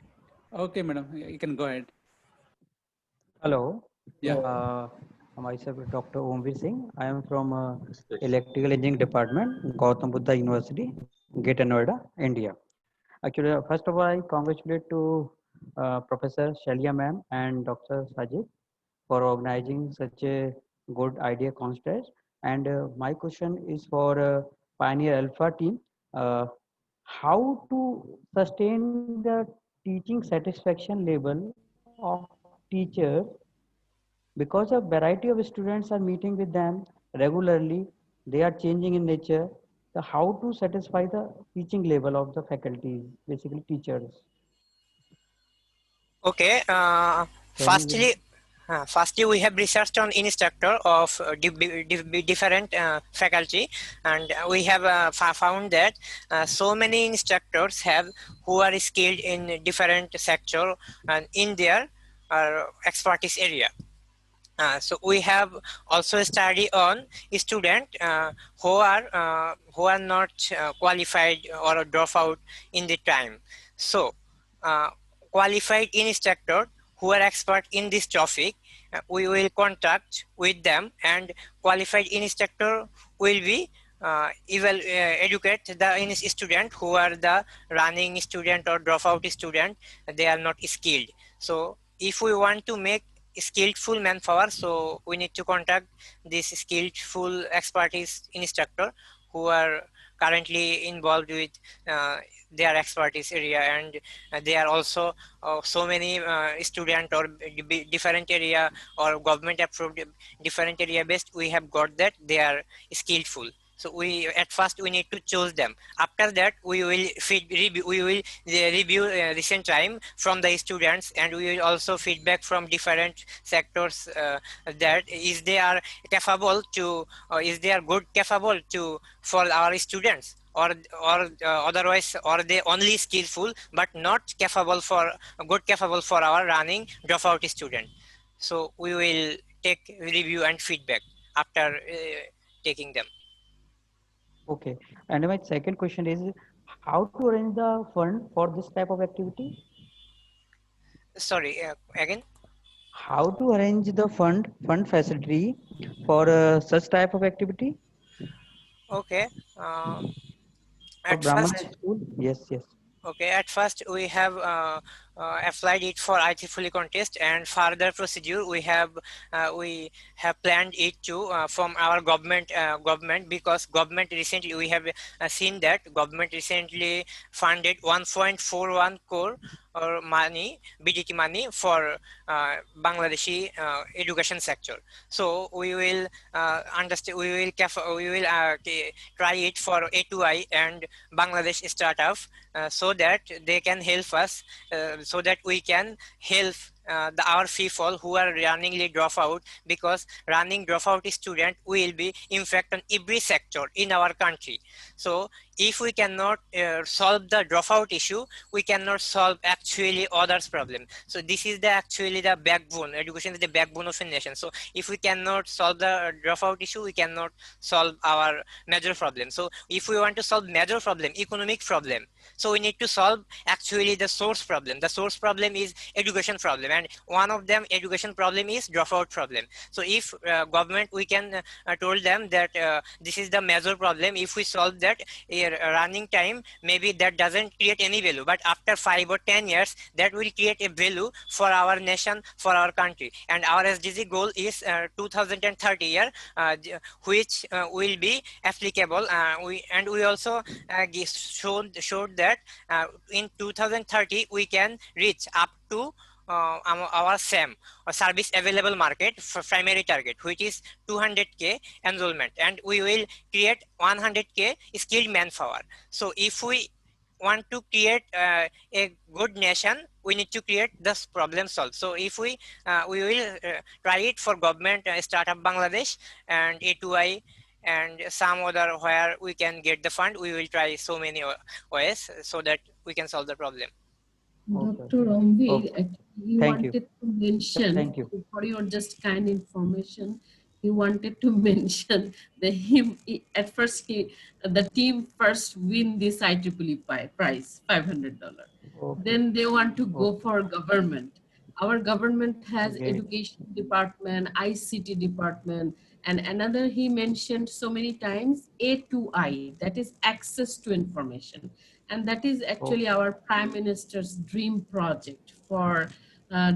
U: Okay, madam, you can go ahead.
B: Hello.
U: Yeah.
B: Myself Dr. Omvir Singh. I am from Electrical Engineering Department, Gautam Buddha University, Greater Noida, India. Actually, first of all, I congratulate to Professor Shalia ma'am and Dr. Sajid for organizing such a good idea contest And my question is for Pioneer Alpha team. Uh, how to sustain the teaching satisfaction level of teachers because a variety of students are meeting with them regularly, they are changing in nature. So how to satisfy the teaching level of the faculties, basically teachers?
L: Okay.
B: Can you give?
L: Firstly, we have researched on instructor of different faculty, and we have found that so many instructors have who are skilled in different sector and in their expertise area. So we have also study on student who are not qualified or drop out in the time. So uh, qualified instructor who are expert in this topic, we will contact with them, and qualified instructor will be educate the student who are the running student or dropout student. They are not skilled. So if we want to make skillful manpower, so we need to contact this skillful expertise instructor who are currently involved with their expertise area, and they are also so many student or different area or government approved different area based, we have got that they are skillful. So we at first we need to choose them. After that we will we will review recent time from the students, and we will also feedback from different sectors that is they are capable to is they are good capable to for our students, or otherwise or they only skillful but not capable for good capable for our running dropout student. So we will take review and feedback after taking them.
B: Okay. And my second question is how to arrange the fund for this type of activity?
L: Sorry, again.
B: How to arrange the fund facility for such type of activity
L: Okay.
B: for
L: At
B: Brahman
L: first,
B: school? Yes, yes.
L: okay, at first we have applied it for IEEE contest, and further procedure we have planned it to from our government, because government recently we have seen that government recently funded 1.41 crore or money BDT money for Bangladeshi education sector. So we will understand we will try it for A2I and Bangladesh startup, so that they can help us, so that we can help our people who are runningly dropout, because running dropout student will be in fact on every sector in our country. So if we cannot solve the dropout issue, we cannot solve actually others problem. So this is the actually the backbone. Education is the backbone of a nation. So if we cannot solve the dropout issue, we cannot solve our major problem. So if we want to solve major problem, economic problem, so we need to solve actually the source problem. The source problem is education problem, and one of them education problem is dropout problem. So if government, we can told them that this is the major problem. If we solve that running time, maybe that doesn't create any value, but after 5 or 10 years that will create a value for our nation, for our country. And our SDG goal is 2030 year, which will be applicable. We also showed that in 2030 we can reach up to our SAM, or service available market, for primary target, which is 200k enrollment, and we will create 100k skilled manpower. So if we want to create a good nation, we need to create this problem solved. So if we will try it for government startup Bangladesh and A2I and some other where we can get the fund. We will try so many ways so that we can solve the problem.
B: Okay.
A: Dr. Omvir,
B: Okay.
A: actually, he
B: Thank you.
A: wanted to mention,
B: Thank you.
A: for your just kind information, he wanted to mention that at first the team first win this IEEE prize, $500.
B: Okay.
A: Then they want to go
B: Okay.
A: for government. Our government has
B: Great.
A: education department, ICT department, and another he mentioned so many times, A2I, that is access to information. And that is actually
B: Okay.
A: our Prime Minister's dream project for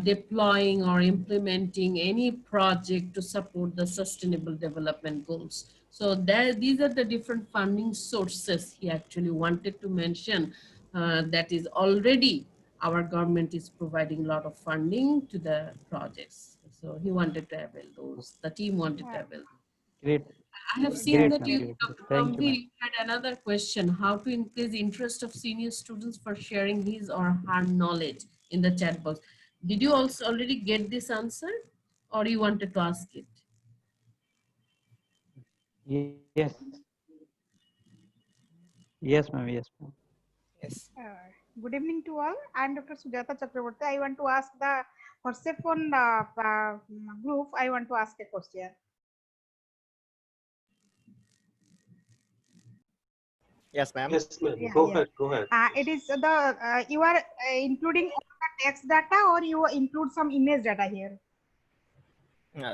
A: deploying or implementing any project to support the sustainable development goals. So these are the different funding sources he actually wanted to mention, that is already our government is providing a lot of funding to the projects. So he wanted to avail those, the team wanted to avail.
B: Great.
A: I have seen
B: Great,
A: that
B: ma'am.
A: you,
B: Great.
A: Dr.
B: Thank you,
A: Gambhir,
B: ma'am.
A: you had another question, how to increase interest of senior students for sharing his or her knowledge in the chat box. Did you also already get this answer or you wanted to ask it?
B: Yes. Yes, ma'am. Yes, ma'am.
L: Yes.
F: Good evening to all. I am Dr. Sujata Chakraborty. I want to ask the Persephone group. I want to ask a question.
V: Yes, ma'am.
C: Yes, ma'am.
F: Yeah,
C: Go
F: yeah.
C: ahead. Go ahead.
F: It is the you are including all the text data or you include some image data here.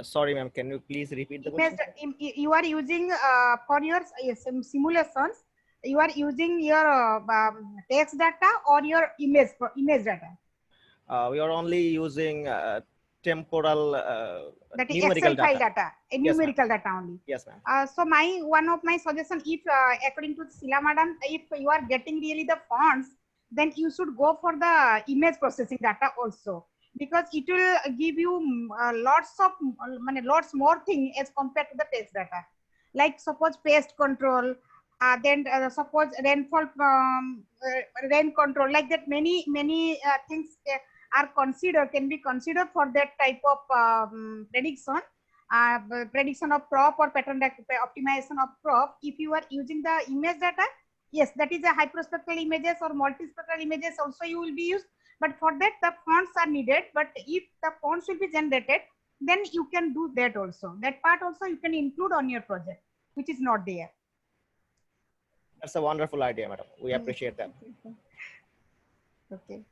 V: Sorry, ma'am. Can you please repeat the
F: Image,
V: question?
F: you are using for your simulations. You are using your text data or your image data.
V: We are only using temporal
F: That is
V: numerical
F: Excel file
V: data.
F: data, a
V: Yes, ma'am.
F: numerical data only.
V: Yes, ma'am.
F: So one of my suggestion, if according to Sila madam, if you are getting really the fonts, then you should go for the image processing data also, because it will give you lots more thing as compared to the text data. Like suppose pest control, then suppose rainfall, rain control, like that many things can be considered for that type of prediction. Prediction of crop or pattern optimization of crop. If you are using the image data, yes, that is a hyperspectral images or multispectral images also you will be used. But for that the fonts are needed. But if the fonts will be generated, then you can do that also. That part also you can include on your project, which is not there.
V: That's a wonderful idea, madam. We appreciate that.
F: Okay.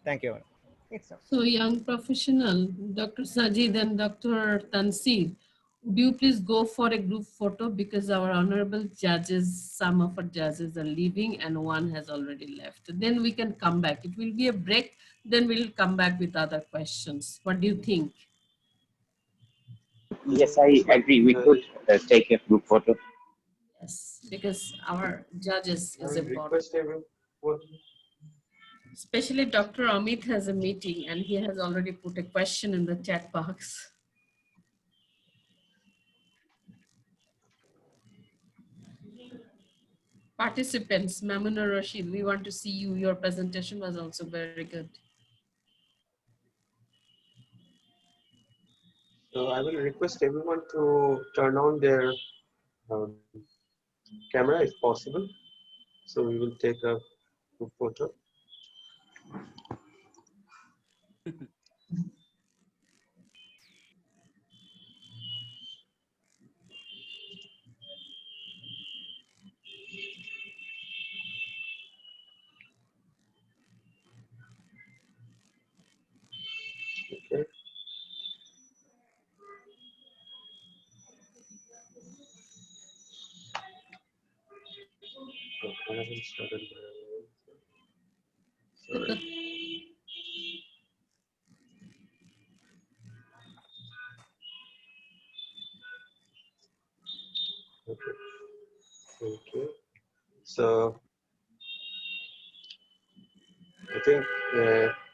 V: Thank you, madam.
F: It's okay.
A: So young professional, Dr. Sajid and Dr. Tansir, would you please go for a group photo, because our honorable judges, some of our judges are leaving and one has already left. Then we can come back. It will be a break. Then we'll come back with other questions. What do you think?
G: Yes, I agree. We could take a group photo.
A: Yes, because our judges
C: I
A: is
C: will
A: important.
C: request everyone.
A: Especially Dr. Amit has a meeting and he has already put a question in the chat box. Participants, Mamuna Rashid, we want to see you. Your presentation was also very good.
C: So I will request everyone to turn on their camera if possible. So we will take a group photo. Okay. I haven't started my sorry. Okay. Thank you. So I think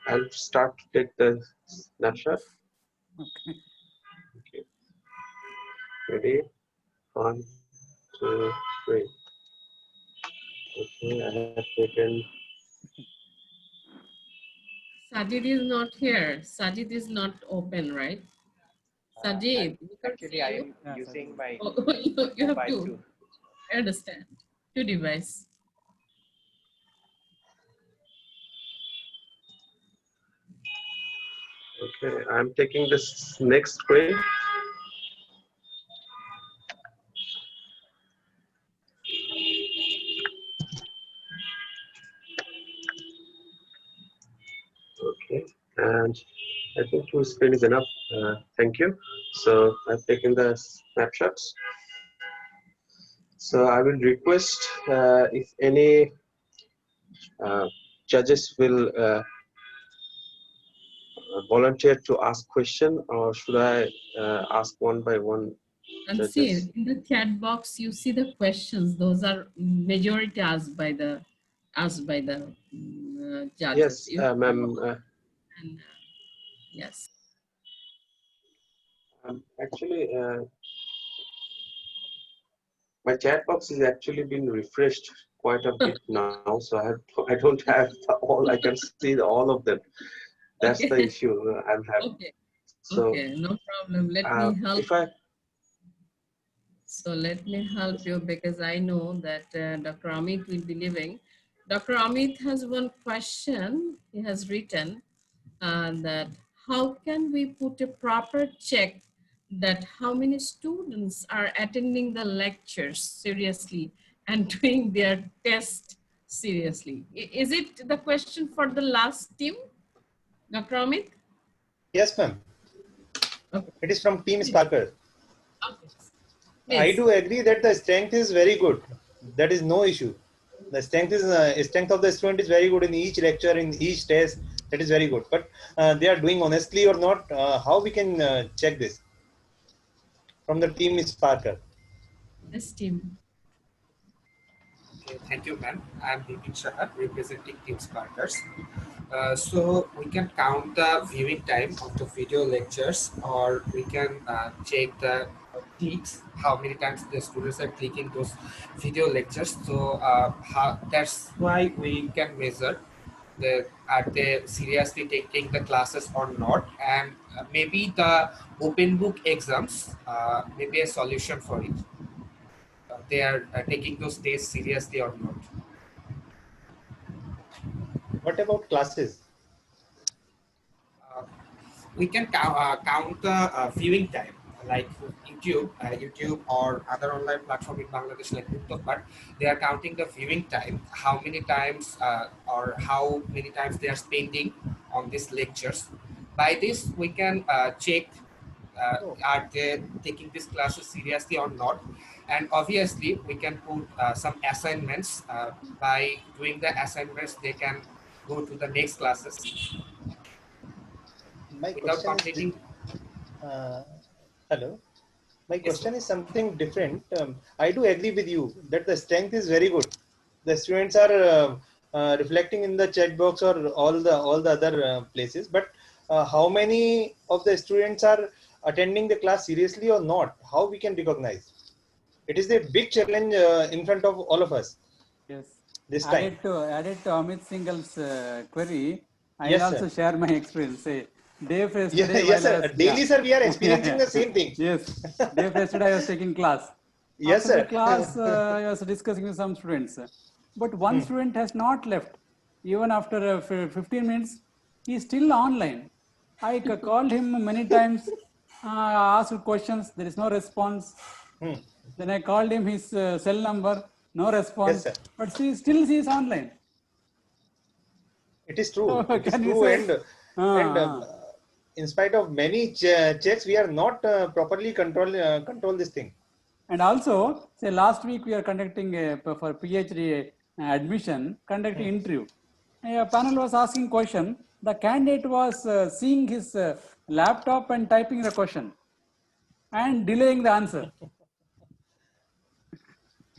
C: I'll start to take the snapshot.
U: Okay.
C: Okay. Ready? 1, 2, 3. Okay, I have taken.
A: Sajid is not here. Sajid is not open, right? Sajid, we can't
G: Actually,
A: see
G: I
A: you.
G: am using my
A: Oh, you have
G: mobile
A: two.
G: too.
A: I understand. Two device.
C: Okay, I'm taking this next screen. Okay, and I think two screen is enough. Thank you. So I've taken the snapshots. So I will request if any judges will volunteer to ask question, or should I ask one by one?
A: And see, in the chat box, you see the questions. Those are majority asked by the judges.
C: Yes, ma'am.
A: And, yes.
C: Actually, my chat box is actually been refreshed quite a bit now, so I don't have all. I can see all of them. That's the
A: Okay.
C: issue I'm having.
A: Okay.
C: So,
A: Okay, no problem. Let me help.
C: if I
A: So let me help you because I know that Dr. Amit will be leaving. Dr. Amit has one question he has written that how can we put a proper check that how many students are attending the lectures seriously and doing their test seriously? Is it the question for the last team, Dr. Amit?
D: Yes, ma'am.
A: Okay.
D: It is from Team Sparker.
A: Okay.
D: I do agree that the strength is very good. That is no issue. The strength of the student is very good in each lecture, in each test. That is very good. But they are doing honestly or not. How we can check this? From the Team Sparker.
A: This team.
M: Okay, thank you, ma'am. I'm Bipin Shah, representing Team Sparkers. So we can count the viewing time of the video lectures, or we can check the clicks, how many times the students are clicking those video lectures. So that's why we can measure are they seriously taking the classes or not, and maybe the open book exams may be a solution for it. They are taking those tests seriously or not.
D: What about classes?
M: We can count the viewing time, like YouTube or other online platform in Bangladesh like YouTube, but they are counting the viewing time, how many times or how many times they are spending on these lectures. By this, we can check are they taking these classes seriously or not, and obviously we can put some assignments. By doing the assignments, they can go to the next classes
D: My
M: without
D: question
M: completing.
D: Hello. My
M: Yes,
D: question is something different. I do agree with you that the strength is very good. The students are reflecting in the chat box or all the other places. But how many of the students are attending the class seriously or not? How we can recognize? It is a big challenge in front of all of us.
U: Yes.
D: This time.
U: Added to Amit Singh's query, I will
D: Yes,
U: also
D: sir.
U: share my experience. Say, day first
D: Yeah,
U: day
D: yes,
U: while I
D: sir.
U: was
D: Daily, sir, we are experiencing the same thing.
U: Yes, day first day I was taking class.
D: Yes,
U: After the
D: sir.
U: class, I was discussing with some students, but one student has not left. Even after 15 minutes, he is still online. I called him many times, asked questions. There is no response. Then I called him his cell number, no response.
D: Yes, sir.
U: But still he is online.
D: It is true.
U: So
D: It is
U: can you
D: true,
U: say?
D: and in spite of many checks, we are not properly control this thing.
U: And also, say last week we are conducting for PhD admission, conducting interview. A panel was asking question. The candidate was seeing his laptop and typing the question and delaying the answer.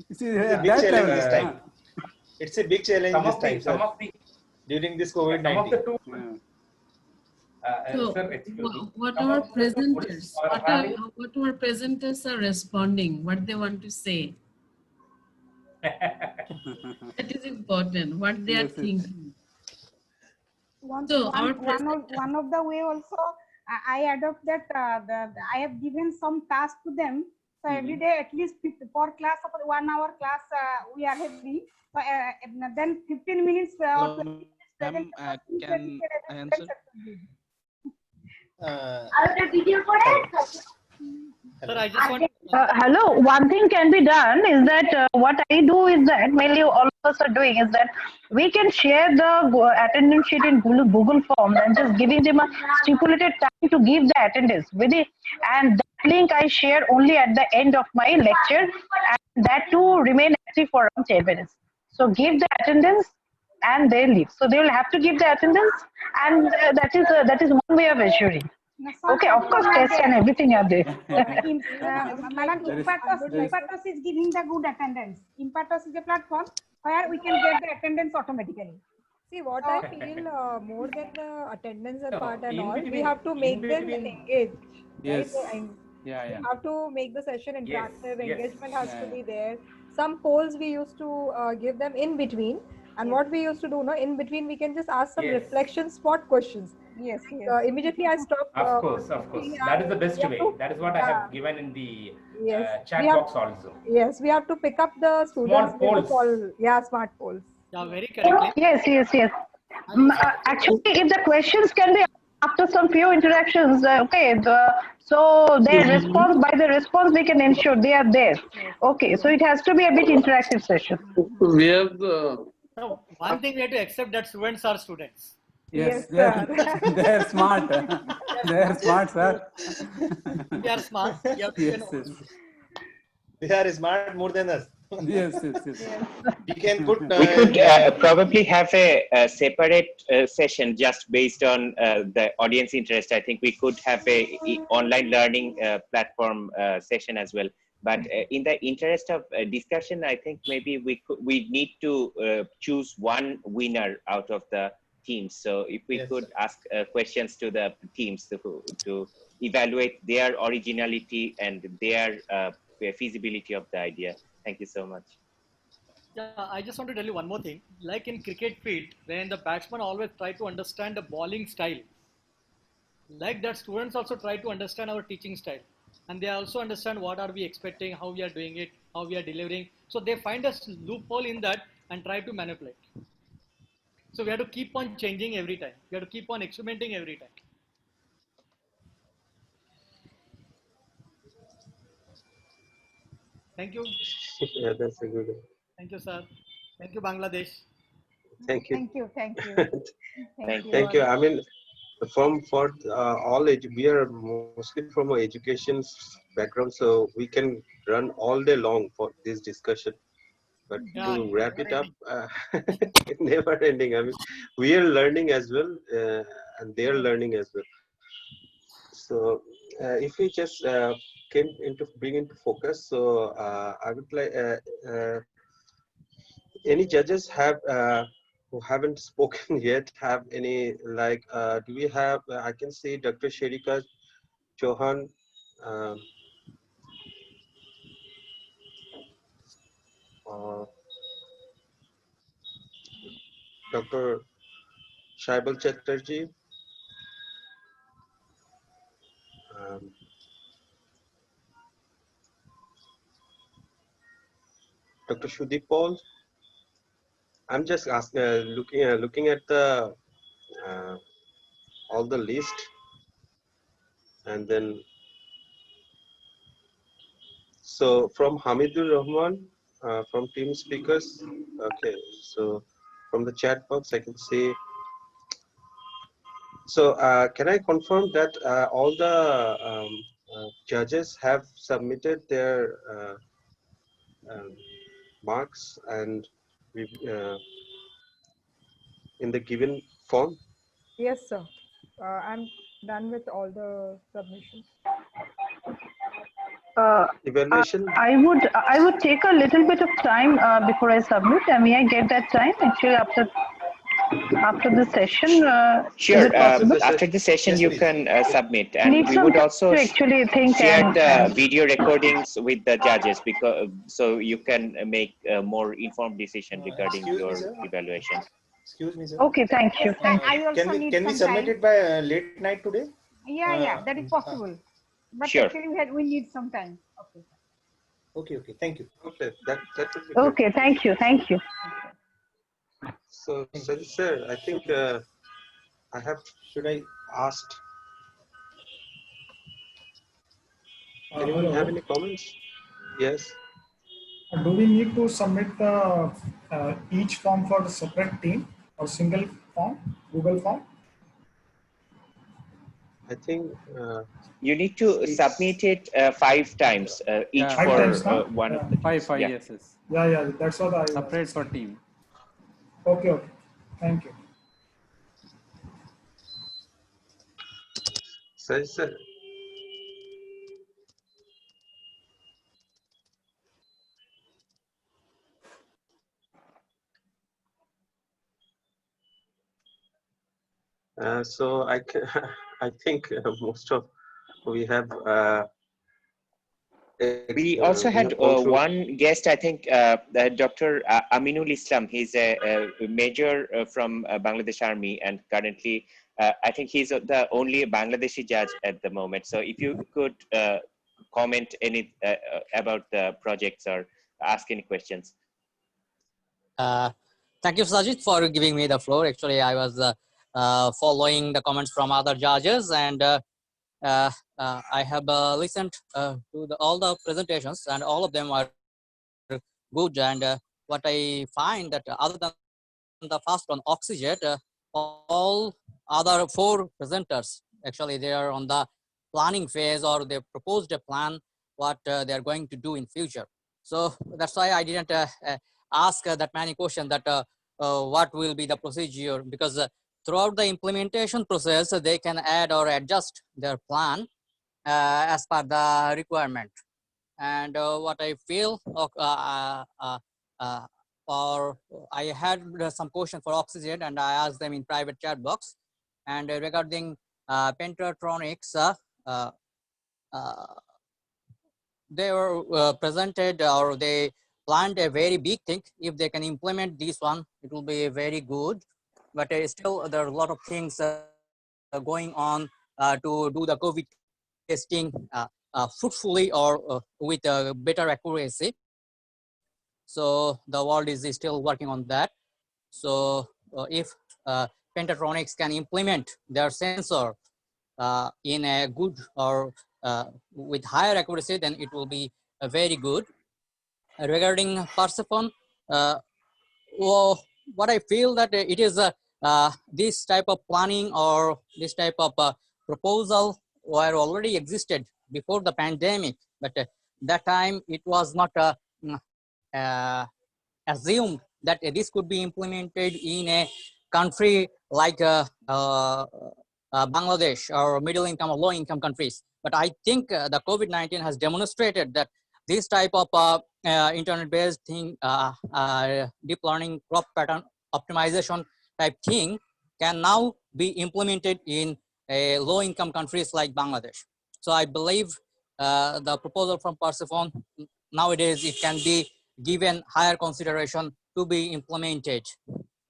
U: You see,
D: It's a
U: at
D: big
U: that
D: challenge
U: level.
D: this time. It's a big challenge this time, sir. During this COVID-19.
A: So what our presenters, what our presenters are responding, what they want to say. That is important, what they are thinking. So
F: one of the way also I adopt that I have given some task to them. So every day at least for class of 1 hour class we are having. So then 15 minutes or 20 minutes presentation.
H: Can I answer?
U: Sir, I just want.
I: Hello, one thing can be done is that what I do is that mainly all of us are doing is that we can share the attendance sheet in Google Forms and just giving them a stipulated time to give the attendance with it, and that link I share only at the end of my lecture, and that too remain active for around 10 minutes. So give the attendance and they leave. So they will have to give the attendance, and that is one way of assuring.
F: No, some
I: Okay, of course,
F: platform are
I: tests and
F: there.
I: everything are there.
F: Madam, Impetus is giving the good attendance. Impetus is a platform where we can get the attendance automatically.
H: See, what I feel more than the attendance and part and all, we
R: between-
H: have to make them
R: between-
H: engaged.
U: Yes.
H: Right? And
U: Yeah,
H: we
U: yeah.
H: have to make the session interactive.
R: yes.
H: Engagement has
U: Yeah,
H: to
U: yeah.
H: be there. Some polls we used to give them in between. And what we used to do, no, in between, we can just ask some
R: Yes.
H: reflection spot questions.
F: Yes,
H: Like,
F: yes.
H: immediately I stop.
R: Of course. That is the best way. That is what I have given in the chat box also.
H: Yes, we have to pick up the students.
R: polls.
H: Smart polls.
J: Yeah, very correctly.
I: Yes. Actually, if the questions can be after some few interactions, so their response, by the response, we can ensure they are there. Okay, so it has to be a bit interactive session.
W: We have the.
J: No, one thing we have to accept that students are students.
U: Yes, they're smart. They're smart, sir.
J: They are smart.
U: Yes.
D: They are smart more than us.
U: Yes.
D: We can put.
G: We could probably have a separate session just based on the audience interest. I think we could have a online learning platform session as well. But in the interest of discussion, I think maybe we need to choose one winner out of the teams. So if we could ask questions to the teams to evaluate their originality and their feasibility of the idea. Thank you so much.
J: Yeah, I just want to tell you one more thing. Like in cricket field, when the batsman always try to understand the bowling style, like that students also try to understand our teaching style. And they also understand what are we expecting, how we are doing it, how we are delivering. So they find a loophole in that and try to manipulate. So we have to keep on changing every time. We have to keep on experimenting every time. Thank you.
C: Yeah, that's a good one.
J: Thank you, sir. Thank you, Bangladesh.
C: Thank you.
F: Thank you.
C: Thank you. I mean, for all we are mostly from an education background, so we can run all day long for this discussion. But to wrap it up, never ending. I mean, we are learning as well, and they are learning as well. So, if we just bring into focus, so I would like any judges have who haven't spoken yet have any do we have I can see Dr. Sherika Chauhan, Dr. Shaibal Chatterjee, Dr. Shudeep Paul. I'm just looking at the all the list, and then so from Hamidur Rahman from team speakers. Okay, so from the chat box I can see. So can I confirm that all the judges have submitted their marks and in the given form?
H: Yes, sir. I'm done with all the submissions.
C: Evaluation.
I: I would take a little bit of time before I submit. May I get that time actually after the session?
G: Sure.
I: Is it possible?
G: After the session, you can submit, and
I: Need
G: we
I: some
G: would
I: time
G: also
I: to actually think
G: share the
I: and
G: video recordings with the judges because so you can make a more informed decision regarding your evaluation.
D: Excuse me, sir.
I: Okay, thank you.
D: Can we submit it by late night today?
F: Yeah, that is possible. But
G: Sure.
F: actually we need some time.
D: Okay. Thank you.
C: Okay, that would be great.
I: Okay, thank you.
C: So, sir, I think I have asked. Anyone have any comments? Yes.
X: Do we need to submit the each form for the separate team or single form, Google form?
C: I think
G: you need to submit it 5 times, each for one of the teams.
U: Five
G: Yeah.
U: yeses.
X: Yeah, that's what I
U: separate for team.
X: Okay. Thank you.
C: Sir, so I can, I think most of we have
G: We also
C: we
G: had
C: have gone through.
G: one guest, I think, Dr. Aminul Islam. He's a major from Bangladesh Army, and currently, I think he's the only Bangladeshi judge at the moment. So if you could comment any about the projects or ask any questions.
K: Thank you, Sajid, for giving me the floor. Actually, I was following the comments from other judges, and I have listened to all the presentations, and all of them are good. And what I find that other than the first one, Oxygen, all other four presenters, actually, they are on the planning phase, or they proposed a plan what they are going to do in future. So that's why I didn't ask that many questions that what will be the procedure, because throughout the implementation process, they can add or adjust their plan as per the requirement. And what I feel, or I had some question for Oxygen, and I asked them in private chat box. And regarding Pentatronics, uh, uh, they were presented, or they planned a very big thing. If they can implement this one, it will be very good. But still, there are a lot of things going on to do the COVID testing fruitfully, or with better accuracy. So the world is still working on that. So if Pentatronics can implement their sensor in a good, or with higher accuracy, then it will be very good. Regarding Persephone, well, what I feel that it is this type of planning, or this type of proposal were already existed before the pandemic, but that time it was not uh, assumed that this could be implemented in a country like Bangladesh, or middle income or low income countries. But I think the COVID-19 has demonstrated that this type of internet-based thing, deep learning crop pattern optimization type thing, can now be implemented in low income countries like Bangladesh. So I believe the proposal from Persephone, nowadays it can be given higher consideration to be implemented.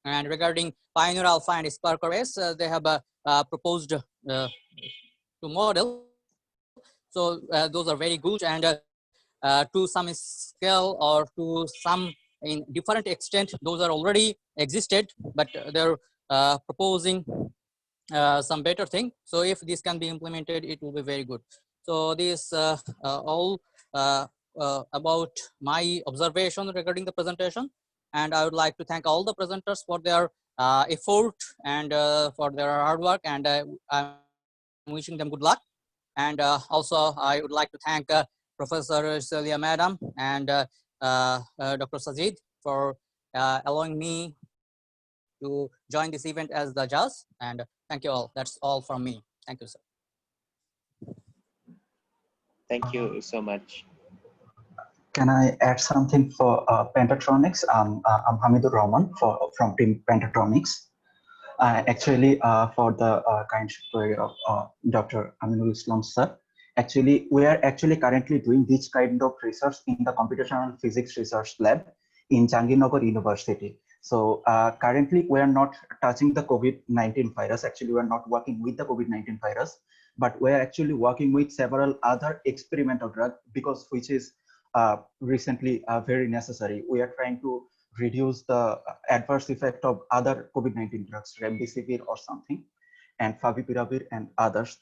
K: And regarding Pioneer Alpha and Spark OS, they have proposed two models. So those are very good, and to some scale, or to some in different extent, those are already existed, but they're proposing some better thing. So if this can be implemented, it will be very good. So this all about my observation regarding the presentation. And I would like to thank all the presenters for their effort, and for their hard work, and I'm wishing them good luck. And also I would like to thank Professor Celia Madam, and Dr. Sajid for allowing me to join this event as the judge. And thank you all. That's all from me. Thank you, sir.
G: Thank you so much.
N: Can I add something for Pentatronics? I'm Hamidur Rahman from Team Pentatronics. Actually, for the kind query of Dr. Aminul Islam sir, actually, we are actually currently doing this kind of research in the computational physics research lab in Jahangirnagar University. So currently, we are not touching the COVID-19 virus. Actually, we are not working with the COVID-19 virus, but we are actually working with several other experimental drugs, because which is recently very necessary. We are trying to reduce the adverse effect of other COVID-19 drugs, remdesivir or something, and favipiravir and others.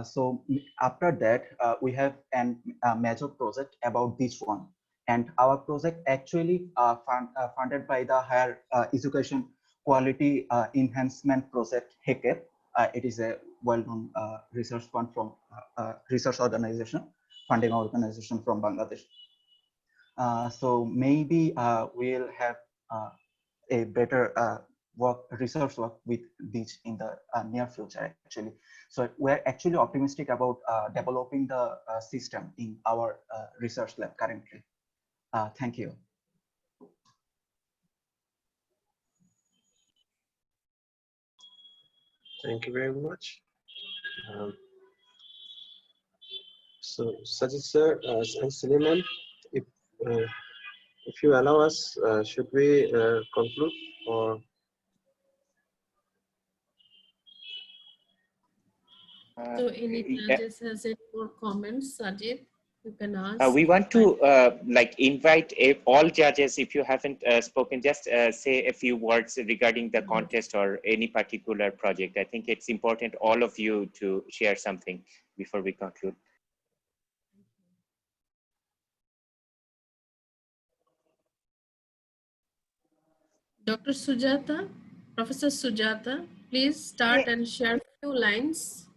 N: So after that, we have a major project about this one. And our project actually funded by the Higher Education Quality Enhancement Project, HECEP. It is a well-known research fund from research organization, funding organization from Bangladesh. So maybe we'll have a better research work with these in the near future actually. So we're actually optimistic about developing the system in our research lab currently. Thank you.
C: Thank you very much. So Sajid sir and Suleiman, if you allow us, should we conclude or?
A: So any judges has any more comments, Sajid? You can ask.
G: We want to like invite all judges, if you haven't spoken, just say a few words regarding the contest or any particular project. I think it's important all of you to share something before we conclude.
A: Dr. Sujata, Professor Sujata, please start and share a few lines.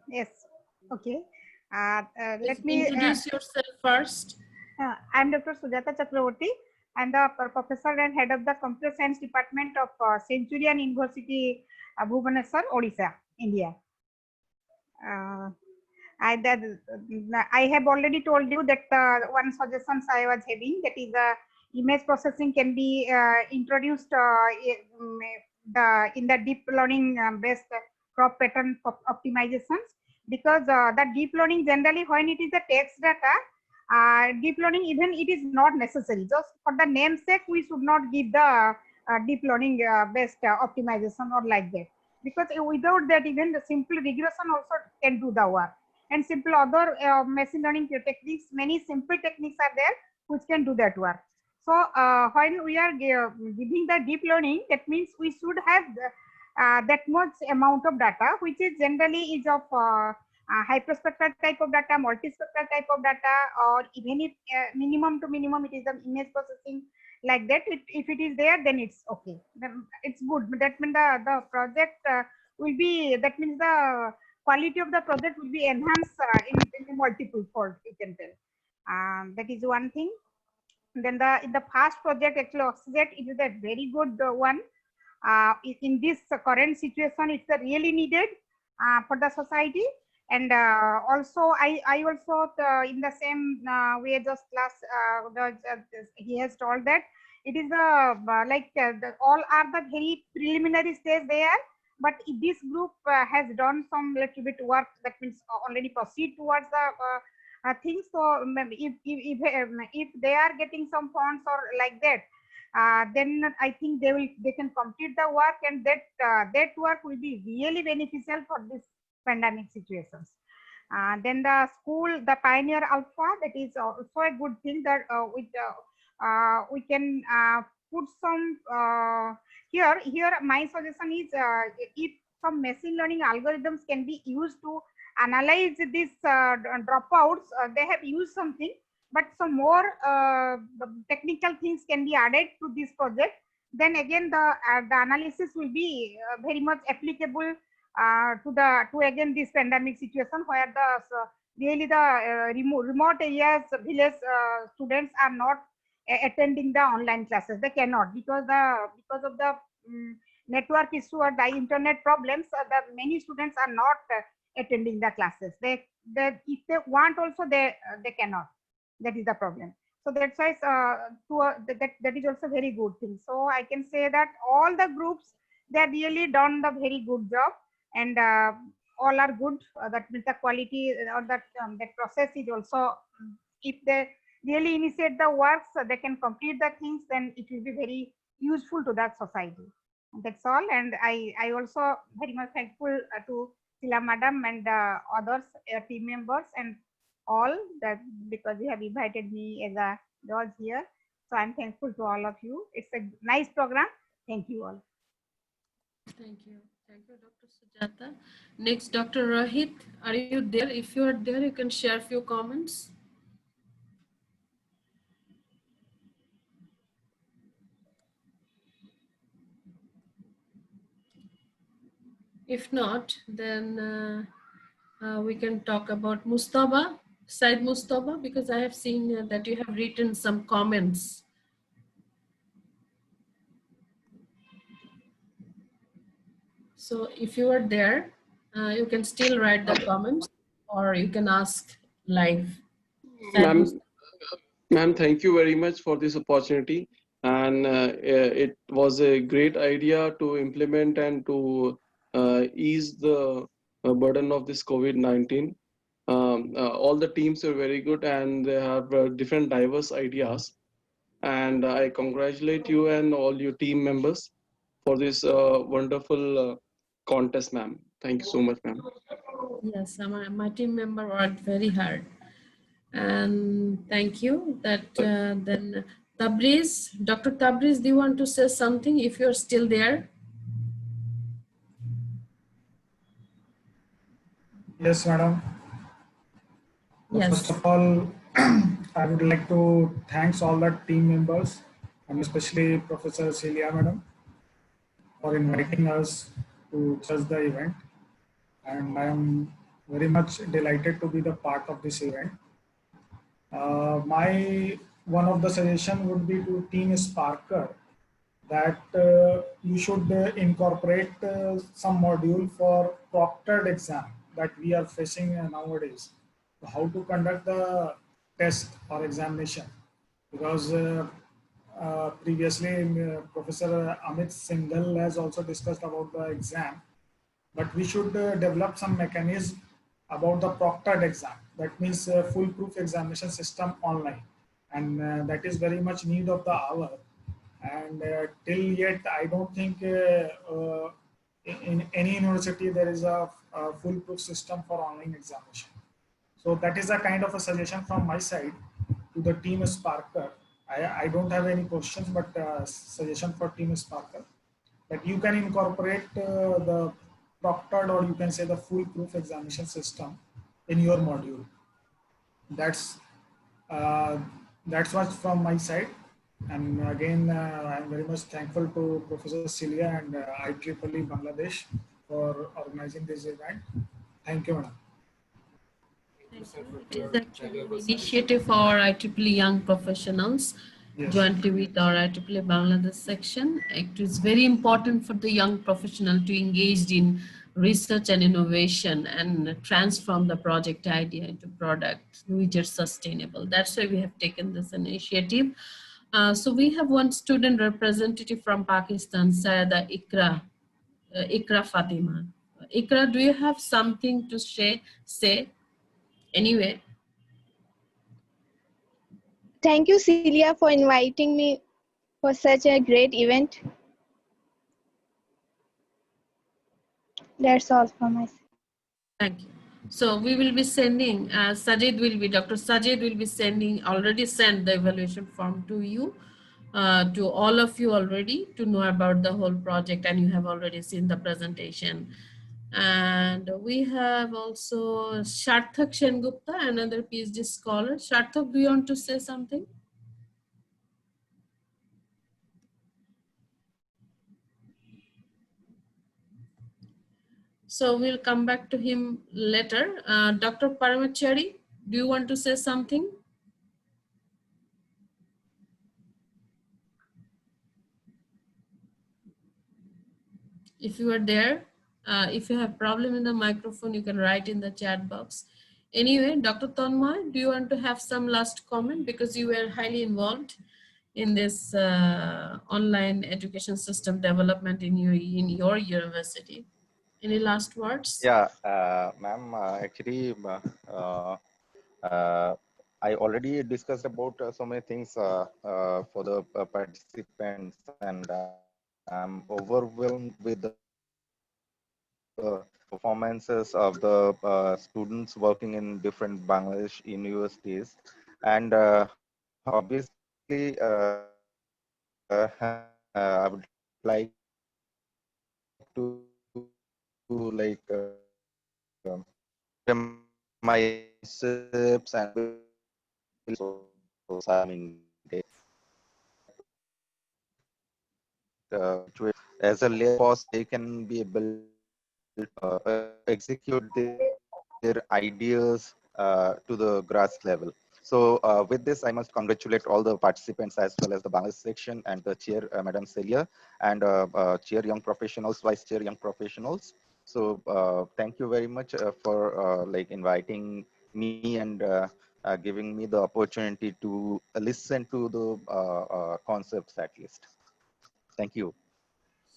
F: Yes, okay. Let
A: Please
F: me
A: introduce yourself first.
F: I'm Dr. Sujata Chakraborty. I'm the professor and head of the Computer Science Department of Centurion University, Bhubaneswar, Odisha, India. I have already told you that one suggestions I was having, that is image processing can be introduced in the deep learning based crop pattern optimizations, because the deep learning generally, when it is a text data, deep learning even it is not necessary. Just for the namesake, we should not give the deep learning based optimization or like that, because without that even the simple regression also can do the work, and simple other machine learning techniques, many simple techniques are there which can do that work. So when we are giving the deep learning, that means we should have that much amount of data, which is generally is of hyperspectral type of data, multispectral type of data, or even if minimum to minimum it is the image processing like that. If it is there, then it's okay, then it's good. That means the project will be, that means the quality of the project will be enhanced in multiple fold, you can tell. That is one thing. Then in the past project, actually Oxygen, it is a very good one. In this current situation, it's really needed for the society. And also I also in the same way, just last he has told that it is all are the very preliminary stage there, but if this group has done some little bit work, that means already proceed towards the things. So if they are getting some funds or like that, then I think they can complete the work, and that work will be really beneficial for this pandemic situations. Then the school, the Pioneer Alpha, that is also a good thing that we can put some here. My suggestion is if some machine learning algorithms can be used to analyze these dropouts, they have used something, but some more technical things can be added to this project. Then again the analysis will be very much applicable to again this pandemic situation, where the really the remote areas, village students are not attending the online classes. They cannot, because of the network issue or the internet problems. The many students are not attending the classes. They if they want also, they cannot. That is the problem. So that's why that is also very good thing. So I can say that all the groups, they are really done the very good job, and all are good. That means the quality or that process is also, if they really initiate the works, they can complete the things, then it will be very useful to that society. That's all. And I also very much thankful to Sila Madam and others team members and all, that because you have invited me as a judge here. So I'm thankful to all of you. It's a nice program. Thank you all.
A: Thank you, Dr. Sujata. Next, Dr. Rohit, are you there? If you are there, you can share a few comments. If not, then we can talk about Mustafa, Said Mustafa, because I have seen that you have written some comments. So if you are there, you can still write the comments or you can ask live.
W: Ma'am, ma'am, thank you very much for this opportunity. And it was a great idea to implement and to ease the burden of this COVID-19. All the teams are very good and they have different diverse ideas. And I congratulate you and all your team members for this wonderful contest, ma'am. Thank you so much, ma'am.
A: Yes, my team member worked very hard. And thank you. That then Tabriz, Dr. Tabriz, do you want to say something if you're still there?
X: Yes, madam.
A: Yes.
X: First of all, I would like to thanks all the team members and especially Professor Celia madam for inviting us to judge the event. And I am very much delighted to be the part of this event. My one of the suggestion would be to Team Sparker that you should incorporate some module for proctored exam that we are facing nowadays. How to conduct the test or examination, because previously Professor Amit Singhal has also discussed about the exam, but we should develop some mechanism about the proctored exam. That means foolproof examination system online, and that is very much need of the hour. And till yet, I don't think in any university there is a foolproof system for online examination. So that is a kind of a suggestion from my side to the team Sparker. I don't have any questions, but suggestion for team Sparker that you can incorporate the proctored, or you can say the foolproof examination system in your module. That's uh, that's what from my side. And again, I'm very much thankful to Professor Celia and IEEE Bangladesh for organizing this event. Thank you, madam.
A: It is actually an initiative for IEEE Young Professionals,
X: Yes.
A: jointly with our IEEE Bangladesh section. It is very important for the young professional to engage in research and innovation and transform the project idea into product which is sustainable. That's why we have taken this initiative. So we have one student representative from Pakistan, Sayada Ikra Fatima. Ikra, do you have something to say? Anyway.
E: Thank you, Celia, for inviting me for such a great event. That's all from my side.
A: Thank you. So we will be sending, Dr. Sajid will be sending, already sent the evaluation form to you, to all of you already to know about the whole project, and you have already seen the presentation. And we have also Sharthak Sengupta, another PhD scholar. Sharthak, do you want to say something? So we'll come back to him later. Dr. Paramachari, do you want to say something? If you are there, if you have problem in the microphone, you can write in the chat box. Anyway, Dr. Tanmay, do you want to have some last comment, because you were highly involved in this online education system development in your university? Any last words?
S: Yeah, ma'am, actually, I already discussed about so many things for the participants, and I'm overwhelmed with the performances of the students working in different Bangladesh universities. And obviously, I would like to my concepts and so I mean, as a layer cost, they can be able to execute their ideas to the grass level. So with this, I must congratulate all the participants as well as the Bangladesh section and the chair, Madam Celia, and chair young professionals, vice chair young professionals. So thank you very much for like inviting me and giving me the opportunity to listen to the concepts at least. Thank you.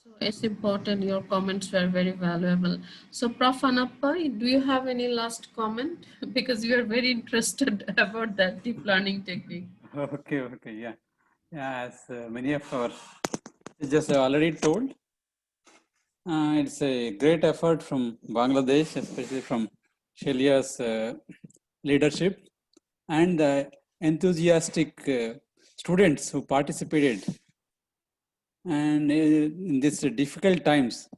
A: So it's important. Your comments were very valuable. So Prof. Anappa, do you have any last comment? Because you are very interested about that deep learning technique.
U: Okay, okay, yeah. Yeah, as many of our just already told, it's a great effort from Bangladesh, especially from Shelia's leadership and the enthusiastic students who participated. And in these difficult times,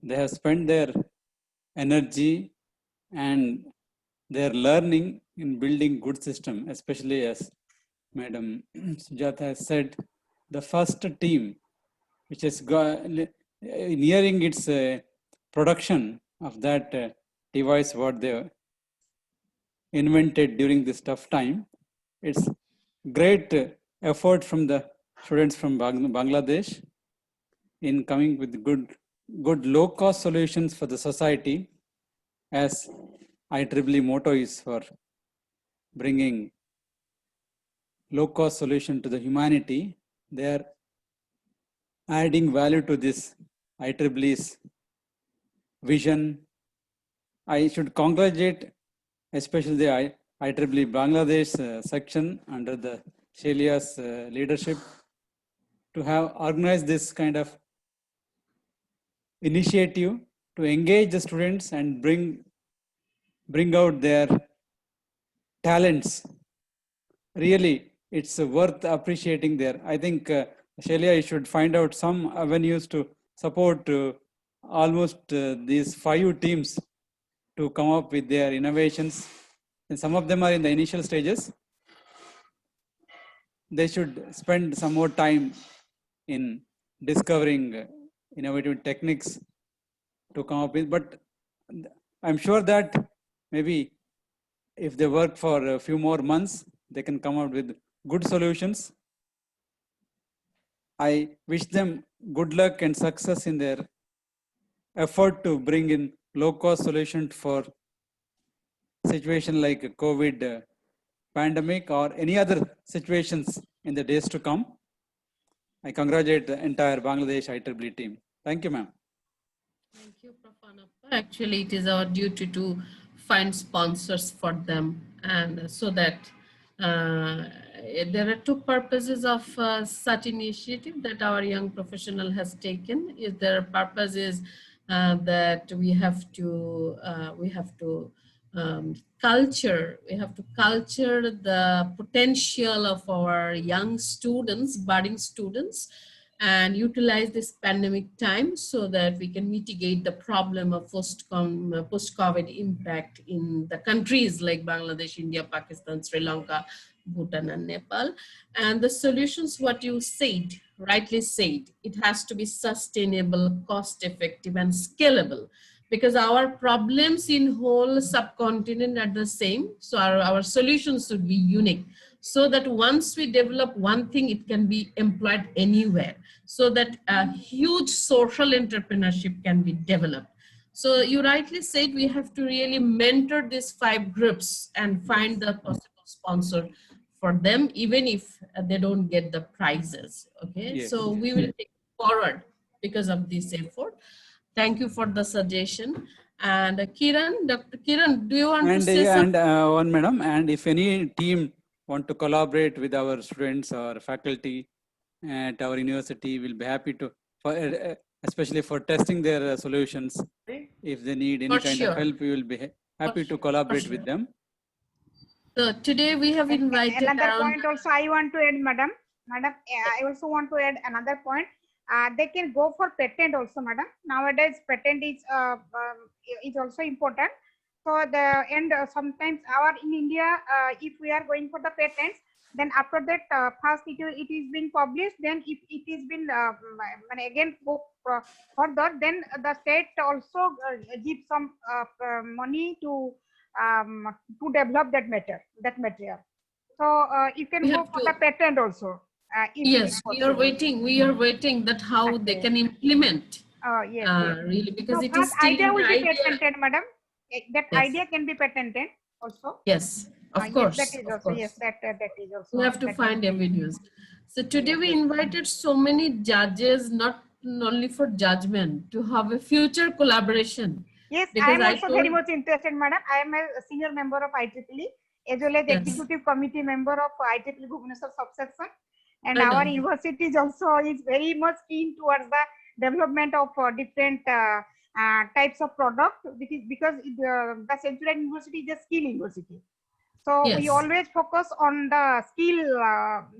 U: they have spent their energy and their learning in building good system, especially as Madam Sujata has said, the first team which is nearing its production of that device what they invented during this tough time. It's great effort from the students from Bangladesh in coming with good low-cost solutions for the society, as IEEE motto is for bringing low-cost solution to the humanity. They are adding value to this IEEE's vision. I should congratulate especially the IEEE Bangladesh section under the Shelia's leadership to have organized this kind of initiative to engage the students and bring out their talents. Really, it's worth appreciating there. I think Shelia, you should find out some avenues to support almost these 5 teams to come up with their innovations. And some of them are in the initial stages. They should spend some more time in discovering innovative techniques to come up with. But I'm sure that maybe if they work for a few more months, they can come out with good solutions. I wish them good luck and success in their effort to bring in low-cost solution for situation like COVID pandemic or any other situations in the days to come. I congratulate the entire Bangladesh IEEE team. Thank you, ma'am.
A: Thank you, Prof. Anappa. Actually, it is our duty to find sponsors for them, and so that there are 2 purposes of such initiative that our young professional has taken. Is their purpose is that we have to we have to culture the potential of our young students, budding students, and utilize this pandemic time so that we can mitigate the problem of post-COVID impact in the countries like Bangladesh, India, Pakistan, Sri Lanka, Bhutan, and Nepal. And the solutions, what you said, rightly said, it has to be sustainable, cost-effective, and scalable, because our problems in whole subcontinent are the same. So our solutions should be unique, so that once we develop one thing, it can be employed anywhere, so that a huge social entrepreneurship can be developed. So you rightly said we have to really mentor these 5 groups and find the possible sponsor for them, even if they don't get the prizes. Okay,
U: Yes.
A: so we will take forward because of this effort. Thank you for the suggestion. And Kiran, Dr. Kiran, do you want to say something?
U: And one madam, and if any team want to collaborate with our students or faculty at our university, we'll be happy to, especially for testing their solutions. If they need any
A: For
U: kind
A: sure.
U: of help, we will be happy to collaborate with them.
A: So today we have invited
F: another
A: around.
F: point also I want to add, madam. I also want to add another point. They can go for patent also, madam. Nowadays, patent is also important. So sometimes in India, if we are going for the patents, then after that, first it is being published. Then if it is been again go further, then the state also gives some money to develop that material. So you can
A: We
F: go
A: have
F: for
A: to,
F: the patent also. If it is
A: yes, we are
F: possible.
A: waiting. We are waiting that how they
F: Okay.
A: can implement.
F: Yes, yes.
A: Really, because
F: So
A: it
F: first
A: is still
F: idea
A: in the
F: will be
A: idea.
F: patented, madam. That
A: Yes,
F: idea can be patented also.
A: yes, of
F: Yes, that
A: course,
F: is
A: of
F: also, yes,
A: course.
F: that is
A: We
F: also,
A: have to
F: that
A: find
F: can be.
A: evidence. So today
F: Yes.
A: we invited so many judges, not only for judgment, to have a future collaboration.
F: Yes, I
A: Because
F: am
A: I
F: also
A: told,
F: very much interested, madam. I am a senior member of IEEE as well as
A: yes,
F: executive committee member of IEEE Bhubaneswar subsection. And
A: I
F: our
A: know.
F: university is also is very much keen towards the development of different types of product, because the Centurion University is a skill university. So we
A: Yes,
F: always focus on the skill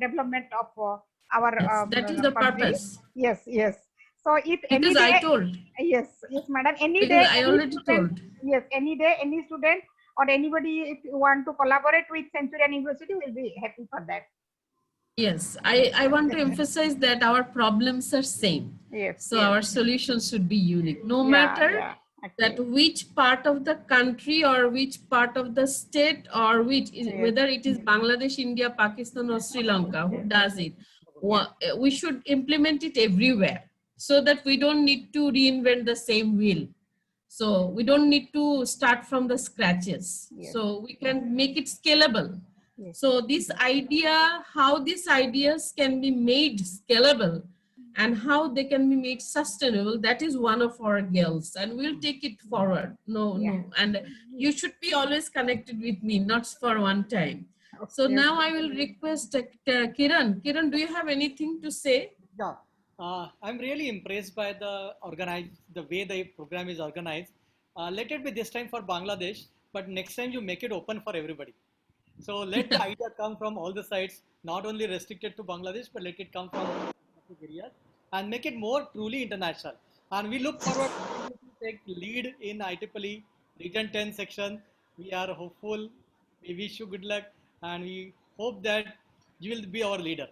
F: development of our
A: yes, that is the
F: country.
A: purpose.
F: Yes, yes. So if any
A: Because I
F: day,
A: told,
F: yes, yes, madam, any
A: because
F: day,
A: I
F: any
A: already
F: student,
A: told.
F: yes, any day, any student or anybody, if you want to collaborate with Centurion University, will be happy for that.
A: Yes, I want to emphasize that our problems are same.
F: Yes,
A: So
F: yes.
A: our solutions should be unique, no
F: Yeah,
A: matter
F: yeah.
A: that
F: Okay.
A: which part of the country or which part of the state or which,
F: Yes.
A: whether it is Bangladesh, India, Pakistan or Sri Lanka, who does it. We should implement it everywhere so that we don't need to reinvent the same wheel. So we don't need to start from the scratches.
F: Yes.
A: So we can make it scalable.
F: Yes.
A: So this idea, how these ideas can be made scalable and how they can be made sustainable, that is one of our goals, and we'll take it forward. No. And you should be always connected with me, not for one time. So
F: Okay.
A: now I will request Kiran. Kiran, do you have anything to say?
J: Yeah, I'm really impressed by the way the program is organized. Let it be this time for Bangladesh, but next time you make it open for everybody. So let the idea come from all the sides, not only restricted to Bangladesh, but let it come from areas and make it more truly international. And we look forward to take lead in IEEE Region 10 section. We are hopeful. We wish you good luck, and we hope that you will be our leader.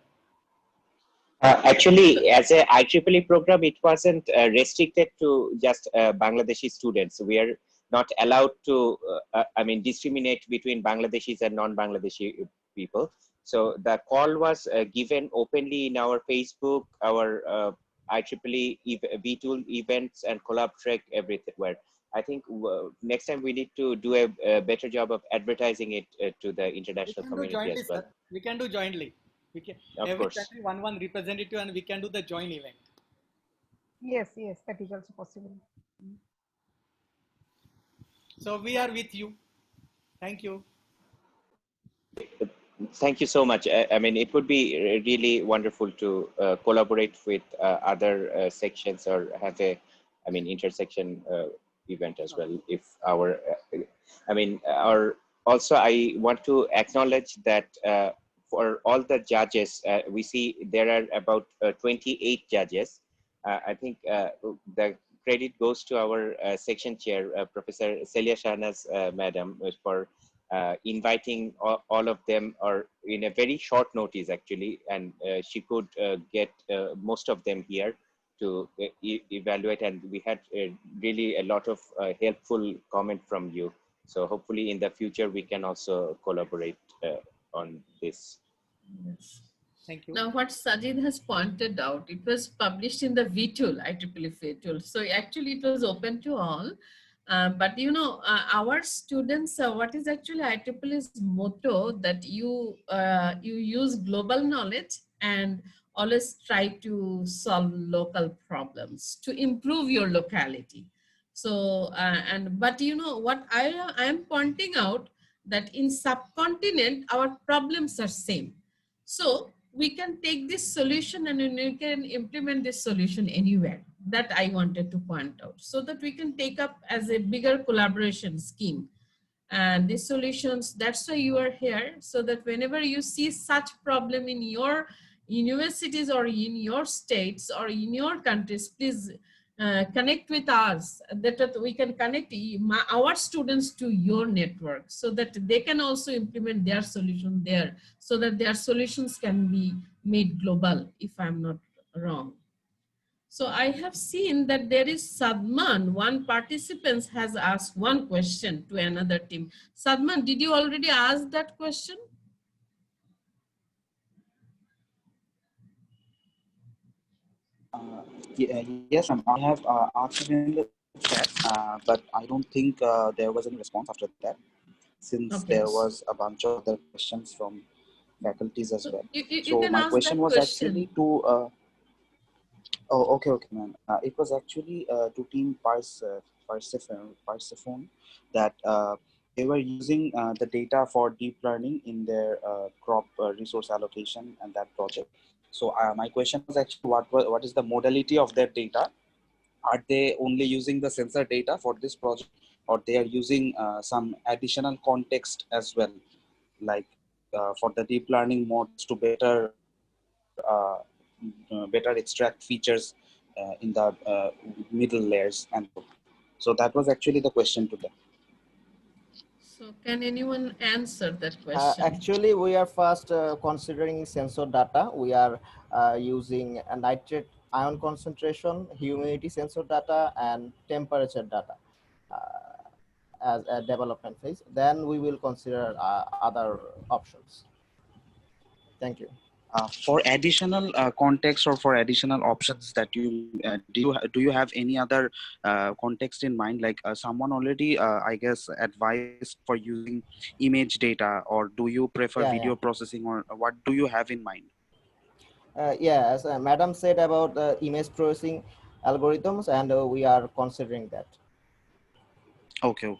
G: Actually, as a IEEE program, it wasn't restricted to just Bangladeshi students. We are not allowed to, discriminate between Bangladeshis and non-Bangladeshi people. So the call was given openly in our Facebook, our IEEE V-Tool events and collab track everywhere. I think next time we need to do a better job of advertising it to the international community as well.
J: Sir. We can do jointly. We can,
G: Of
J: every
G: course.
J: country one representative, and we can do the joint event.
F: Yes, yes, that is also possible.
J: So we are with you. Thank you.
G: Thank you so much. I mean, it would be really wonderful to collaborate with other sections or have a, intersection event as well. If our, also I want to acknowledge that for all the judges, we see there are about 28 judges. I think the credit goes to our section chair, Professor Celia Shahnaz, Madam, for inviting all of them, or in a very short notice actually, and she could get most of them here to evaluate, and we had really a lot of helpful comment from you. So hopefully in the future we can also collaborate on this.
A: Yes.
J: Thank you.
A: Now, what Sajid has pointed out, it was published in the V-Tool, IEEE V-Tool. So actually it was open to all. But our students, what is actually IEEE's motto, that you use global knowledge and always try to solve local problems to improve your locality. So, but what I am pointing out, that in subcontinent, our problems are same. So we can take this solution and we can implement this solution anywhere. That I wanted to point out, so that we can take up as a bigger collaboration scheme. And these solutions, that's why you are here, so that whenever you see such problem in your universities or in your states or in your countries, please connect with us, that we can connect our students to your network, so that they can also implement their solution there, so that their solutions can be made global, if I'm not wrong. So I have seen that there is Sadman. One participant has asked one question to another team. Sadman, did you already ask that question?
O: Yes, ma'am. I have asked it in the chat, but I don't think there was any response after that, since
A: Okay.
O: there was a bunch of other questions from faculties as well.
A: You
O: So
A: can
O: my
A: ask
O: question
A: that
O: was
A: question.
O: actually to oh, okay, ma'am. It was actually to Team Persephone that they were using the data for deep learning in their crop resource allocation and that project. So my question was actually what is the modality of their data? Are they only using the sensor data for this project, or they are using some additional context as well, like for the deep learning models to better extract features in the middle layers and so that was actually the question to them.
A: So can anyone answer that question?
V: Actually, we are first considering sensor data. We are using a nitrate ion concentration, humidity sensor data, and temperature data as a development phase. Then we will consider other options. Thank you.
O: For additional context or for additional options that you do you have any other context in mind, like someone already I guess advised for using image data, or do you prefer video processing, or what do you have in mind?
V: Yeah, as Madam said about image processing algorithms, and we are considering that.
O: Okay,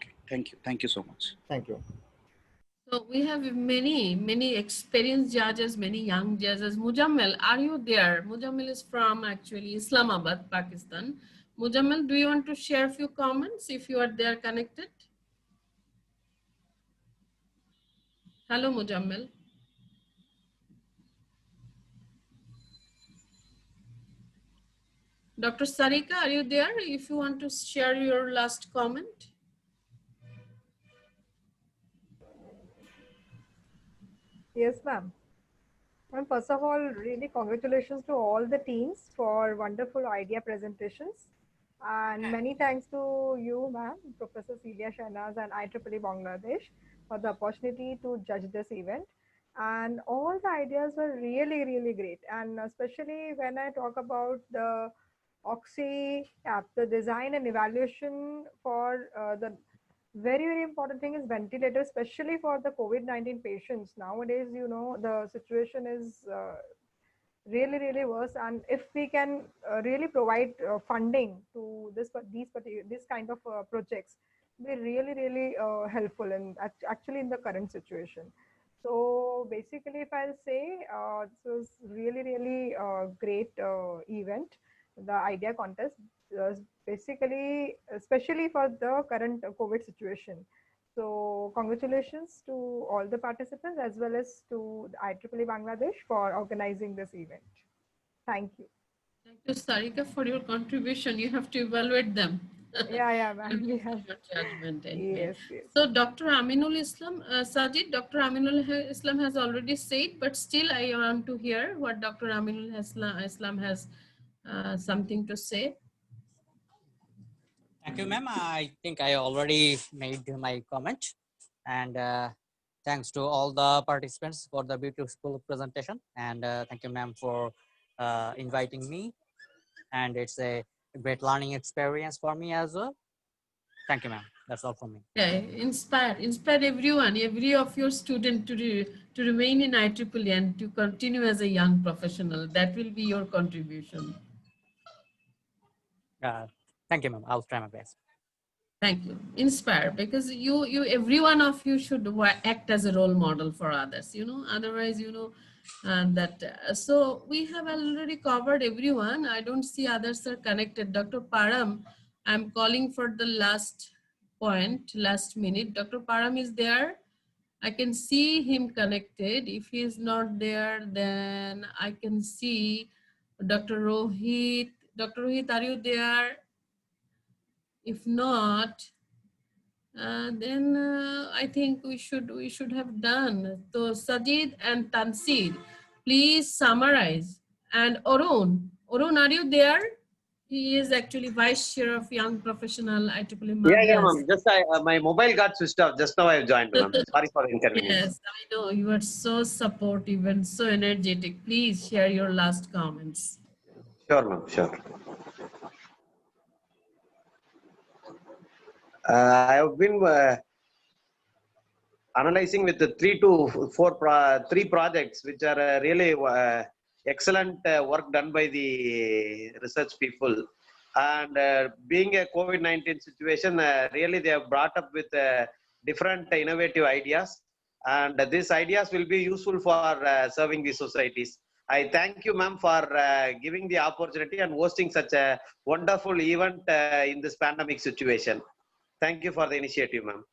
O: thank you so much.
V: Thank you.
A: So we have many experienced judges, many young judges. Mujammel, are you there? Mujammel is from actually Islamabad, Pakistan. Mujammel, do you want to share a few comments if you are there connected? Hello, Mujammel. Dr. Sarika, are you there? If you want to share your last comment.
H: Yes, ma'am. And first of all, really congratulations to all the teams for wonderful idea presentations. And many thanks to you, ma'am, Professor Celia Shahnaz and IEEE Bangladesh for the opportunity to judge this event. And all the ideas were really, really great. And especially when I talk about the Oxy app, the design and evaluation for the very important thing is ventilator, especially for the COVID-19 patients. Nowadays, you know, the situation is really worse, and if we can really provide funding to this kind of projects, be really helpful in actually in the current situation. So basically, if I'll say, this was really great event, the idea contest, uh, basically especially for the current COVID situation. So congratulations to all the participants as well as to the IEEE Bangladesh for organizing this event. Thank you.
A: Thank you, Sarika, for your contribution. You have to evaluate them.
H: Yeah, ma'am.
A: And
H: We have.
A: your judgment anyway.
H: Yes.
A: So Dr. Aminul Islam, Sajid, Dr. Aminul Islam has already said, but still I want to hear what Dr. Aminul Islam has something to say.
K: Thank you, ma'am. I think I already made my comment. And thanks to all the participants for the beautiful presentation. And thank you, ma'am, for inviting me. And it's a great learning experience for me as well. Thank you, ma'am. That's all from me.
A: Yeah, inspire everyone, every of your student to remain in IEEE and to continue as a young professional. That will be your contribution.
K: Thank you, ma'am. I'll try my best.
A: Thank you. Inspire, because you every one of you should act as a role model for others, you know, otherwise, you know, so we have already covered everyone. I don't see others are connected. Dr. Param, I'm calling for the last point, last minute. Dr. Param is there. I can see him connected. If he is not there, then I can see Dr. Rohit. Dr. Rohit, are you there? If not, then I think we should have done. So Sajid and Tansir, please summarize. And Arun, are you there? He is actually Vice Chair of Young Professional IEEE
P: Yeah,
A: Madras.
P: ma'am. Just my mobile got switched off. Just now I have joined, ma'am. Sorry for the inconvenience.
A: Yes, I know you are so supportive and so energetic. Please share your last comments.
P: Sure, ma'am. Sure. I have been analyzing with the three projects, which are really excellent work done by the research people. And being a COVID-19 situation, really they have brought up with different innovative ideas. And these ideas will be useful for serving the societies. I thank you, ma'am, for giving the opportunity and hosting such a wonderful event in this pandemic situation. Thank you for the initiative, ma'am.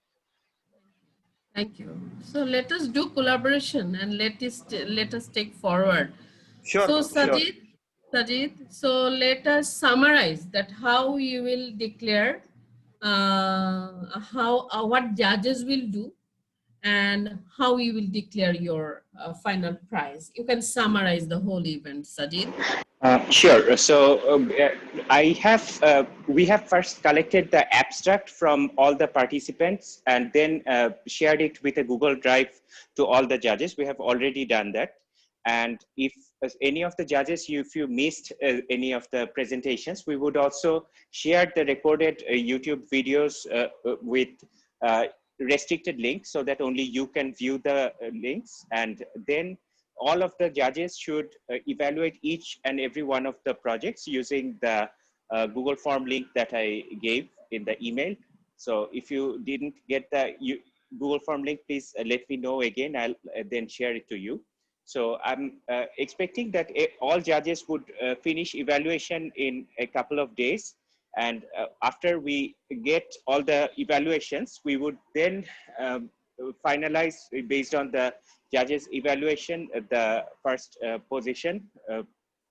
A: Thank you. So let us do collaboration and let us take forward.
P: Sure,
A: So
P: ma'am. Sure.
A: Sajid, so let us summarize that how you will declare what judges will do and how you will declare your final prize. You can summarize the whole event, Sajid.
G: Sure. So we have first collected the abstract from all the participants and then shared it with a Google Drive to all the judges. We have already done that. And if any of the judges, if you missed any of the presentations, we would also share the recorded YouTube videos with restricted links so that only you can view the links. And then all of the judges should evaluate each and every one of the projects using the Google form link that I gave in the email. So if you didn't get the Google form link, please let me know again. I'll then share it to you. So I'm expecting that all judges would finish evaluation in a couple of days. And after we get all the evaluations, we would then finalize based on the judges evaluation the first position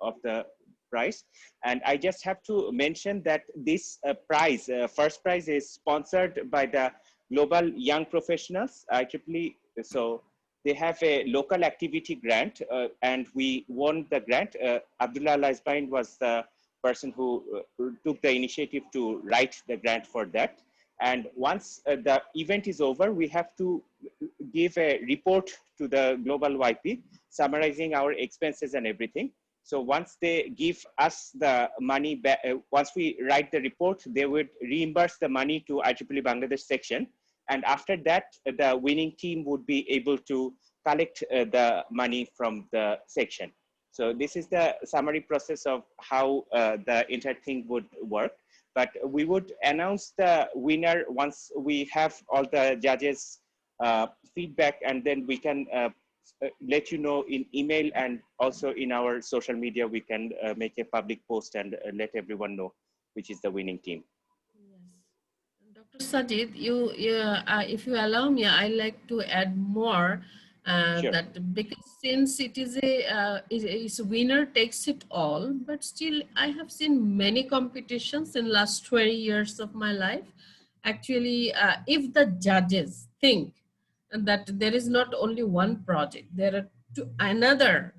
G: of the prize. And I just have to mention that this prize, first prize, is sponsored by the Global Young Professionals, IEEE. So they have a local activity grant and we won the grant. Abdullah Al-Azbain was the person who took the initiative to write the grant for that. And once the event is over, we have to give a report to the Global YP summarizing our expenses and everything. So once they give us the money back, once we write the report, they would reimburse the money to IEEE Bangladesh section. And after that, the winning team would be able to collect the money from the section. So this is the summary process of how the entire thing would work. But we would announce the winner once we have all the judges' feedback, and then we can let you know in email, and also in our social media, we can make a public post and let everyone know which is the winning team.
A: Dr. Sajid, if you allow me, I like to add more
G: Sure.
A: that because since it is is winner takes it all, but still I have seen many competitions in last 20 years of my life. Actually, if the judges think that there is not only one project, there are another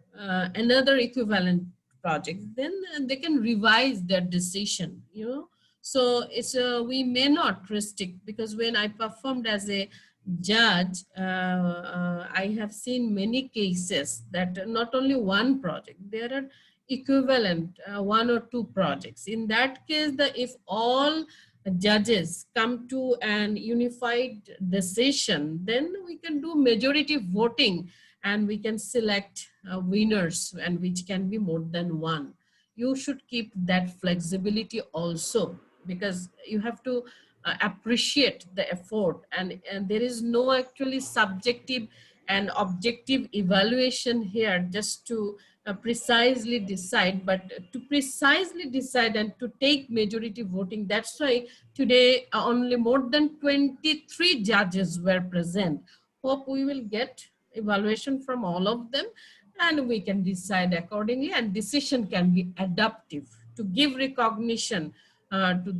A: equivalent project, then they can revise their decision, you know. So it's we may not restrict, because when I performed as a judge, I have seen many cases that not only one project, there are equivalent one or two projects. In that case, if all judges come to an unified decision, then we can do majority voting and we can select winners, and which can be more than one. You should keep that flexibility also, because you have to appreciate the effort, and there is no actually subjective and objective evaluation here just to precisely decide, but to precisely decide and to take majority voting. That's why today only more than 23 judges were present. Hope we will get evaluation from all of them and we can decide accordingly, and decision can be adaptive to give recognition to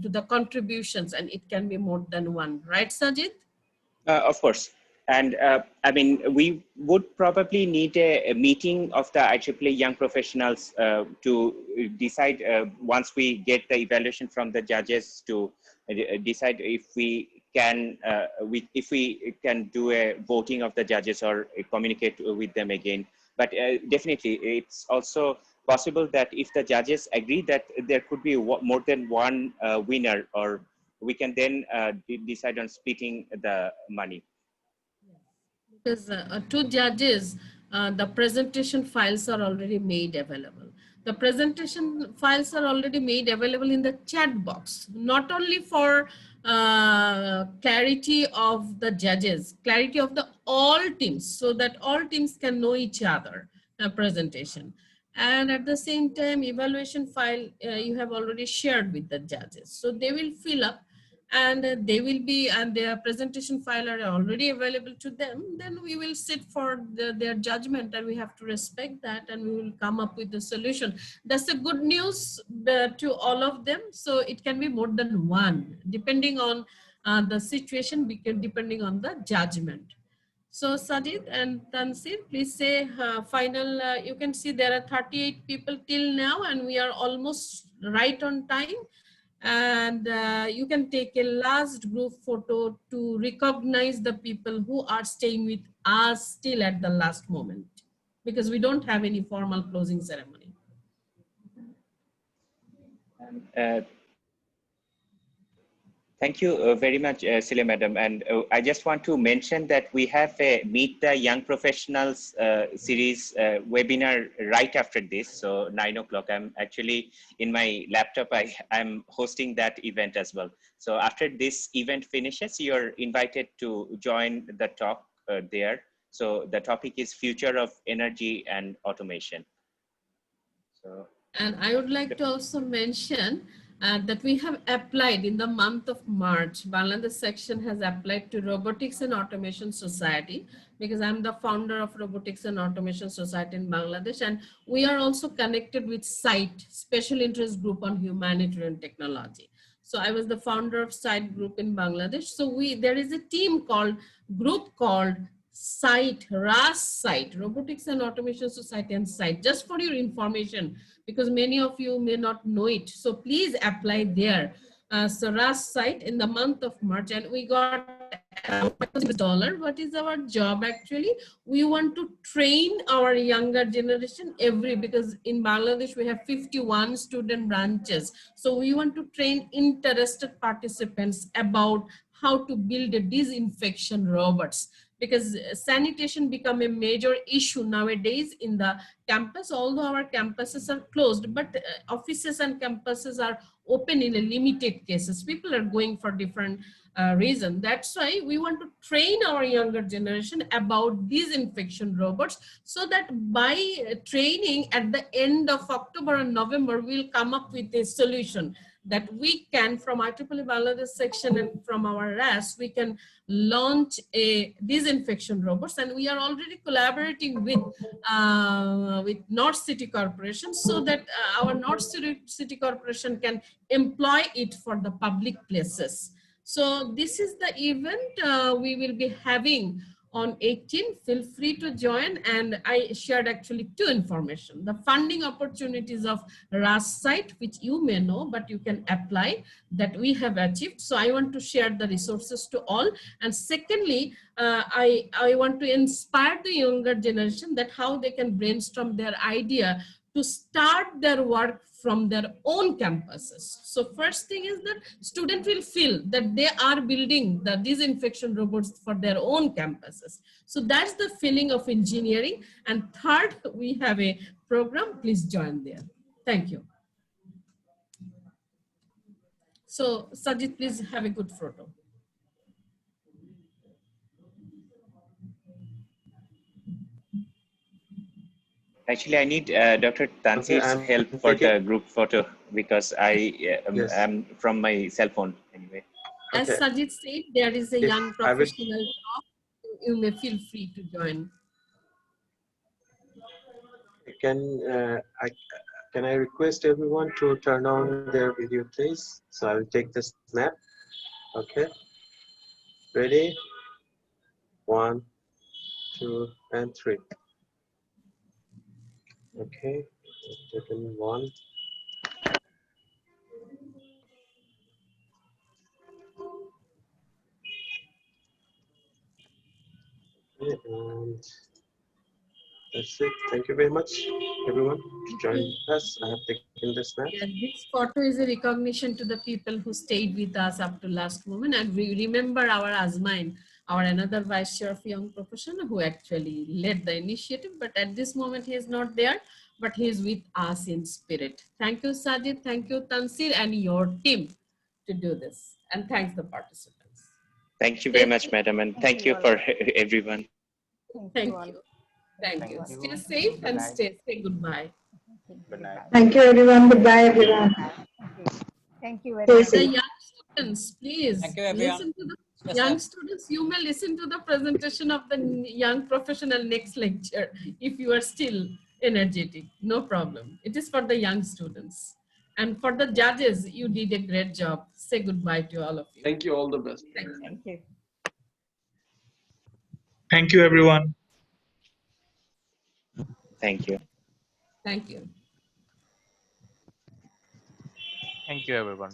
A: the contributions, and it can be more than one, right, Sajid?
G: Of course. And I mean, we would probably need a meeting of the IEEE young professionals to decide once we get the evaluation from the judges to decide if we can do a voting of the judges or communicate with them again. But definitely, it's also possible that if the judges agree that there could be more than one winner, or we can then decide on splitting the money.
A: Because to judges, the presentation files are already made available. The presentation files are already made available in the chat box, not only for clarity of the judges, clarity of the all teams, so that all teams can know each other presentation. And at the same time, evaluation file you have already shared with the judges. So they will fill up, and they will be, and their presentation file are already available to them. Then we will sit for their judgment, and we have to respect that, and we will come up with the solution. That's the good news to all of them. So it can be more than one, depending on the situation, depending on the judgment. So Sajid and Tansir, please say final, you can see there are 38 people till now, and we are almost right on time. And you can take a last group photo to recognize the people who are staying with us still at the last moment, because we don't have any formal closing ceremony.
G: Thank you very much, Celia Madam. And I just want to mention that we have a Meet the Young Professionals series webinar right after this. So 9 o'clock, I'm actually in my laptop, I'm hosting that event as well. So after this event finishes, you're invited to join the talk there. So the topic is Future of Energy and Automation. So,
A: and I would like to also mention that we have applied in the month of March. Bangladesh section has applied to Robotics and Automation Society, because I'm the founder of Robotics and Automation Society in Bangladesh. And we are also connected with SITE, Special Interest Group on Humanitarian Technology. So I was the founder of SITE group in Bangladesh. So there is a group called SITE, RAS-SITE, Robotics and Automation Society and SITE, just for your information, because many of you may not know it. So please apply there. So RAS-SITE in the month of March, and we got $1,000. What is our job actually? We want to train our younger generation because in Bangladesh we have 51 student branches. So we want to train interested participants about how to build a disinfection robots, because sanitation become a major issue nowadays in the campus. Although our campuses are closed, but offices and campuses are open in a limited cases. People are going for different reasons. That's why we want to train our younger generation about disinfection robots, so that by training at the end of October and November, we'll come up with a solution that we can, from IEEE Bangladesh section and from our RAS, we can launch a disinfection robots. And we are already collaborating with North City Corporation, so that our North City Corporation can employ it for the public places. So this is the event we will be having on 18. Feel free to join. And I shared actually two information: the funding opportunities of RAS site, which you may know, but you can apply, that we have achieved. So I want to share the resources to all. And secondly, I want to inspire the younger generation that how they can brainstorm their idea to start their work from their own campuses. So first thing is that students will feel that they are building the disinfection robots for their own campuses. So that's the feeling of engineering. And third, we have a program. Please join there. Thank you. So Sajid, please have a good photo.
G: Actually, I need Dr. Tansir's help for the group photo, because I am from my cell phone anyway.
A: As Sajid said, there is a young professional talk. You may feel free to join.
C: Can I request everyone to turn on their video, please? So I will take the snap. Okay. Ready? 1, 2, and 3. Okay. Taken 1. Okay, and That's it. Thank you very much, everyone, to join us. I have taken the snaps.
A: Yeah, this photo is a recognition to the people who stayed with us up to last moment, and we remember our Azmain, our another vice chair of young professional who actually led the initiative, but at this moment he is not there, but he is with us in spirit. Thank you, Sajid. Thank you, Tansir, and your team to do this. And thanks the participants.
G: Thank you very much, madam, and thank you for everyone.
A: Thank you. Thank you. Stay safe and say goodbye.
P: Good night.
I: Thank you, everyone. Goodbye, everyone.
F: Thank you very
I: Stay
F: much.
A: The
I: safe.
A: young students, please
K: Thank you, everyone.
A: listen to the
K: Yes,
A: young
K: ma'am.
A: students. You may listen to the presentation of the young professional next lecture if you are still energetic. No problem. It is for the young students. And for the judges, you did a great job. Say goodbye to all of you.
W: Thank you. All the best.
A: Thank you.
F: Thank you.
B: Thank you, everyone.
G: Thank you.
A: Thank you.
L: Thank you, everyone.